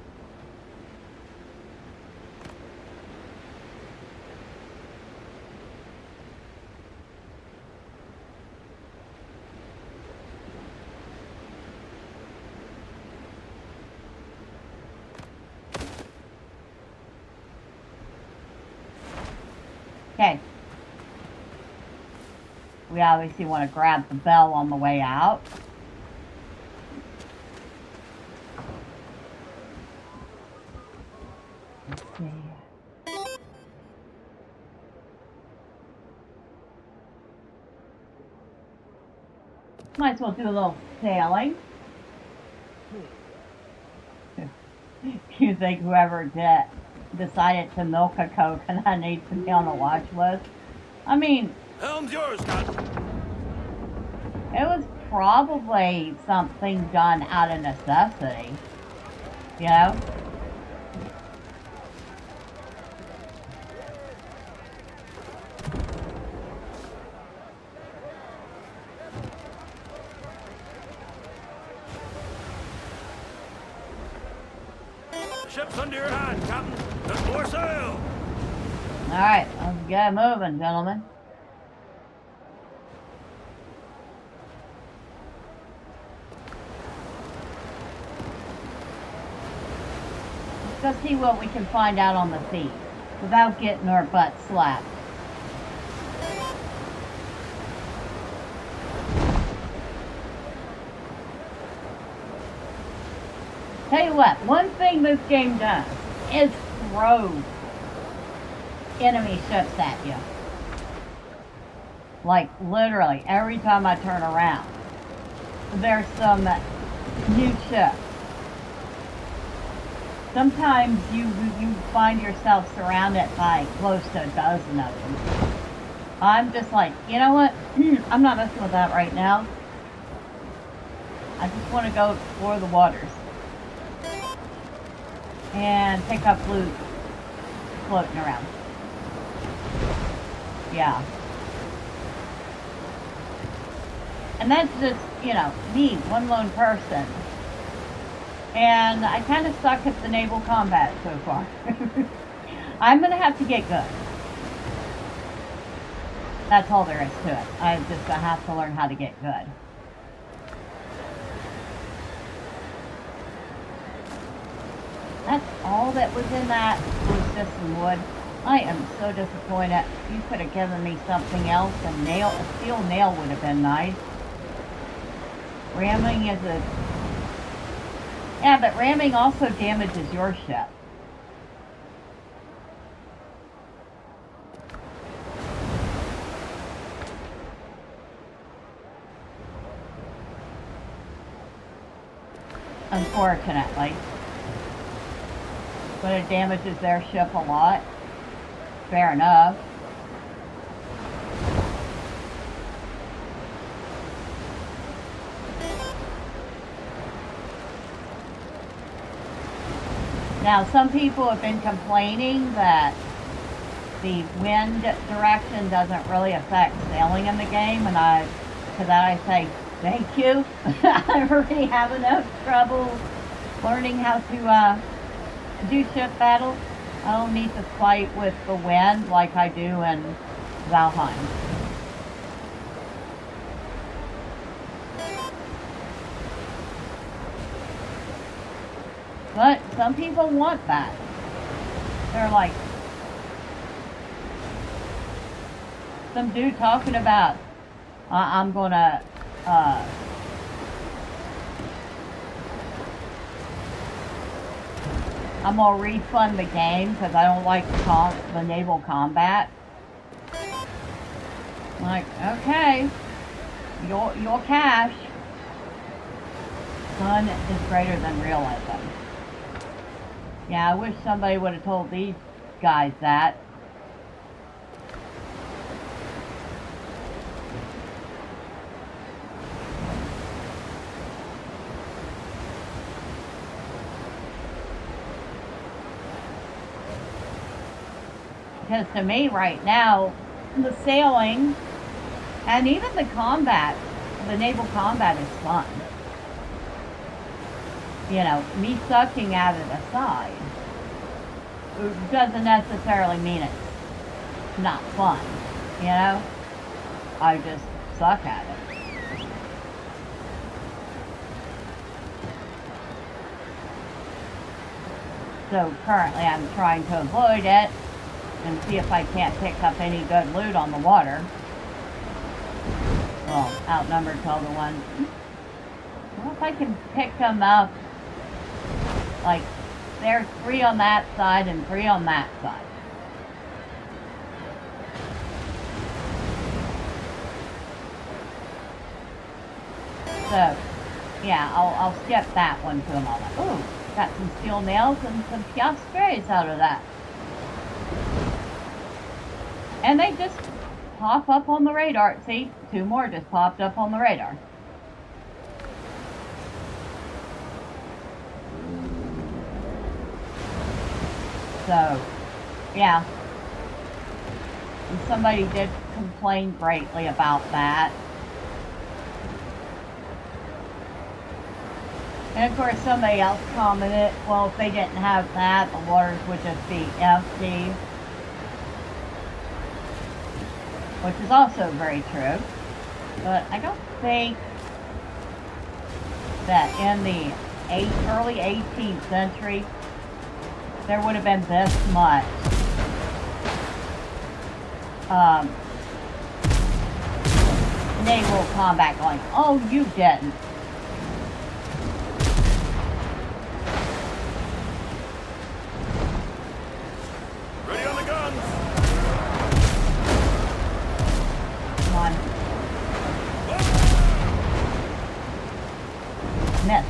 B: okay. We obviously want to grab the bell on the way out. Let's see. Might as well do a little sailing. You think whoever decided to milk a coconut needs to be on the watch list? I mean,
C: Helm's yours, Captain.
B: it was probably something done out of necessity, you know?
C: Ship's under your hand, Captain. There's more sail.
B: Alright, let's get moving, gentlemen. Let's go see what we can find out on the sea without getting our butts slapped. Tell you what, one thing this game does is throw enemy ships at you. Like, literally, every time I turn around, there's some new ships. Sometimes you find yourself surrounded by close to a dozen of them. I'm just like, you know what? I'm not messing with that right now. I just want to go explore the waters. And pick up loot floating around. Yeah. And that's just, you know, me, one lone person. And I kind of suck at the naval combat so far. I'm going to have to get good. That's all there is to it. I just have to learn how to get good. That's all that was in that was just some wood. I am so disappointed. You could have given me something else. A steel nail would have been nice. Ramming is a... Yeah, but ramming also damages your ship. Unfortunately. But it damages their ship a lot. Fair enough. Now, some people have been complaining that the wind direction doesn't really affect sailing in the game, and to that I say, thank you. I already have enough trouble learning how to do ship battles. I don't need to fight with the wind like I do in Valheim. But some people want that. They're like, some dude talking about, I'm gonna, I'm gonna refund the game because I don't like the naval combat. I'm like, okay, your cash. Fun is greater than realism. Yeah, I wish somebody would have told these guys that. Because to me right now, the sailing and even the combat the naval combat is fun. You know, me sucking at it aside doesn't necessarily mean it's not fun, you know? I just suck at it. So currently I'm trying to avoid it and see if I can't pick up any good loot on the water. Well, outnumbered 12 to 1. Well, if I can pick them up, like, there's 3 on that side and 3 on that side. So, yeah, I'll skip that one to the moment. Ooh, got some steel nails and some piastres out of that. And they just pop up on the radar. See, 2 more just popped up on the radar. So, yeah. And somebody did complain greatly about that. And of course somebody else commented, well, if they didn't have that, the waters would just be empty. Which is also very true. But I don't think that in the early 18th century there would have been this much naval combat going. Oh, you didn't.
C: Ready on the guns!
B: Come on. Miss.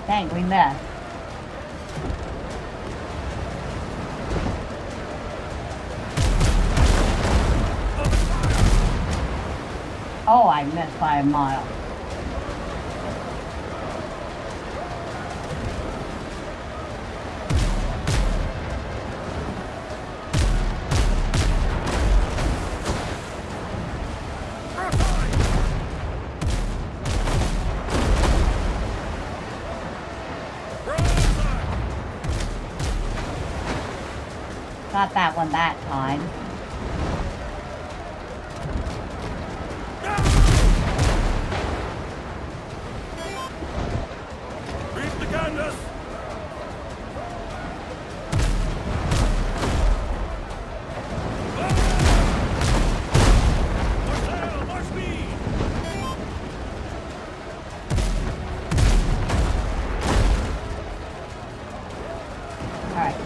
B: Dang, we missed. Oh, I missed by a mile. Got that one that time.
C: Reach the canvas! More sail, more speed!
B: Alright,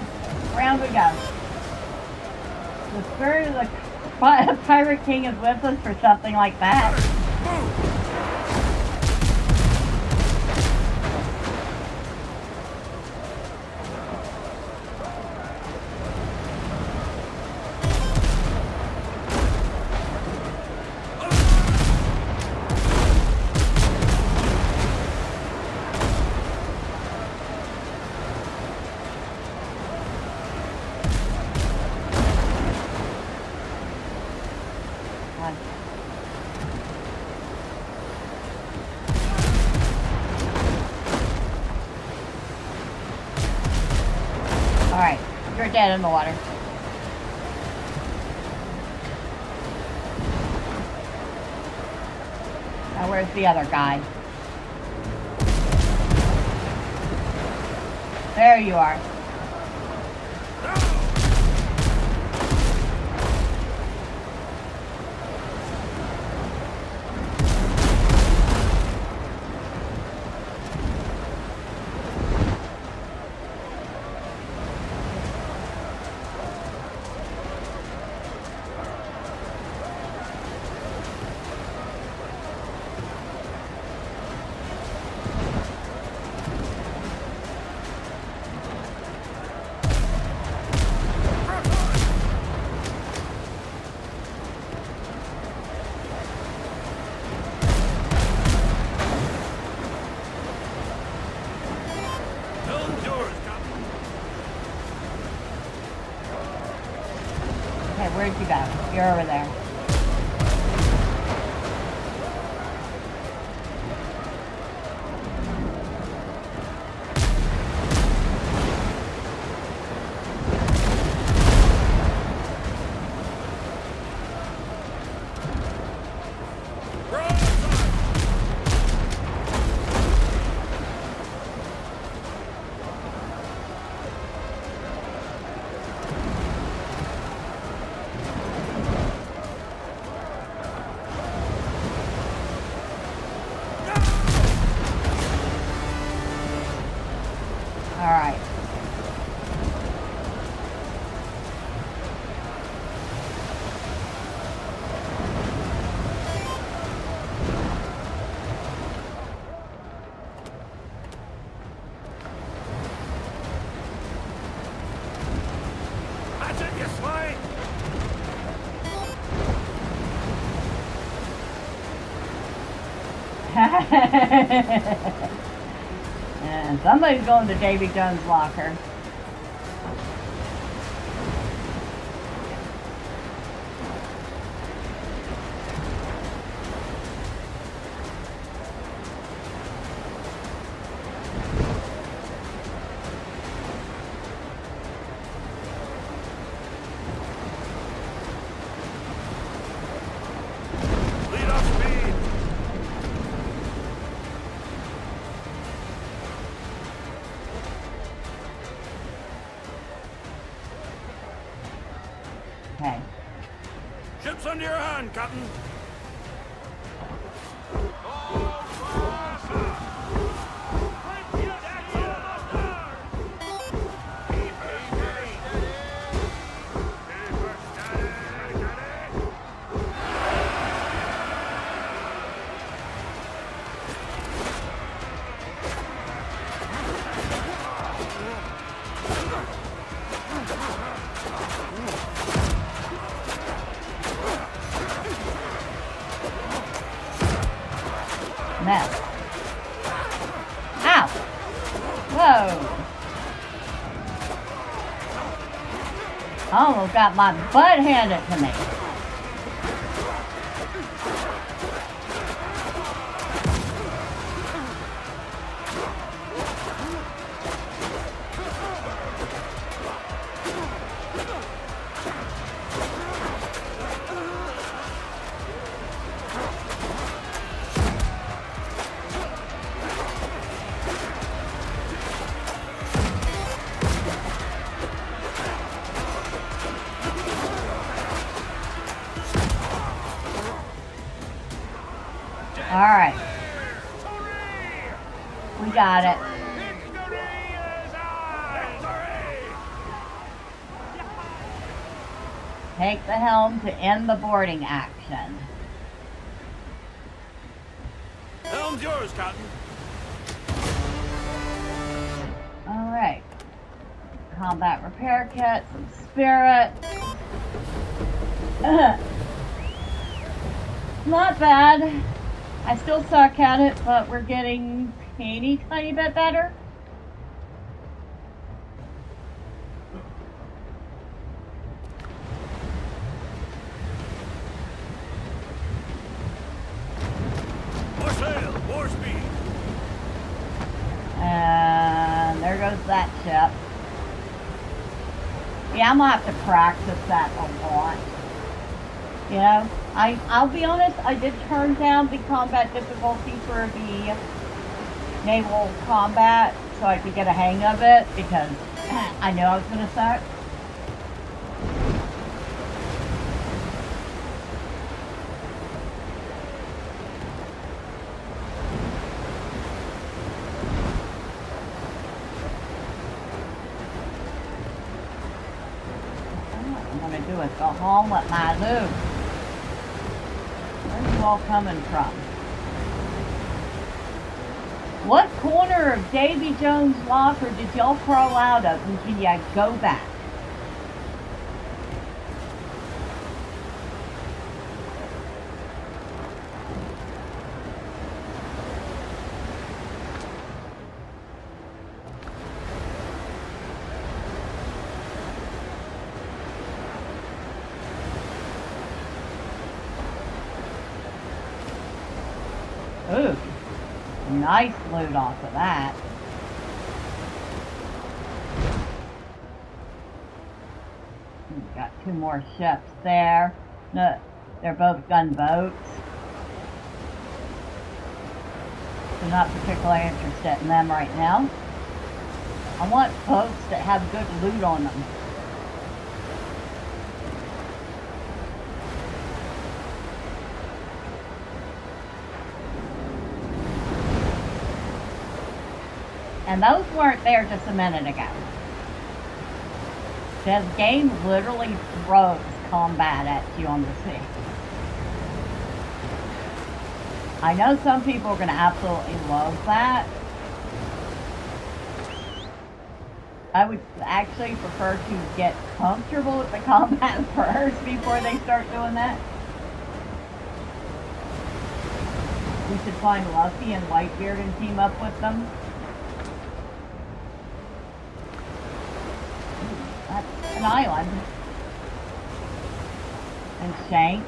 B: round we go. The spirit of the Pirate King is with us for something like that. Alright, you're dead in the water. Now where's the other guy? There you are. Where'd you go? You're over there. Alright.
C: That's it, you swine!
B: And somebody's going to Davy Jones' locker.
C: Lead off speed!
B: Okay.
C: Ship's under your hand, Captain.
B: Mess. Ow! Whoa! I almost got my butt handed to me. Alright. We got it. Take the helm to end the boarding action.
C: Helm's yours, Captain.
B: Alright. Combat repair kit, some spirit. Not bad. I still suck at it, but we're getting a teeny tiny bit better.
C: More sail, more speed.
B: And there goes that ship. Yeah, I'm gonna have to practice that a lot. You know, I'll be honest, I did turn down the combat difficulty for the naval combat so I could get a hang of it because I knew I was gonna suck. What I'm gonna do is go home with my loot. Where's you all coming from? What corner of Davy Jones' locker did y'all crawl out of and can ya go back? Ooh, nice loot off of that. Got 2 more ships there. No, they're both gunboats. So not particularly interested in them right now. I want boats that have good loot on them. And those weren't there just a minute ago. This game literally throws combat at you on the sea. I know some people are going to absolutely love that. I would actually prefer to get comfortable with the combat first before they start doing that. We should find Luffy and Whitebeard and team up with them. That's an island. And Shanks.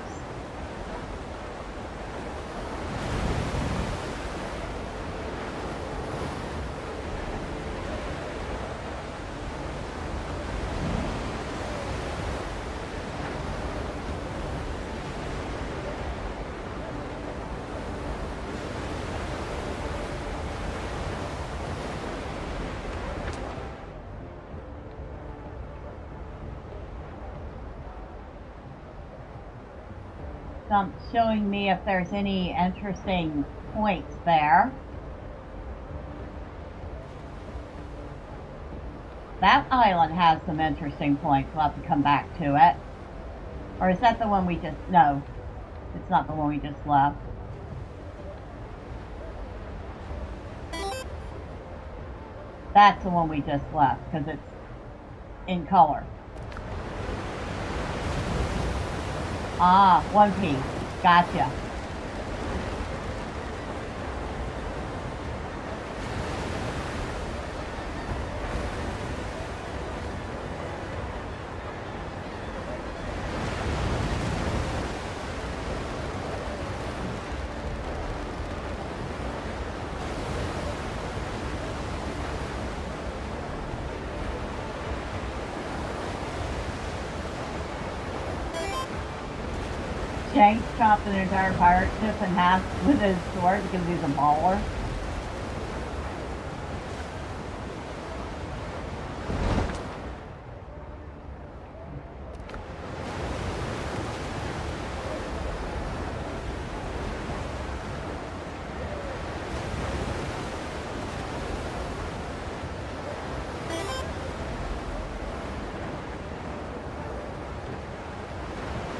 B: Showing me if there's any interesting points there. That island has some interesting points. We'll have to come back to it. Or is that the one we just... No, it's not the one we just left. That's the one we just left, because it's in color. Ah, One Piece. Gotcha. Shanks chopped an entire pirate ship in half with his sword because he's a baller.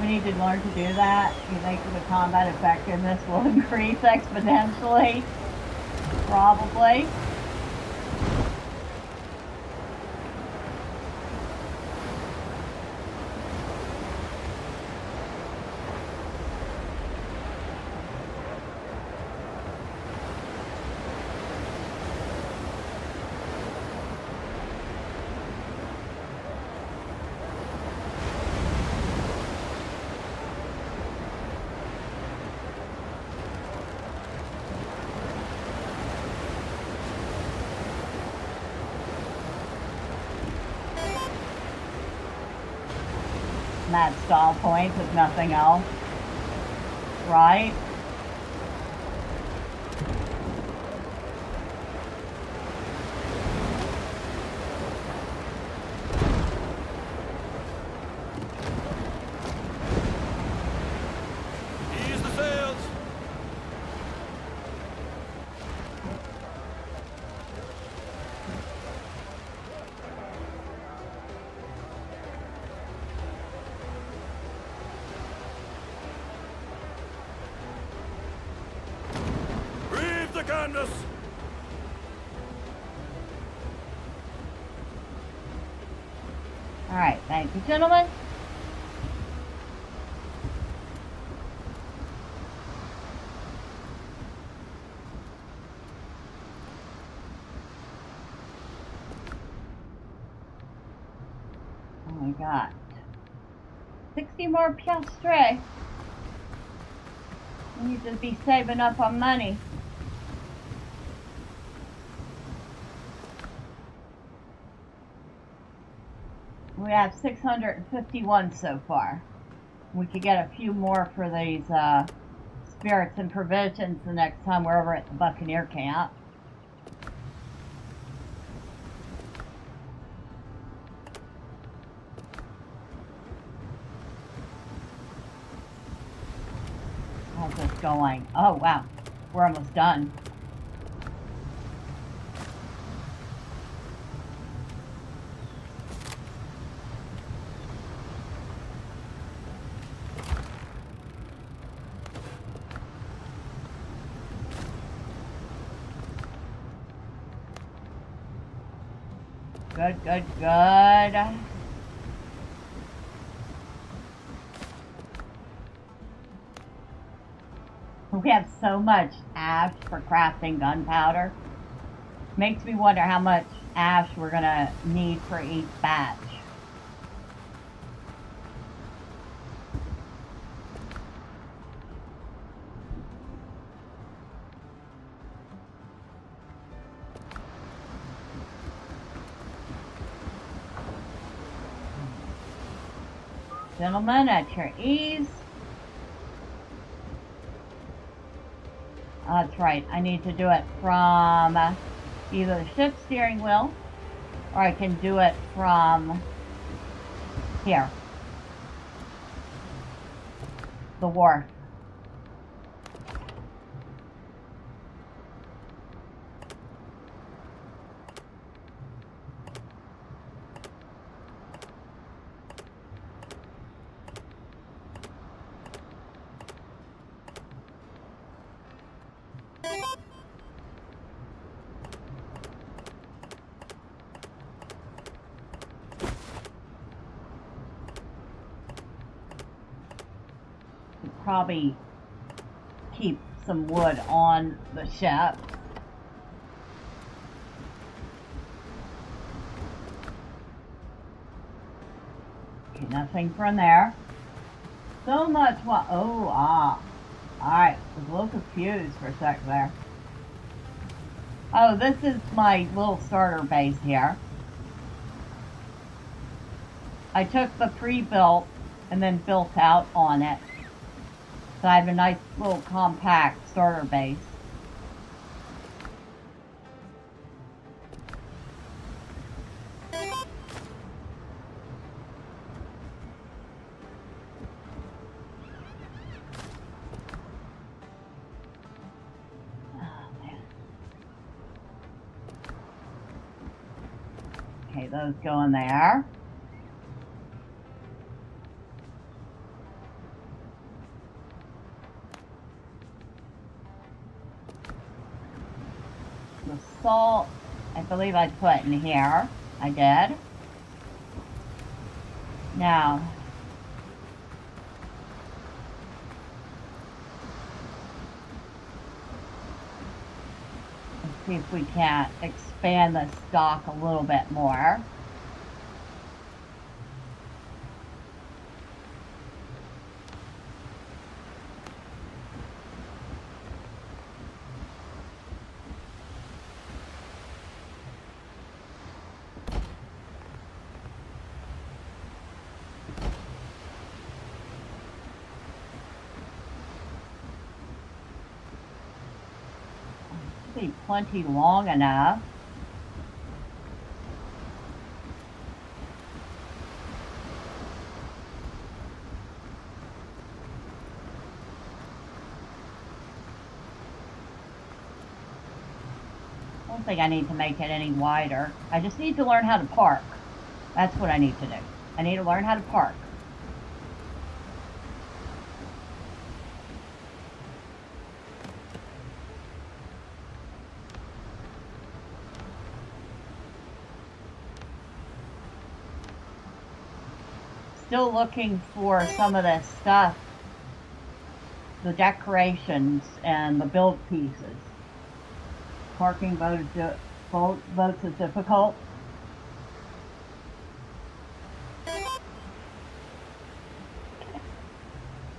B: We need to learn to do that. You think the combat effectiveness will increase exponentially? Probably. Mad stall points if nothing else. Right?
C: Ease the sails. Reef the canvas.
B: Alright, thank you, gentlemen. Oh my god. 60 more piastres. We need to be saving up on money. We have 651 so far. We could get a few more for these spirits and provisions the next time we're over at the Buccaneer camp. How's this going? Oh, wow. We're almost done. Good, good, good. We have so much ash for crafting gunpowder. Makes me wonder how much ash we're gonna need for each batch. Gentlemen, at your ease. That's right, I need to do it from either the ship's steering wheel, or I can do it from here, the wharf. Probably keep some wood on the ship. Okay, nothing from there. So much what? Oh, alright, I was a little confused for a sec there. Oh, this is my little starter base here. I took the pre-built and then built out on it. So I have a nice little compact starter base. Okay, those go in there. The salt, I believe I put in here. I did. Now, let's see if we can expand the stock a little bit more. Be plenty long enough. I don't think I need to make it any wider. I just need to learn how to park. That's what I need to do. I need to learn how to park. Still looking for some of this stuff, the decorations and the build pieces. Parking boats is difficult.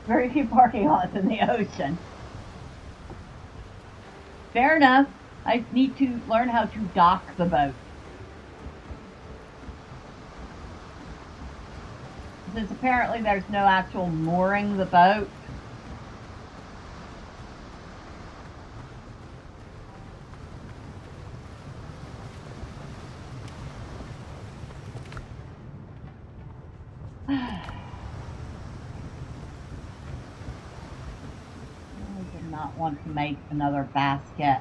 B: Very few parking lots in the ocean. Fair enough. I need to learn how to dock the boat. Since apparently there's no actual mooring the boat. I did not want to make another basket.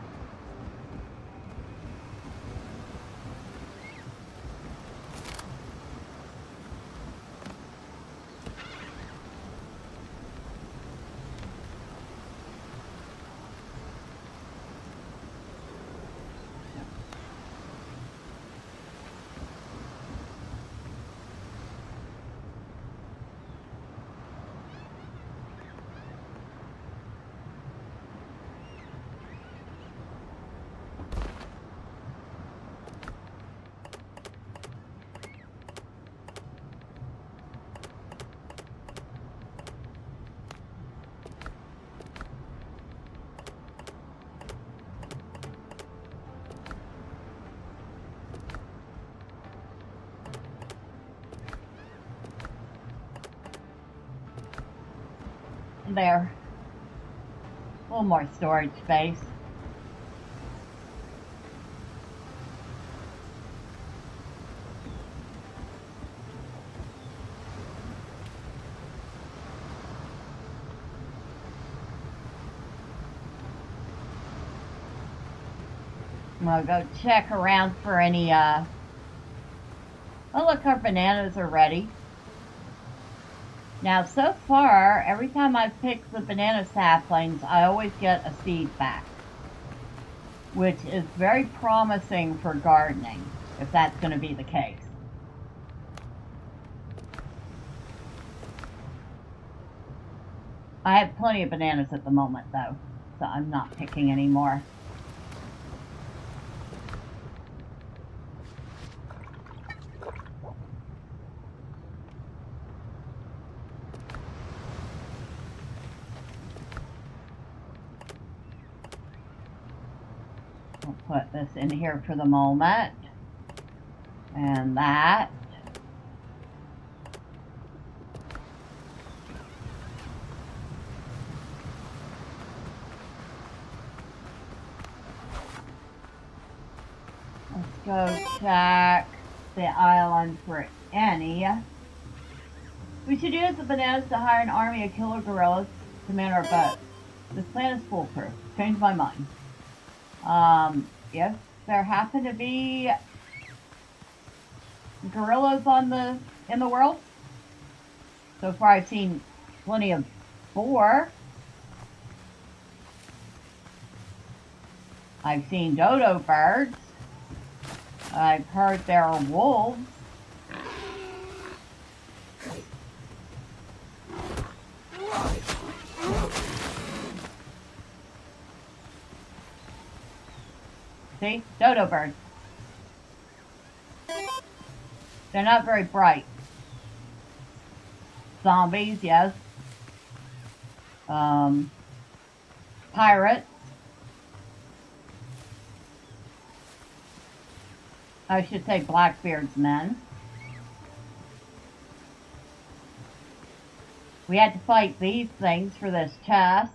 B: There. A little more storage space. I'm gonna go check around for any, oh look, our bananas are ready. Now, so far, every time I've picked the banana saplings, I always get a seed back, which is very promising for gardening, if that's going to be the case. I have plenty of bananas at the moment, though, so I'm not picking any more. I'll put this in here for the moment. And that. Let's go check the island for any. We should use the bananas to hire an army of killer gorillas to man our boat. This plan is foolproof. Changed my mind. If there happen to be gorillas in the world, so far I've seen plenty of boar. I've seen dodo birds. I've heard there are wolves. See? Dodo birds. They're not very bright. Zombies, yes. Pirates. I should say Blackbeard's men. We had to fight these things for this chest.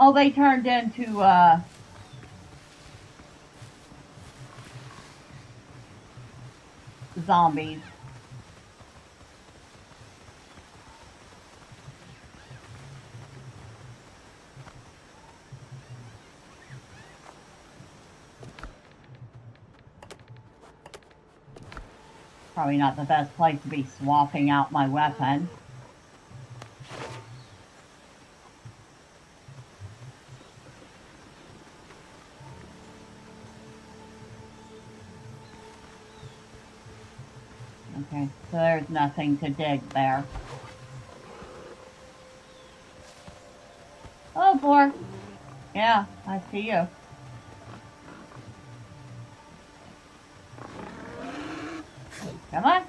B: Oh, they turned into, zombies. Probably not the best place to be swapping out my weapon. Okay, so there's nothing to dig there. ground floor? Yeah, I see you. Come on.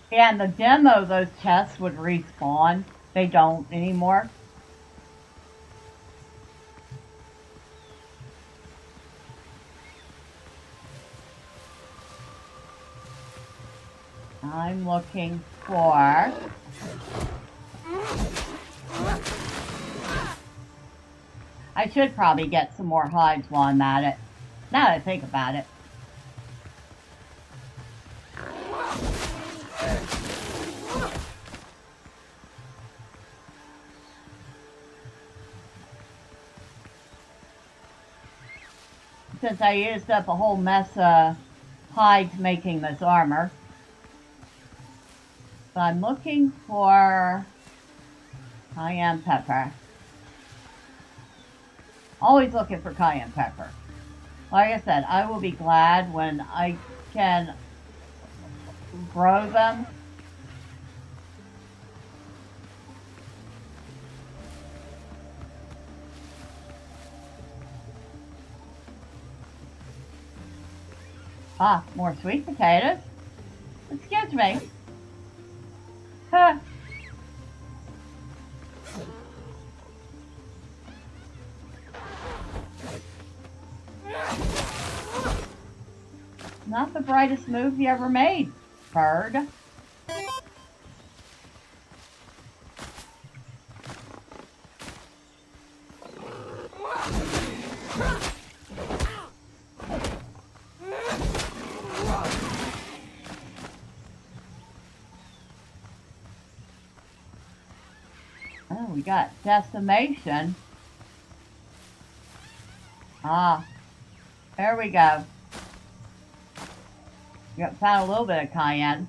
B: Yeah, in the demo, those chests would respawn. They don't anymore. I'm looking for... I should probably get some more hides while I'm at it. Now that I think about it. Since I used up a whole mess of hides making this armor. So I'm looking for cayenne pepper. Always looking for cayenne pepper. Like I said, I will be glad when I can grow them. Ah, more sweet potatoes. Excuse me. Huh. Not the brightest move you ever made, bird. Oh, we got decimation. Ah, there we go. Yep, found a little bit of cayenne.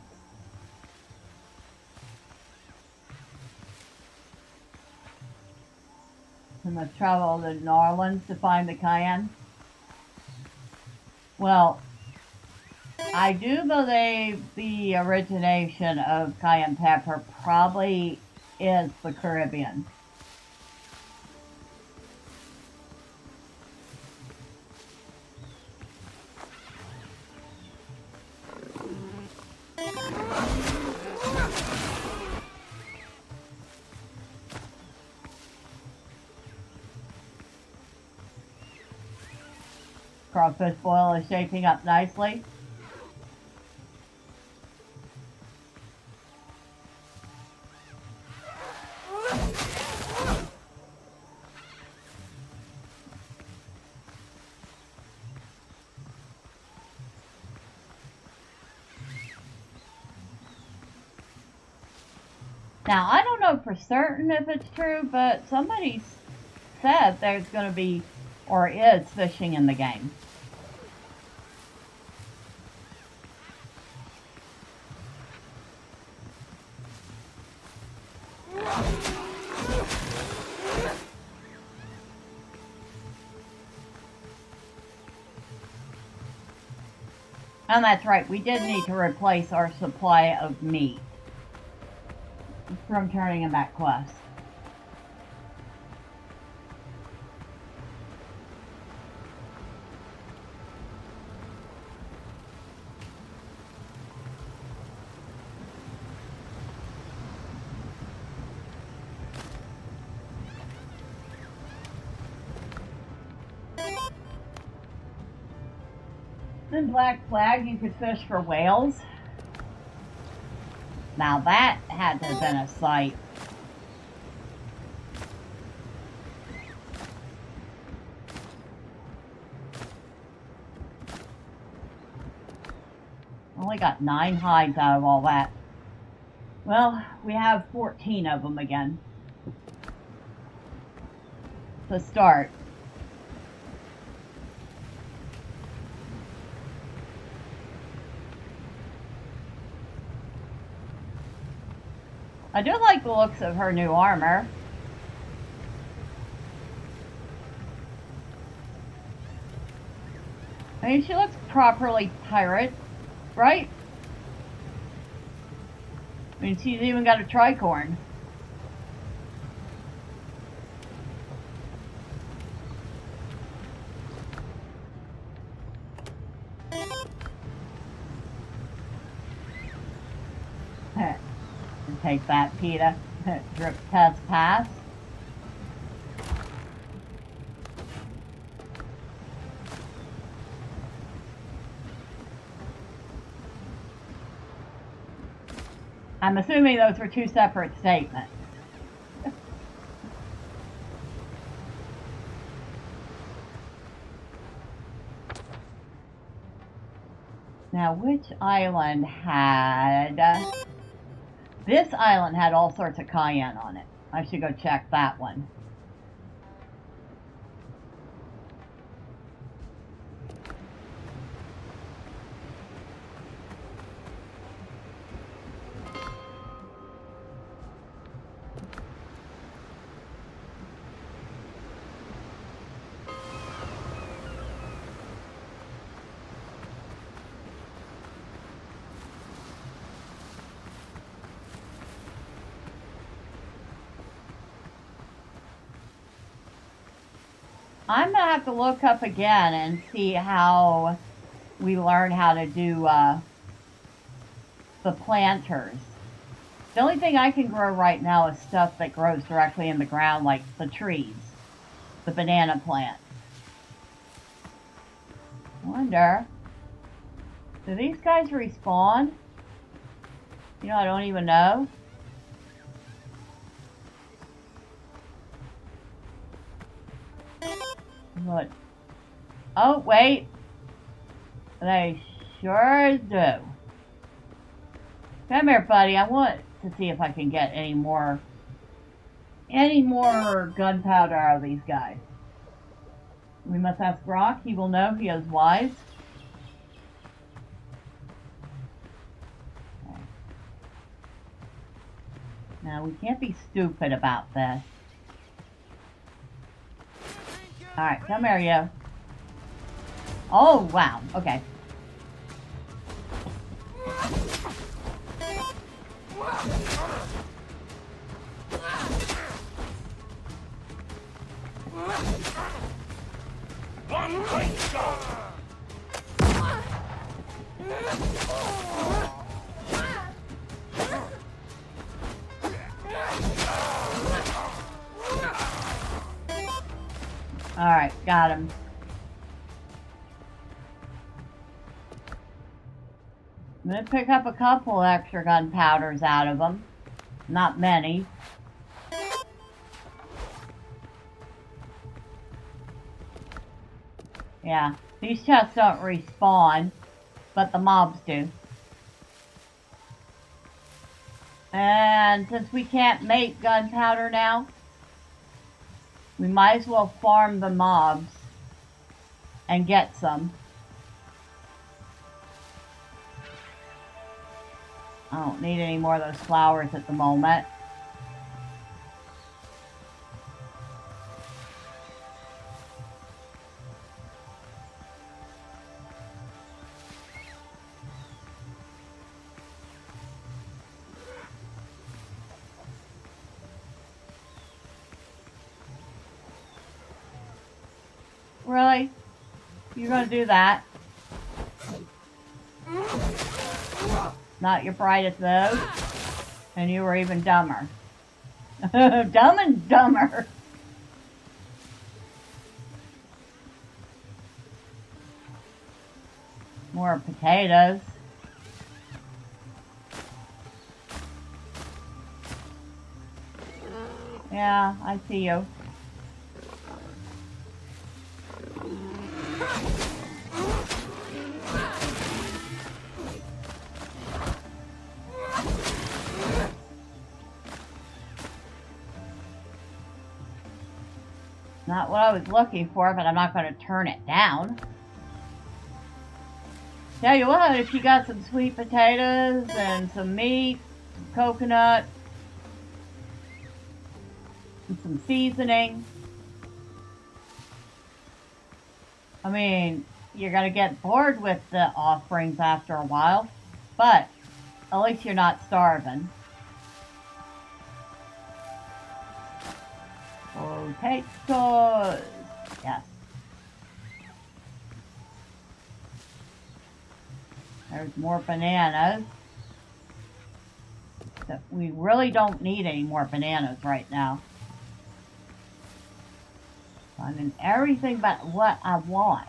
B: I must travel to New Orleans to find the cayenne. Well, I do believe the origination of cayenne pepper probably is the Caribbean. Crawfish boil is shaping up nicely. Now, I don't know for certain if it's true, but somebody said there's going to be, or is, fishing in the game. And that's right, we did need to replace our supply of meat from turning in that quest. In Black Flag, you could fish for whales. Now that had to have been a sight. Only got 9 hides out of all that. Well, we have 14 of them again. To start. I do like the looks of her new armor. I mean, she looks properly pirate, right? I mean, she's even got a tricorn. Take that, PETA. Drip test pass. I'm assuming those were two separate statements. Now, which island had... This island had all sorts of cayenne on it. I should go check that one. I'm gonna have to look up again and see how we learn how to do the planters. The only thing I can grow right now is stuff that grows directly in the ground, like the trees, the banana plant. I wonder, do these guys respawn? You know, I don't even know. What? Oh, wait. They sure do. Come here, buddy. I want to see if I can get any more gunpowder out of these guys. We must ask Brock. He will know. He is wise. Okay. Now, we can't be stupid about this. Alright, come here, you. Oh, wow. Okay.
C: One great shot!
B: Alright, got him. I'm gonna pick up a couple extra gunpowders out of them. Not many. Yeah, these chests don't respawn, but the mobs do. And since we can't make gunpowder now, we might as well farm the mobs and get some. I don't need any more of those flowers at the moment. Really? You're gonna do that? Not your brightest though. And you were even dumber. Dumb and dumber. More potatoes. Yeah, I see you. Not what I was looking for, but I'm not going to turn it down. Tell you what, if you got some sweet potatoes and some meat, some coconut, and some seasoning. I mean, you're going to get bored with the offerings after a while, but at least you're not starving. Potatoes. Yes. There's more bananas. So we really don't need any more bananas right now. I'm in everything but what I want.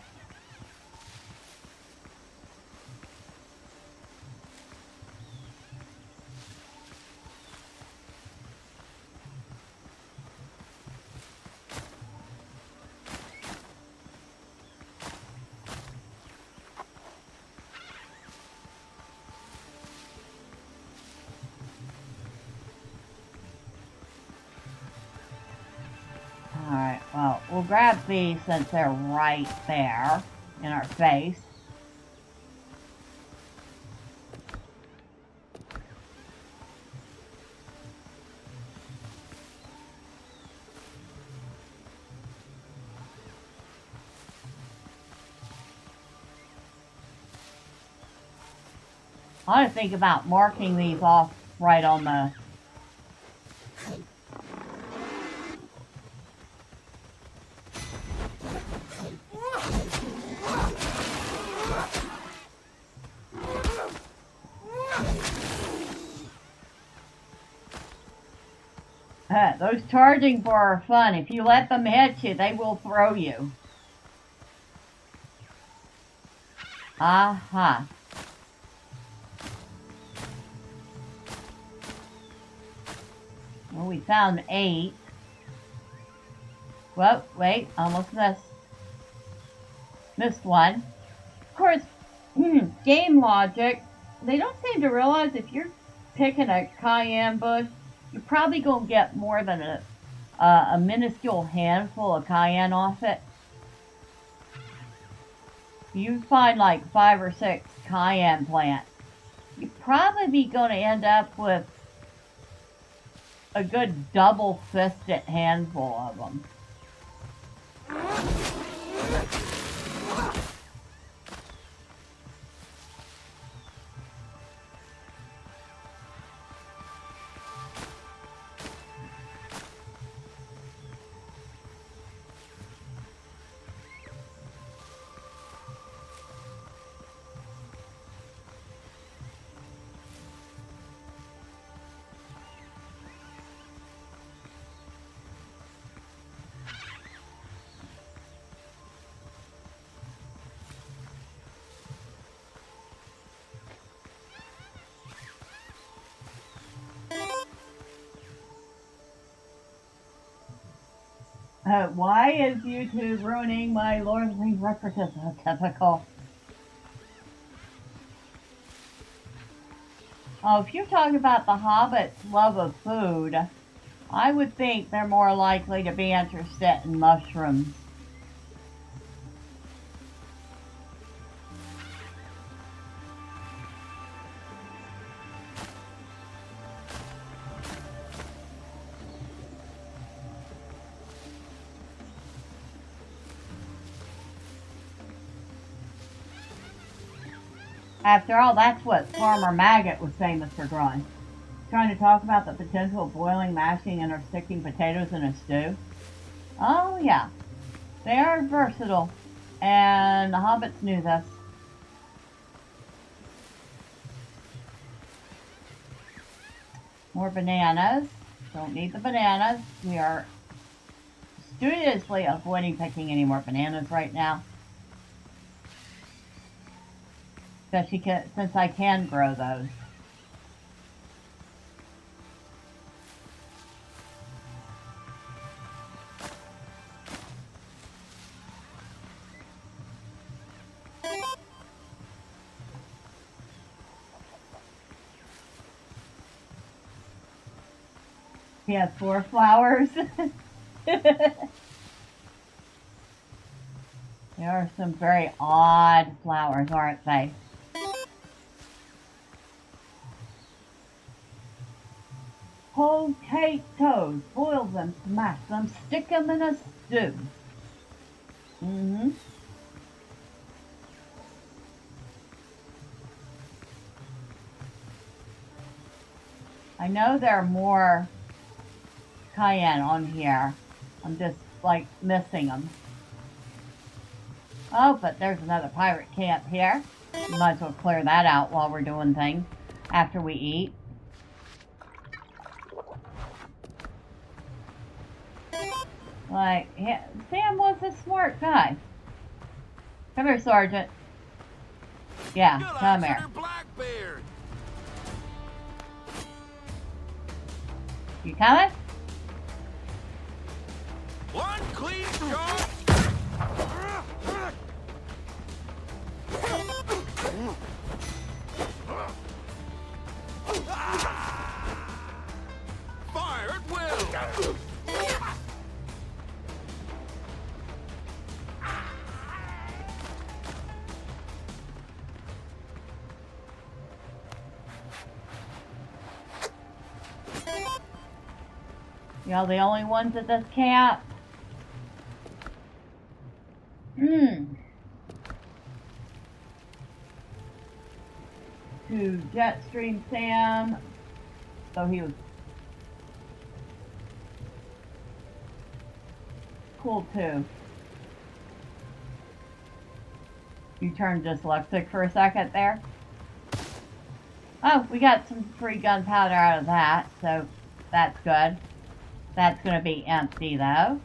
B: Alright, well, we'll grab these since they're right there in our face. I ought to think about marking these off right on the... Those charging for are fun. If you let them hit you, they will throw you. Aha. Well, we found 8. Well, wait, almost missed. Missed one. Of course, game logic, they don't seem to realize if you're picking a cayenne bush, you're probably going to get more than a minuscule handful of cayenne off it. You find like 5 or 6 cayenne plants, you'd probably be going to end up with a good double-fisted handful of them. Why is YouTube ruining my Lord of the Rings references? Typical. Oh, if you're talking about the Hobbit's love of food, I would think they're more likely to be interested in mushrooms. After all, that's what Farmer Maggot was famous for growing. Trying to talk about the potential of boiling, mashing, and or sticking potatoes in a stew. Oh yeah, they are versatile, and the hobbits knew this. More bananas. Don't need the bananas. We are studiously avoiding picking any more bananas right now. Especially since I can grow those. He has 4 flowers. There are some very odd flowers, aren't they? potatoes. Boil them, smash them, stick them in a stew. Mm-hmm. I know there are more cayenne on here. I'm just, like, missing them. Oh, but there's another pirate camp here. Might as well clear that out while we're doing things after we eat. Like, yeah, Sam was a smart guy. Come here, Sergeant. Yeah, come here.
D: Blackbeard.
B: You coming?
D: One clean shot. Fire at will.
B: Y'all the only ones at this camp? To Jetstream Sam. So he was cool too. You turned dyslexic for a second there. Oh, we got some free gunpowder out of that, so that's good. That's going to be empty, though.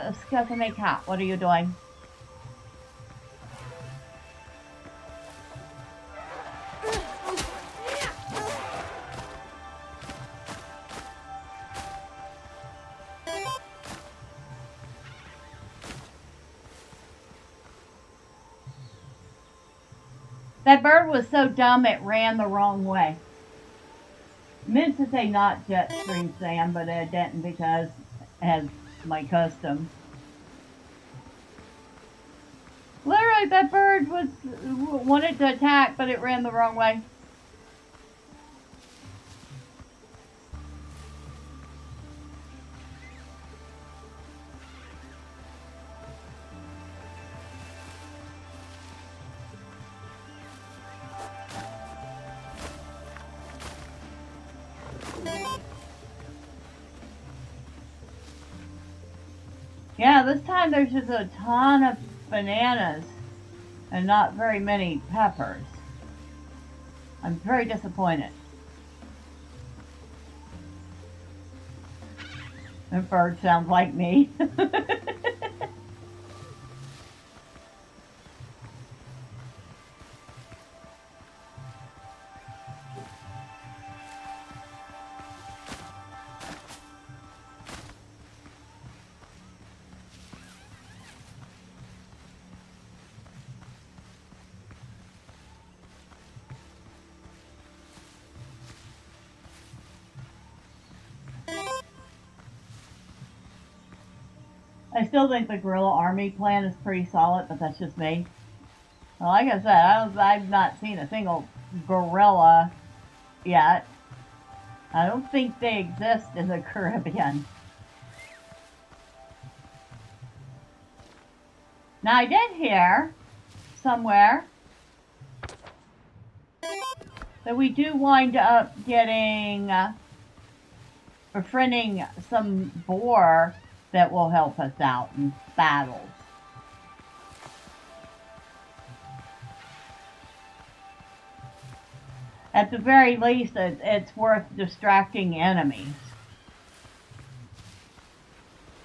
B: Excuse me, cat. What are you doing? That bird was so dumb it ran the wrong way. Meant to say not Jetstream Sam, but it didn't because as my custom. Literally, that bird wanted to attack, but it ran the wrong way. Yeah, this time there's just a ton of bananas and not very many peppers. I'm very disappointed. That bird sounds like me. I still think the guerrilla army plan is pretty solid, but that's just me. Well, like I said, I've not seen a single guerrilla yet. I don't think they exist in the Caribbean. Now, I did hear somewhere that we do wind up getting, befriending some boar that will help us out in battles. At the very least, it's worth distracting enemies.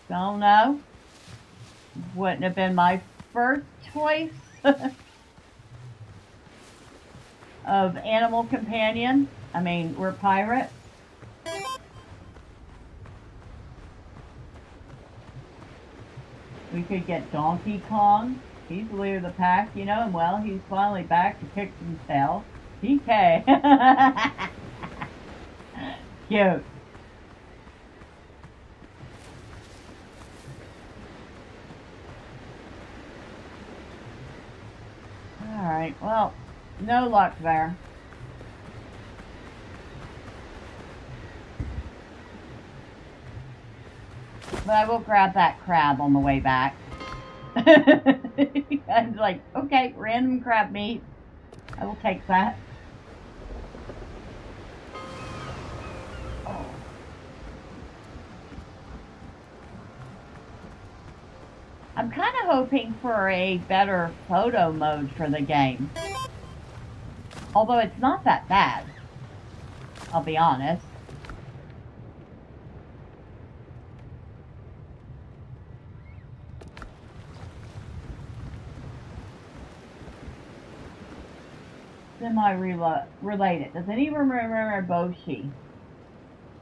B: Don't know. Wouldn't have been my first choice of animal companion. I mean, we're pirates. We could get Donkey Kong. He's the leader of the pack, you know him well. He's finally back to kick some tail. DK. Cute. Alright, well, no luck there. But I will grab that crab on the way back. I'm like, okay, random crab meat. I will take that. Oh. I'm kind of hoping for a better photo mode for the game. Although it's not that bad, I'll be honest. Semi-related. Does anyone remember Boshi?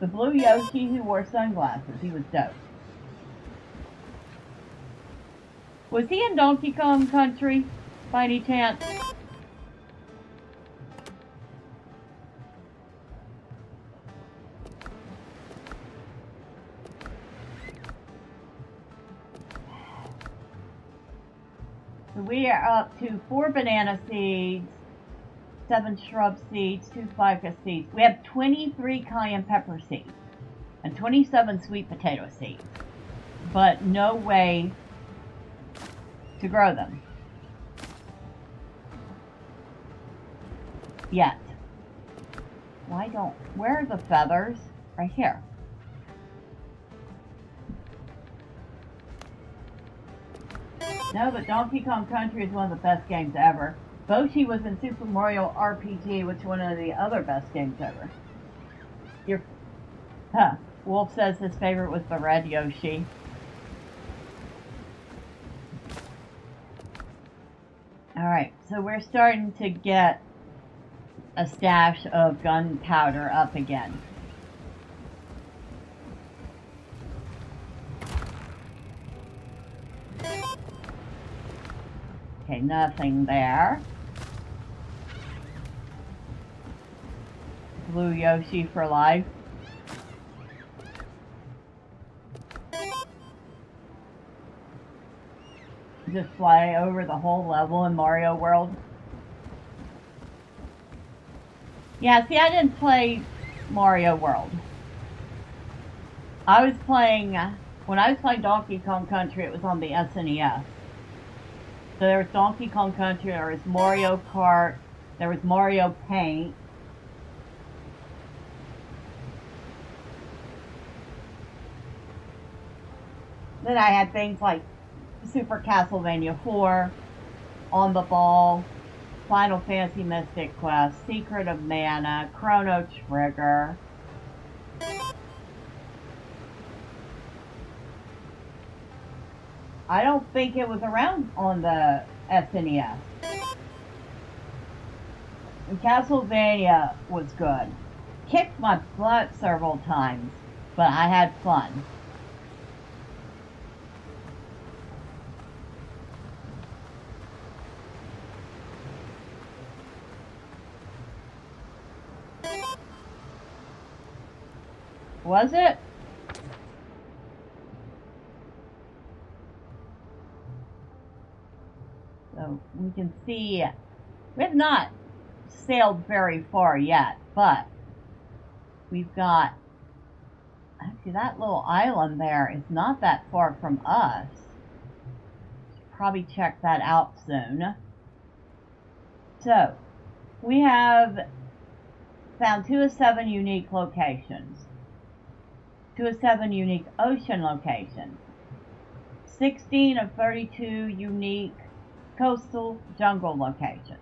B: The blue Yoshi who wore sunglasses. He was dope. Was he in Donkey Kong Country by any chance? So we are up to 4 banana seeds, 7 shrub seeds, 2 ficus seeds. We have 23 cayenne pepper seeds and 27 sweet potato seeds, but no way to grow them yet. Where are the feathers? Right here. No, but Donkey Kong Country is one of the best games ever. Boshi was in Super Mario RPG, which is one of the other best games ever. Wolf says his favorite was the red Yoshi. Alright, so we're starting to get a stash of gunpowder up again. Okay, nothing there. Blue Yoshi for life. Just fly over the whole level in Mario World. Yeah, see, I didn't play Mario World. When I was playing Donkey Kong Country, it was on the SNES. So there was Donkey Kong Country, there was Mario Kart, there was Mario Paint. Then I had things like Super Castlevania 4, On the Ball, Final Fantasy Mystic Quest, Secret of Mana, Chrono Trigger. I don't think it was around on the SNES. And Castlevania was good. Kicked my butt several times, but I had fun. Was it? So we can see we have not sailed very far yet, but we've got, actually that little island there is not that far from us. Should probably check that out soon. So we have found 2 of 7 unique locations. 2 of 7 unique ocean locations. 16 of 32 unique coastal jungle locations.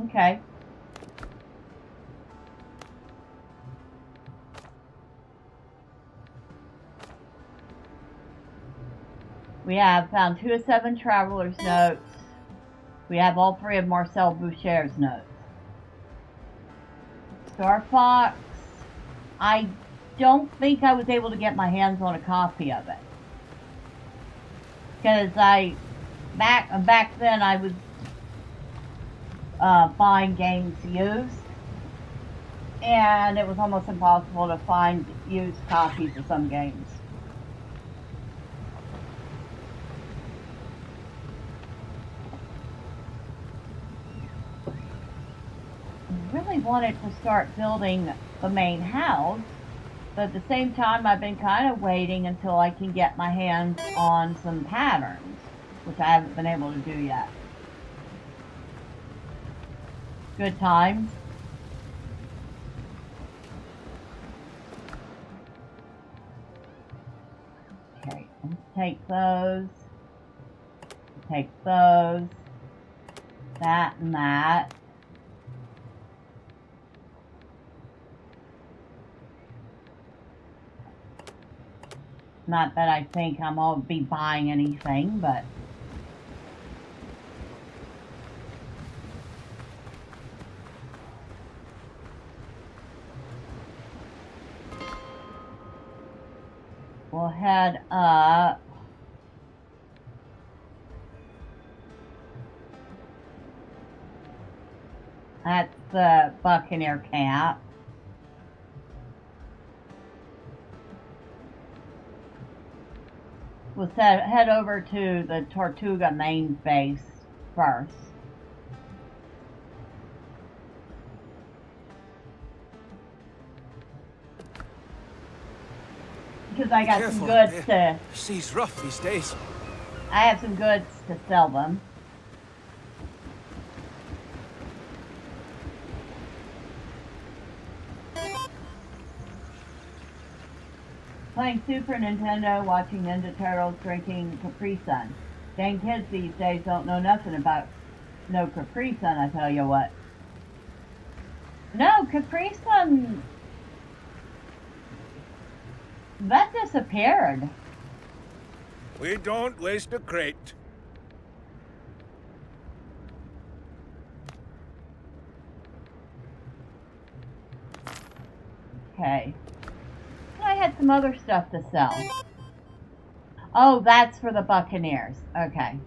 B: Okay. We have found 2 of 7 travelers' notes. We have all 3 of Marcel Boucher's notes. Star Fox, I don't think I was able to get my hands on a copy of it. Because back then I was buying games used. and it was almost impossible to find used copies of some games. I really wanted to start building the main house, but at the same time I've been kind of waiting until I can get my hands on some patterns, which I haven't been able to do yet. Good times. Okay, let's take those. Take those. That and that. Not that I think I'm going to be buying anything, but we'll head up. That's the Buccaneer camp. We'll head over to the Tortuga main base first. Because I got some goods to...
D: Sea's rough these days.
B: I have some goods to sell them. Playing Super Nintendo, watching Ninja Turtles, drinking Capri Sun. Dang kids these days don't know nothing about no Capri Sun, I tell you what. No, Capri Sun... that disappeared.
D: We don't waste a crate.
B: Okay. I had some other stuff to sell. Oh, that's for the Buccaneers. Okay.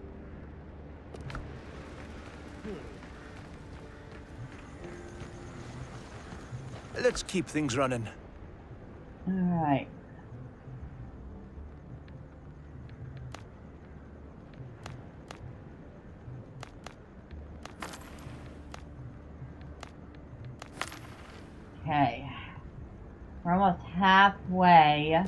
D: Let's keep things running.
B: Alright. Okay. We're almost halfway.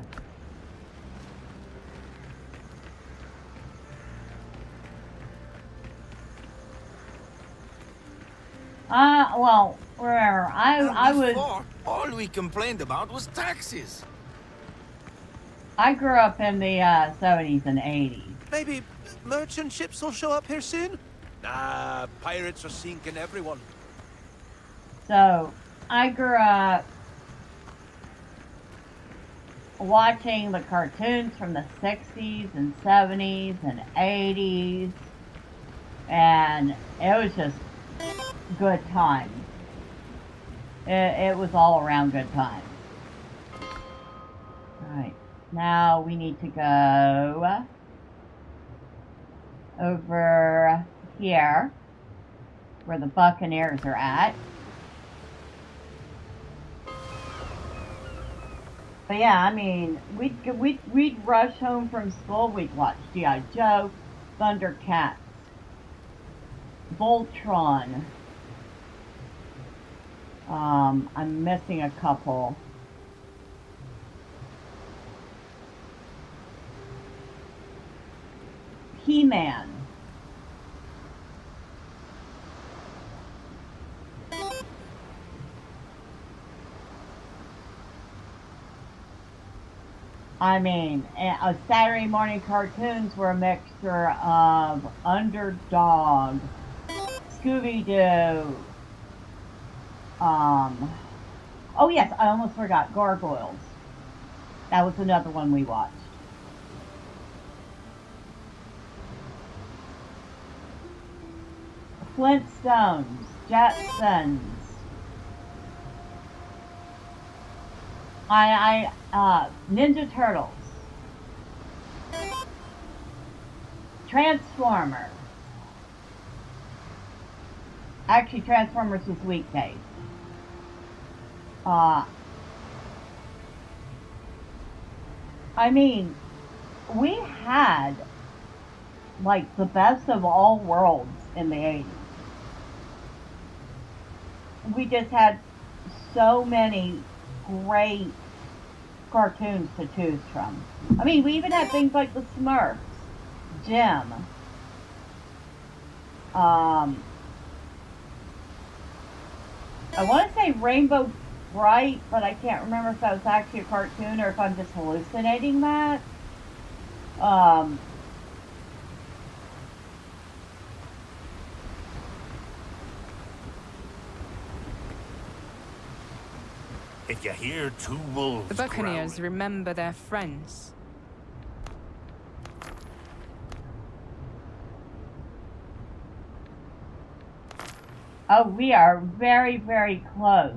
B: Well, remember, I was...
E: Before, all we complained about was taxes.
B: I grew up in the 70s and 80s.
D: Maybe merchant ships will show up here soon? Nah, pirates are sinking everyone.
B: So, I grew up watching the cartoons from the 60s and 70s and 80s, and it was just good times. It was all around good times. Alright, now we need to go over here where the Buccaneers are at. But yeah, I mean, we'd rush home from school, we'd watch G.I. Joe, Thundercats, Voltron. I'm missing a couple. He-Man. I mean, Saturday morning cartoons were a mixture of Underdog, Scooby-Doo, oh yes, I almost forgot, Gargoyles. That was another one we watched. Flintstones, Jetsons. Ninja Turtles. Transformers. Actually, Transformers was weekdays. Uh, I mean, we had like the best of all worlds in the 80s. We just had so many great cartoons to choose from. I mean, we even had things like the Smurfs, Jim. I want to say Rainbow Bright, but I can't remember if that was actually a cartoon or if I'm just hallucinating that.
E: If you hear two wolves
G: The Buccaneers
E: growling,
G: remember their friends.
B: Oh, we are very, very close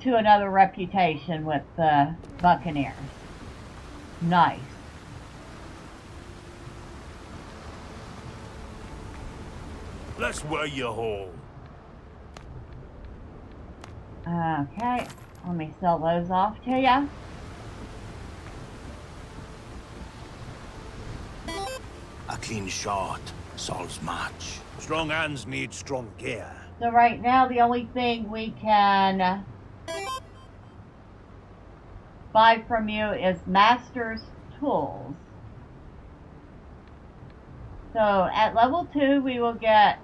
B: to another reputation with the Buccaneers. Nice.
E: let's wear you whole.
B: Okay, let me sell those off to ya.
E: A clean shot solves much.
D: Strong hands need strong gear.
B: So right now the only thing we can buy from you is Master's Tools. So at level 2 we will get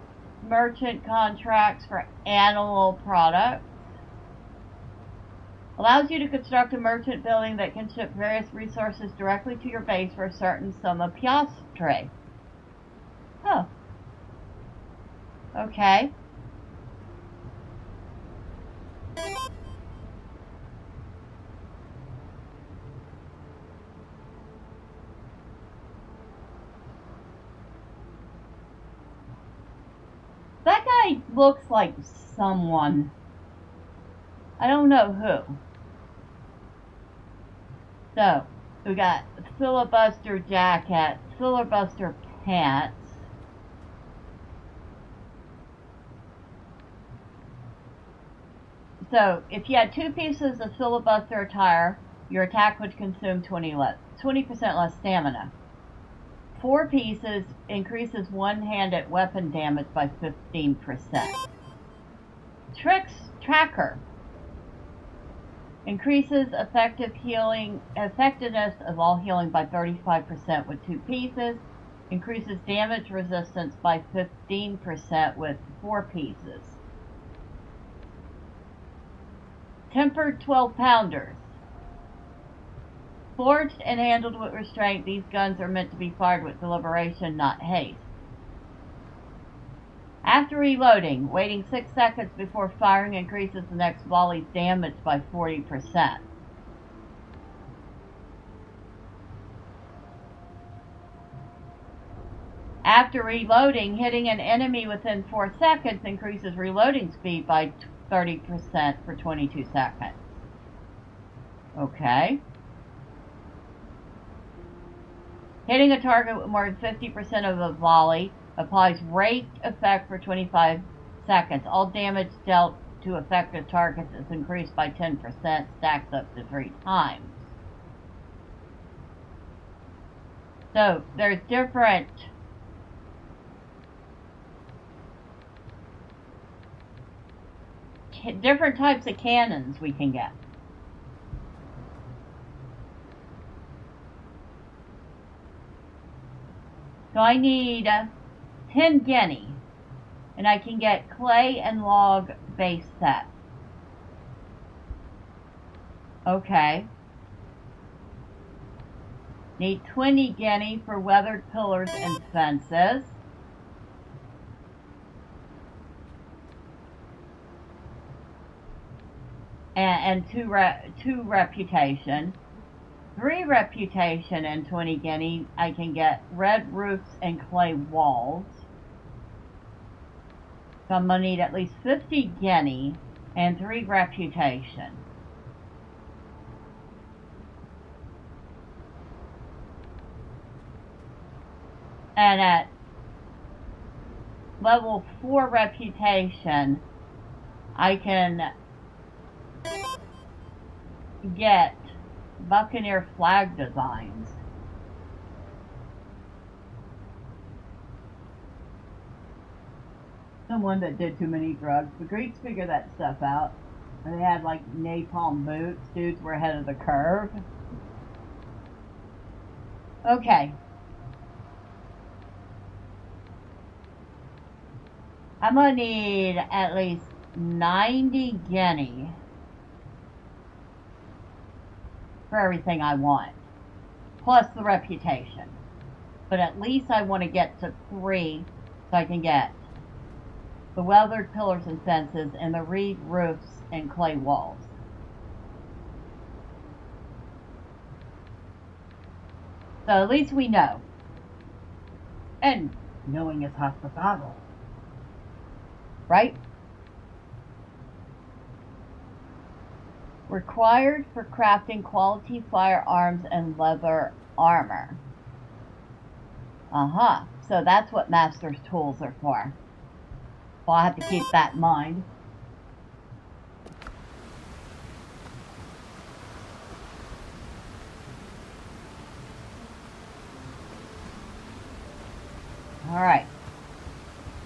B: merchant contracts for animal products. Allows you to construct a merchant building that can ship various resources directly to your base for a certain sum of piastre. Oh. Okay. That guy looks like someone. I don't know who. So, we got filibuster jacket, filibuster pants. So, if you had 2 pieces of filibuster attire, your attack would consume 20% less stamina. 4 pieces increases one-handed weapon damage by 15%. Tracker increases effectiveness of all healing by 35% with 2 pieces. Increases damage resistance by 15% with 4 pieces. Tempered 12-pounders. Forged and handled with restraint, these guns are meant to be fired with deliberation, not haste. After reloading, waiting 6 seconds before firing increases the next volley's damage by 40%. After reloading, hitting an enemy within 4 seconds increases reloading speed by 30% for 22 seconds. Okay. Hitting a target with more than 50% of a volley applies raked effect for 25 seconds. All damage dealt to effective targets is increased by 10%, stacks up to 3 times. So there's different types of cannons we can get. So I need 10 guinea, and I can get clay and log base set. Okay. Need 20 guinea for weathered pillars and fences. And two reputation. 3 reputation and 20 guinea, I can get red roofs and clay walls. So I'm going to need at least 50 guinea and 3 reputation. And at level 4 reputation, I can get Buccaneer flag designs. Someone that did too many drugs. The Greeks figured that stuff out. And they had like napalm boots. Dudes were ahead of the curve. Okay. I'm gonna need at least 90 guinea for everything I want. Plus the reputation. But at least I want to get to 3 so I can get the weathered pillars and fences and the reed roofs and clay walls. So at least we know. And knowing is half the battle. Right? Required for crafting quality firearms and leather armor. So that's what master's tools are for. Well, I have to keep that in mind. Alright.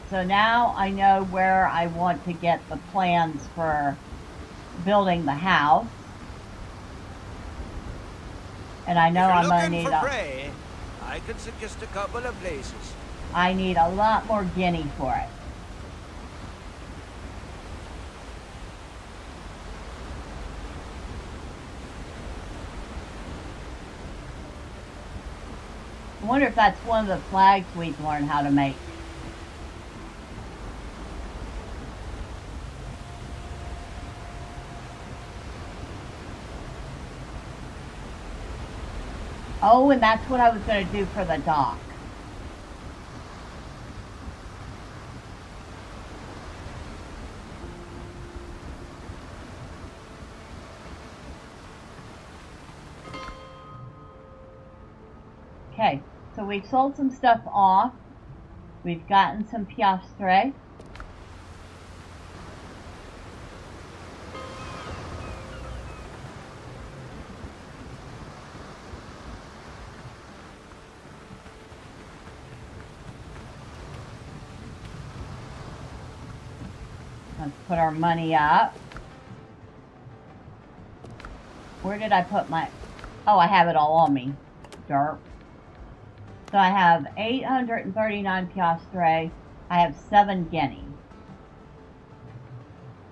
B: So now I know where I want to get the plans for building the house. And I know I'm going to need
D: prey, I can suggest a couple of places.
B: I need a lot more guinea for it. I wonder if that's one of the flags we've learned how to make. Oh, and that's what I was going to do for the dock. Okay, so we've sold some stuff off. We've gotten some piastre. Let's put our money up. Where did I put my... Oh, I have it all on me. Derp. So I have 839 piastre. I have 7 guinea.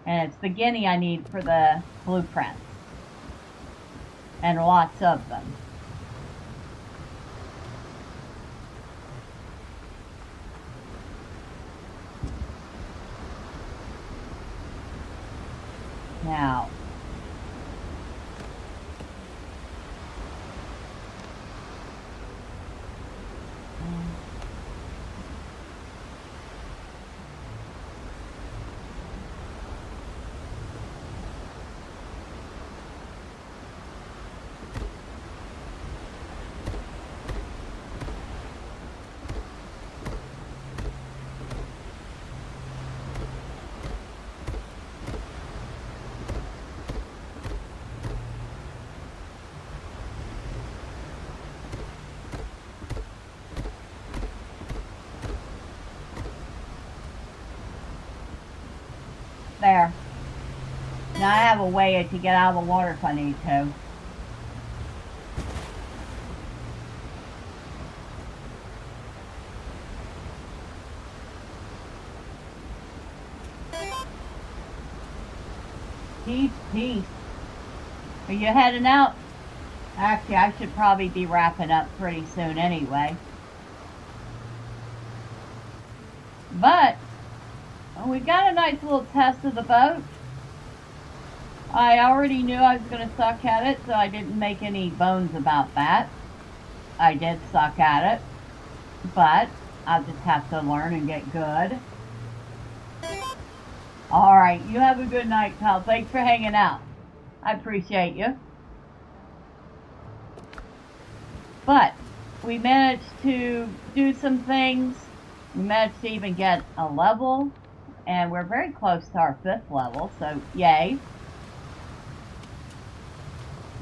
B: And it's the guinea I need for the blueprints. And lots of them. Now, there. Now I have a way to get out of the water if I need to. Peace. Are you heading out? Actually, I should probably be wrapping up pretty soon anyway. But we got a nice little test of the boat. I already knew I was going to suck at it, so I didn't make any bones about that. I did suck at it, but I'll just have to learn and get good. Alright, you have a good night, pal. Thanks for hanging out. I appreciate you. But we managed to do some things. We managed to even get a level. And we're very close to our 5th level, so yay.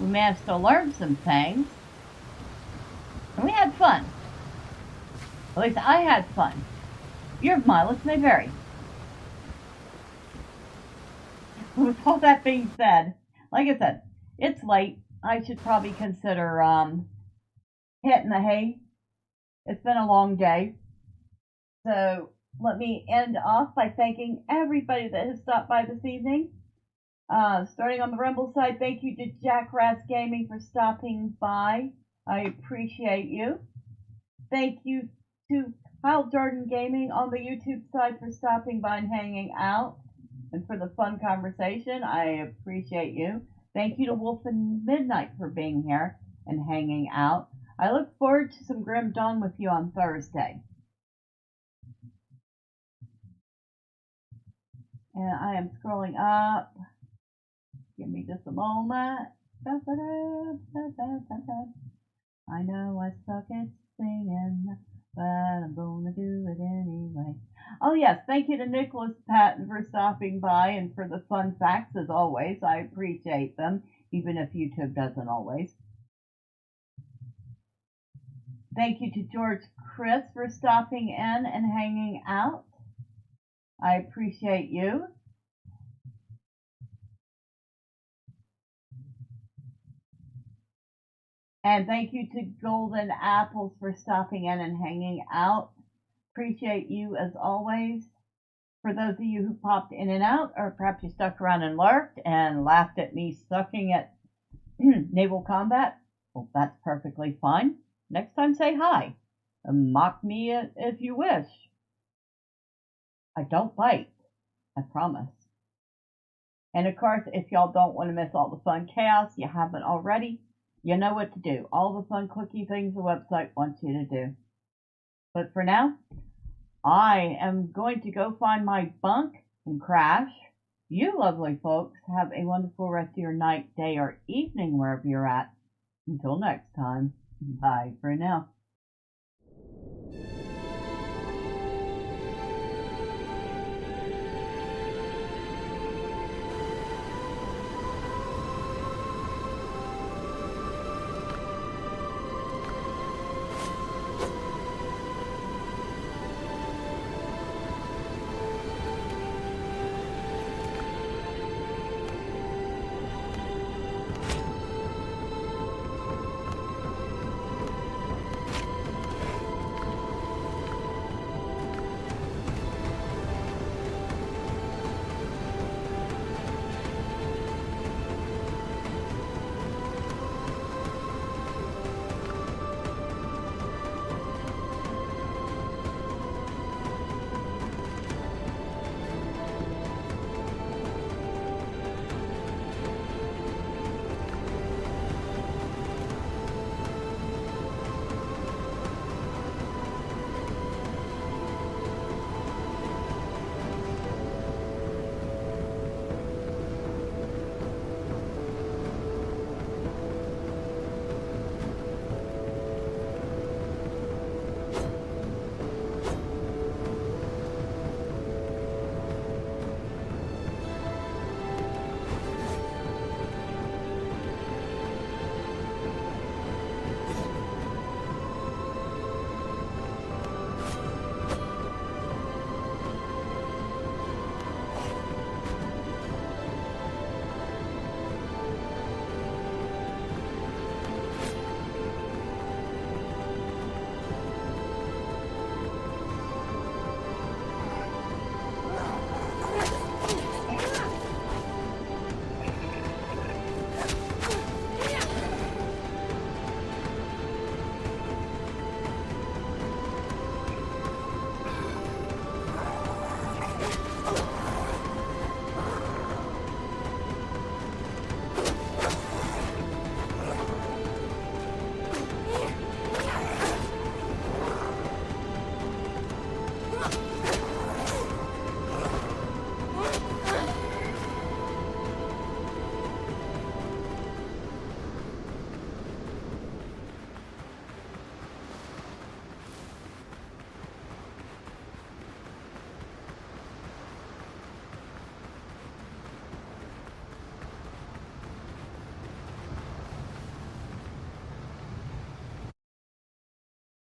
B: We managed to learn some things. And we had fun. At least I had fun. Your mileage may vary. With all that being said, like I said, it's late. I should probably consider hitting the hay. It's been a long day. So let me end off by thanking everybody that has stopped by this evening. Starting on the Rumble side, thank you to Jackrass Gaming for stopping by. I appreciate you. Thank you to Kyle Jordan Gaming on the YouTube side for stopping by and hanging out and for the fun conversation. I appreciate you. Thank you to Wolf and Midnight for being here and hanging out. I look forward to some Grim Dawn with you on Thursday. And I am scrolling up. Give me just a moment. I know I suck at singing, but I'm gonna do it anyway. Oh yes, thank you to Nicholas Patton for stopping by and for the fun facts as always. I appreciate them, even if YouTube doesn't always. Thank you to George Chris for stopping in and hanging out. I appreciate you. And thank you to Golden Apples for stopping in and hanging out. Appreciate you as always. For those of you who popped in and out, or perhaps you stuck around and lurked and laughed at me sucking at naval combat, well, that's perfectly fine. Next time say hi. And mock me if you wish. I don't bite. I promise. And of course, if y'all don't want to miss all the fun chaos, you haven't already, you know what to do. All the fun clicky things the website wants you to do. But for now, I am going to go find my bunk and crash. You lovely folks have a wonderful rest of your night, day, or evening wherever you're at. Until next time, bye for now.